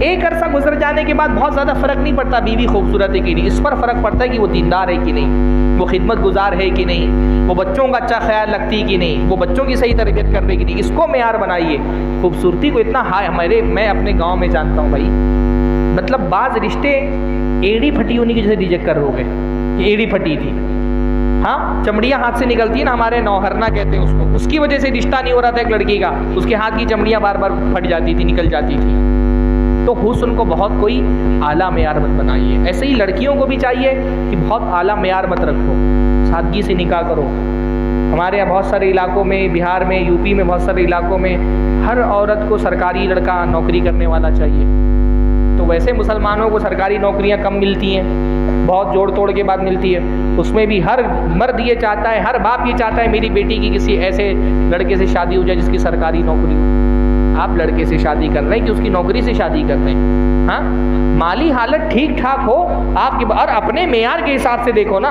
एक अरसा गुजर जाने के बाद बहुत ज़्यादा फ़र्क नहीं पड़ता बीवी खूबसूरत है कि नहीं, इस पर फ़र्क पड़ता है कि वो दीनदार है कि नहीं, वो खिदमत गुजार है कि नहीं, वो बच्चों का अच्छा ख्याल रखती कि नहीं, वो बच्चों की सही तरबियत कर रही कि नहीं। इसको मेयार बनाइए। खूबसूरती को इतना हाय, मैं अपने गाँव में जानता हूँ भाई, मतलब बाज़ रिश्ते एड़ी फटी होने की जैसे रिजेक्ट कर रहे कि एड़ी फटी थी। हाँ, चमड़ियाँ हाथ से निकलती है ना, हमारे नौहरना कहते हैं उसको, उसकी वजह से रिश्ता नहीं हो रहा था एक लड़की का, उसके हाथ की चमड़ियाँ बार बार फट जाती थी, निकल जाती थी। तो हुस्न को बहुत कोई आला मेयार मत बनाइए। ऐसे ही लड़कियों को भी चाहिए कि बहुत आला मेयार मत रखो, सादगी से निकाह करो। हमारे यहाँ बहुत सारे इलाकों में, बिहार में, यूपी में बहुत सारे इलाकों में हर औरत को सरकारी लड़का नौकरी करने वाला चाहिए। तो वैसे मुसलमानों को सरकारी नौकरियां कम मिलती हैं, बहुत जोड़ तोड़ के बाद मिलती है। उसमें भी हर मर्द ये चाहता है, हर बाप ये चाहता है मेरी बेटी की किसी ऐसे लड़के से शादी हो जाए जिसकी सरकारी नौकरी हो। आप लड़के से शादी कर रहे हैं कि उसकी नौकरी से शादी कर रहे हैं? हाँ, माली हालत ठीक ठाक हो आपके, और अपने मेयार के हिसाब से देखो ना।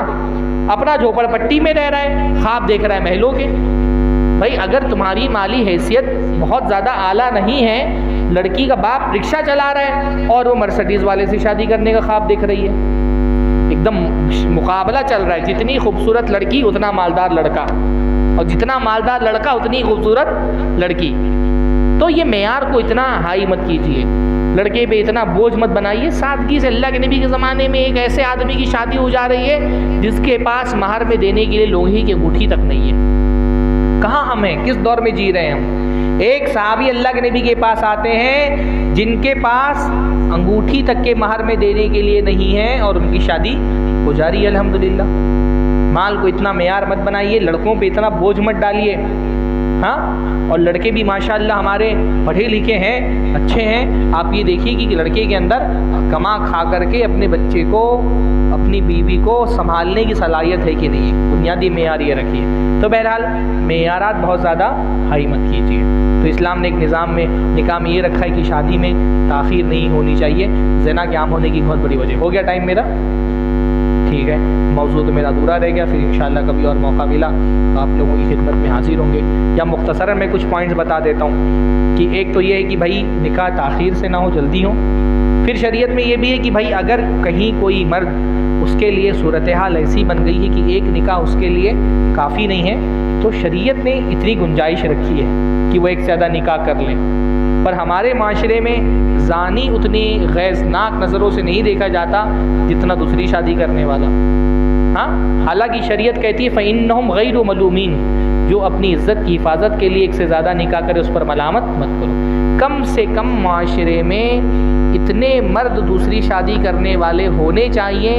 अपना झोपड़पट्टी में रह रहा है, ख्वाब देख रहा है महलों के। भाई अगर तुम्हारी माली हैसियत बहुत ज़्यादा आला नहीं है, लड़की का बाप रिक्शा चला रहा है और वो मर्सिडीज़ वाले से शादी करने का ख्वाब देख रही है, एकदम मुकाबला चल रहा है, जितनी खूबसूरत लड़की उतना मालदार लड़का, और जितना मालदार लड़का उतनी खूबसूरत लड़की। तो ये मेयार को इतना हाई मत कीजिए, लड़के पे इतना बोझ मत बनाइए। सादगी से, अल्लाह के नबी के ज़माने में एक ऐसे आदमी की शादी हो जा रही है जिसके पास महर में देने के लिए लोहे की अंगूठी तक नहीं है। कहाँ हम हैं, किस दौर में जी रहे हैं हम? एक सहाबी अल्लाह के नबी के पास आते हैं जिनके पास अंगूठी तक के महर में देने के लिए नहीं है, और उनकी शादी हो जा रही है अल्हम्दुलिल्लाह। माल को इतना मेयार मत बनाइए, लड़कों पे इतना बोझ मत डालिए। हाँ, और लड़के भी माशाअल्लाह हमारे पढ़े लिखे हैं, अच्छे हैं। आप ये देखिए कि लड़के के अंदर कमा खा करके अपने बच्चे को, अपनी बीवी को संभालने की सलाहियत है कि नहीं, बुनियादी मेयार ये रखिए। तो बहरहाल मेयारात बहुत ज़्यादा हाई मत कीजिए। तो इस्लाम ने एक निज़ाम में, निकाह में ये रखा है कि शादी में ताख़ीर नहीं होनी चाहिए, ज़िना के आम होने की बहुत बड़ी वजह। हो गया टाइम मेरा? ठीक है, मौजूद तो मेरा अधूरा रह गया, फिर इंशाअल्लाह कभी और मौका मिला तो आप लोगों की खिदमत में हाजिर होंगे। या मुख्तसरन मैं कुछ पॉइंट्स बता देता हूँ कि एक तो ये है कि भाई निकाह ताख़ीर से ना हो, जल्दी हो। फिर शरीयत में ये भी है कि भाई अगर कहीं कोई मर्द, उसके लिए सूरत हाल ऐसी बन गई है कि एक निकाह उसके लिए काफ़ी नहीं है, तो शरीयत ने इतनी गुंजाइश रखी है कि वो एक से ज़्यादा निकाह कर लें। पर हमारे माशरे में ज़ानी उतनी गैज़नाक नज़रों से नहीं देखा जाता जितना दूसरी शादी करने वाला। हाँ, हालांकि शरीयत कहती है फ़इन्नहुम गैरु मलूमीन, जो अपनी इज़्ज़त की हिफाजत के लिए एक से ज़्यादा निकाह करे उस पर मलामत मत करो। कम से कम माशरे में इतने मर्द दूसरी शादी करने वाले होने चाहिए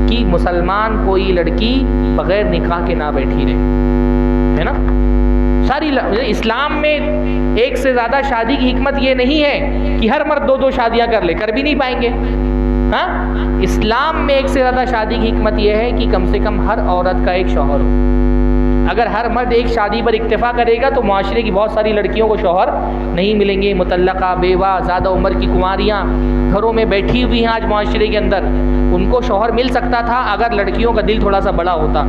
कि मुसलमान कोई लड़की बग़ैर निकाह के ना बैठी रहे, है ना। सारी इस्लाम में एक से ज़्यादा शादी की हिकमत ये नहीं है कि हर मर्द 2-2 शादियाँ कर भी नहीं पाएंगे। हाँ, इस्लाम में एक से ज़्यादा शादी की हिकमत यह है कि कम से कम हर औरत का एक शौहर हो। अगर हर मर्द एक शादी पर इक्तफ़ा करेगा तो माशरे की बहुत सारी लड़कियों को शौहर नहीं मिलेंगे। मुतल्लका, बेवा, ज़्यादा उम्र की कुंवारियाँ घरों में बैठी हुई हैं आज माशरे के अंदर, उनको शौहर मिल सकता था अगर लड़कियों का दिल थोड़ा सा बड़ा होता।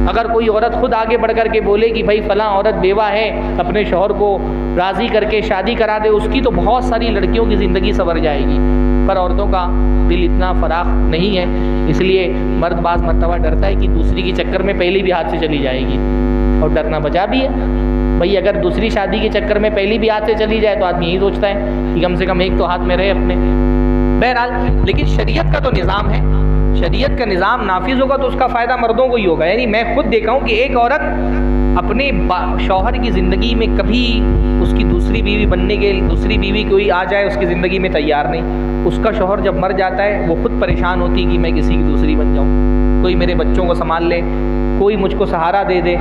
अगर कोई औरत खुद आगे बढ़ कर के बोले कि भाई फ़लाँ औरत बेवा है, अपने शौहर को राज़ी करके शादी करा दे उसकी, तो बहुत सारी लड़कियों की ज़िंदगी संवर जाएगी। पर औरतों का दिल इतना फराख नहीं है, इसलिए मर्द बाज़ मरतबा डरता है कि दूसरी के चक्कर में पहली भी हाथ से चली जाएगी, और डरना बचा भी है भाई। अगर दूसरी शादी के चक्कर में पहली भी हाथ से चली जाए तो आदमी यही सोचता है कि कम से कम एक तो हाथ में रहे अपने। बहरहाल, लेकिन शरीयत का तो निज़ाम है, शरीयत का निज़ाम नाफिज होगा तो उसका फ़ायदा मर्दों को ही होगा। यानी मैं खुद देखा हूँ कि एक औरत अपने शौहर की ज़िंदगी में कभी उसकी दूसरी बीवी बनने के लिए, दूसरी बीवी कोई आ जाए उसकी ज़िंदगी में तैयार नहीं। उसका शौहर जब मर जाता है वो खुद परेशान होती है कि मैं किसी की दूसरी बन जाऊँ, कोई मेरे बच्चों को संभाल ले, कोई मुझको सहारा दे दे।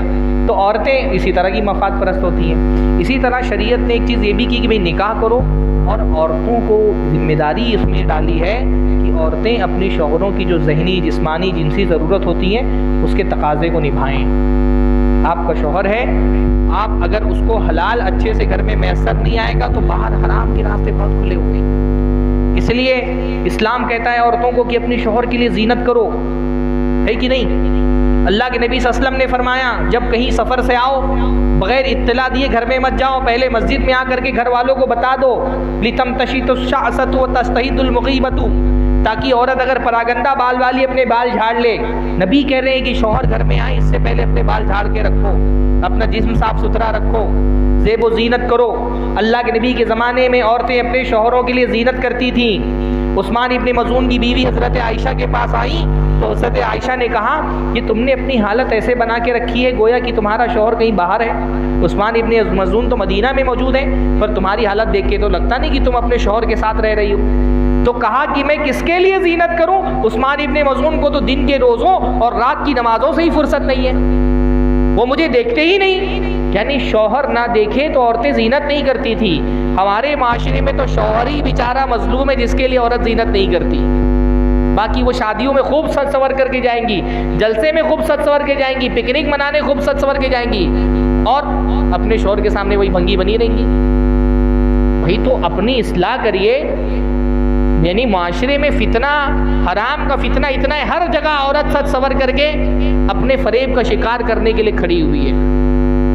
तो औरतें इसी तरह की मफाद परस्त होती हैं। इसी तरह शरीयत ने एक चीज़ ये भी की कि भाई निकाह करो, और औरतों को जिम्मेदारी इसमें डाली है कि औरतें अपने शौहरों की जो ज़हनी, जिस्मानी, जिनसी ज़रूरत होती है उसके तकाज़े को निभाएं। आपका शौहर है, आप अगर उसको हलाल अच्छे से घर में मैसर नहीं आएगा तो बाहर हराम के रास्ते बहुत खुले हुए। इसलिए इस्लाम कहता है औरतों को कि अपने शौहर के लिए ज़ीनत करो, है कि नहीं। अल्लाह के नबी सल्लल्लाहु अलैहि वसल्लम ने फरमाया, जब कहीं सफ़र से आओ बग़ैर इत्तला दिए घर में मत जाओ, पहले मस्जिद में आकर के घर वालों को बता दो, लितम तशीतुश्शाअसतु व तस्तहीदुल मुग़ीबतु, ताकि औरत अगर परागंदा बाल वाली अपने बाल झाड़ ले। नबी कह रहे हैं कि शौहर घर में आए इससे पहले अपने बाल झाड़ के रखो, अपना जिस्म साफ सुथरा रखो, ज़ेब ज़ीनत करो। अल्लाह के नबी के ज़माने में औरतें अपने शौहरों के लिए ज़ीनत करती थी। उस्मान इब्न मज़ून की बीवी हज़रत आयशा के पास आई तो हज़रत आयशा ने कहा कि तुमने अपनी हालत ऐसे बना के रखी है गोया कि तुम्हारा शौहर कहीं बाहर है। उस्मान इब्न मज़ून तो मदीना में मौजूद है, पर तुम्हारी हालत देख के तो लगता नहीं कि तुम अपने शौहर के साथ रह रही हो। तो कहा कि मैं किसके लिए ज़ीनत करूं? उस्मान इब्न मज़ून को तो दिन के रोज़ों और रात की नमाज़ों से ही फुर्सत नहीं है, वो मुझे देखते ही नहीं। यानी शौहर ना देखे तो औरतें ज़ीनत नहीं करती थी। हमारे माशरे में तो शौहर ही बेचारा मजलूम है जिसके लिए औरत ज़ीनत नहीं करती। बाकी वो शादियों में खूब सज सवर करके जाएंगी, जलसे में खूब सज सवर के जाएंगी, पिकनिक मनाने खूब सज सवर के जाएंगी, और अपने शौहर के सामने वही भंगी बनी रहेंगी। भाई तो अपनी इस्लाह करिए। यानी माशरे में फितना, हराम का फितना इतना है, हर जगह औरत सज सवर करके अपने फरेब का शिकार करने के लिए खड़ी हुई है।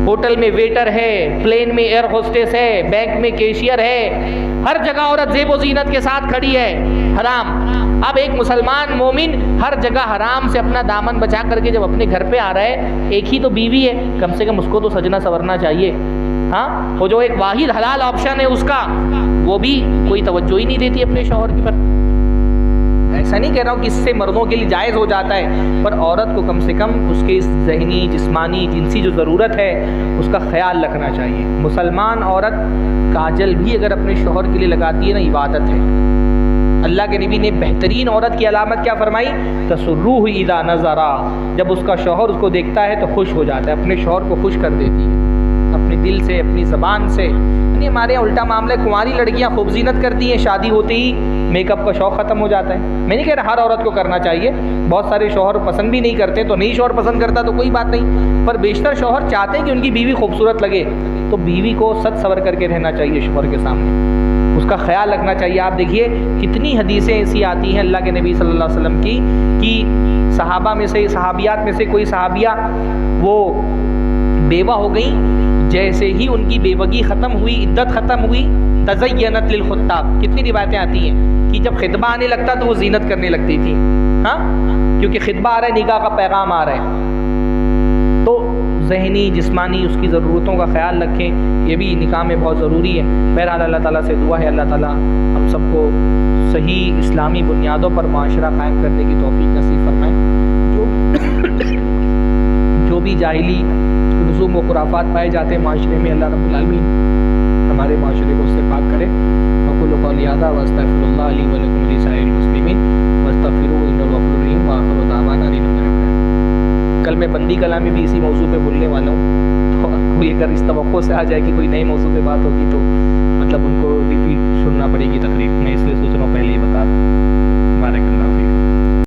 होटल में वेटर है, प्लेन में एयर होस्टेस है, बैंक में कैशियर है, हर जगह औरत ज़ेब ज़ीनत के साथ खड़ी है। हराम। अब एक मुसलमान मोमिन हर जगह हराम से अपना दामन बचा करके जब अपने घर पे आ रहा है, एक ही तो बीवी है, कम से कम उसको तो सजना संवरना चाहिए। हाँ, वो जो एक वाहिद हलाल ऑप्शन है उसका, वो भी कोई तवज्जो ही नहीं देती अपने शौहर की पर। ऐसा नहीं कह रहा हूँ कि इससे मर्दों के लिए जायज़ हो जाता है, पर औरत को कम से कम उसके ज़हनी, जिस्मानी, जिनसी जो ज़रूरत है उसका ख्याल रखना चाहिए। मुसलमान औरत काजल भी अगर अपने शौहर के लिए लगाती है ना, इबादत है। अल्लाह के नबी ने बेहतरीन औरत की अलामत क्या फरमाई? तसुर्रुहु इज़ा नज़रा, जब उसका शौहर उसको देखता है तो खुश हो जाता है, अपने शौहर को खुश कर देती है अपने दिल से, अपनी ज़बान से। यानी हमारे यहाँ उल्टा मामला है, कुंवारी लड़कियाँ खूब ज़ीनत करती हैं, शादी होते ही मेकअप का शौक़ ख़त्म हो जाता है। मैं नहीं कह रहा हर औरत को करना चाहिए, बहुत सारे शौहर पसंद भी नहीं करते, तो नहीं शौहर पसंद करता तो कोई बात नहीं, पर बेशतर शौहर चाहते हैं कि उनकी बीवी खूबसूरत लगे, तो बीवी को सच सवर करके रहना चाहिए शौहर के सामने, उसका ख्याल रखना चाहिए। आप देखिए कितनी हदीसें ऐसी आती हैं अल्लाह के नबी सल्लल्लाहु अलैहि वसल्लम की कि सहाबा में से, सहाबियात में से कोई सहाबिया वो बेवा हो गई, जैसे ही उनकी बेवगी ख़त्म हुई, इद्दत ख़त्म हुई, तज़य्यनत लिल खुत्ताब, कितनी रिवायतें आती हैं कि जब खितबा आने लगता तो वो ज़ीनत करने लगती थी। हाँ, क्योंकि खितबा आ रहा है, निकाह का पैगाम आ रहा है, तो ज़हनी, जिस्मानी उसकी ज़रूरतों का ख्याल रखें, ये भी निकाह में बहुत ज़रूरी है। बहरहाल अल्लाह ताला से दुआ है अल्लाह ताला हम सबको सही इस्लामी बुनियादों पर माशरा कायम करने की तौफीक नसीब फरमाए। जो भी जाहिली रसूम व खुराफात पाए जाते हैं माशरे में, अल्लाह रब्बुल आलमीन हमारे माशरे को उससे पाक करे। वक़ुलु क़ौली हाज़ा व अस्तग़फिरुल्लाह ली व लकुम व लिसाइरिल मुस्लिमीन वस्तग़फिरूहु इन्नहु गफ़ूरुर रहीम व आखिरु दअवाना अनिल हम्दुलिल्लाह। कल मैं बंदी कलामी भी इसी मौजू पे बोलने वाला हूँ, तो कोई अगर इस तवक्को से आ जाए कि कोई नए मौजू पे बात होगी तो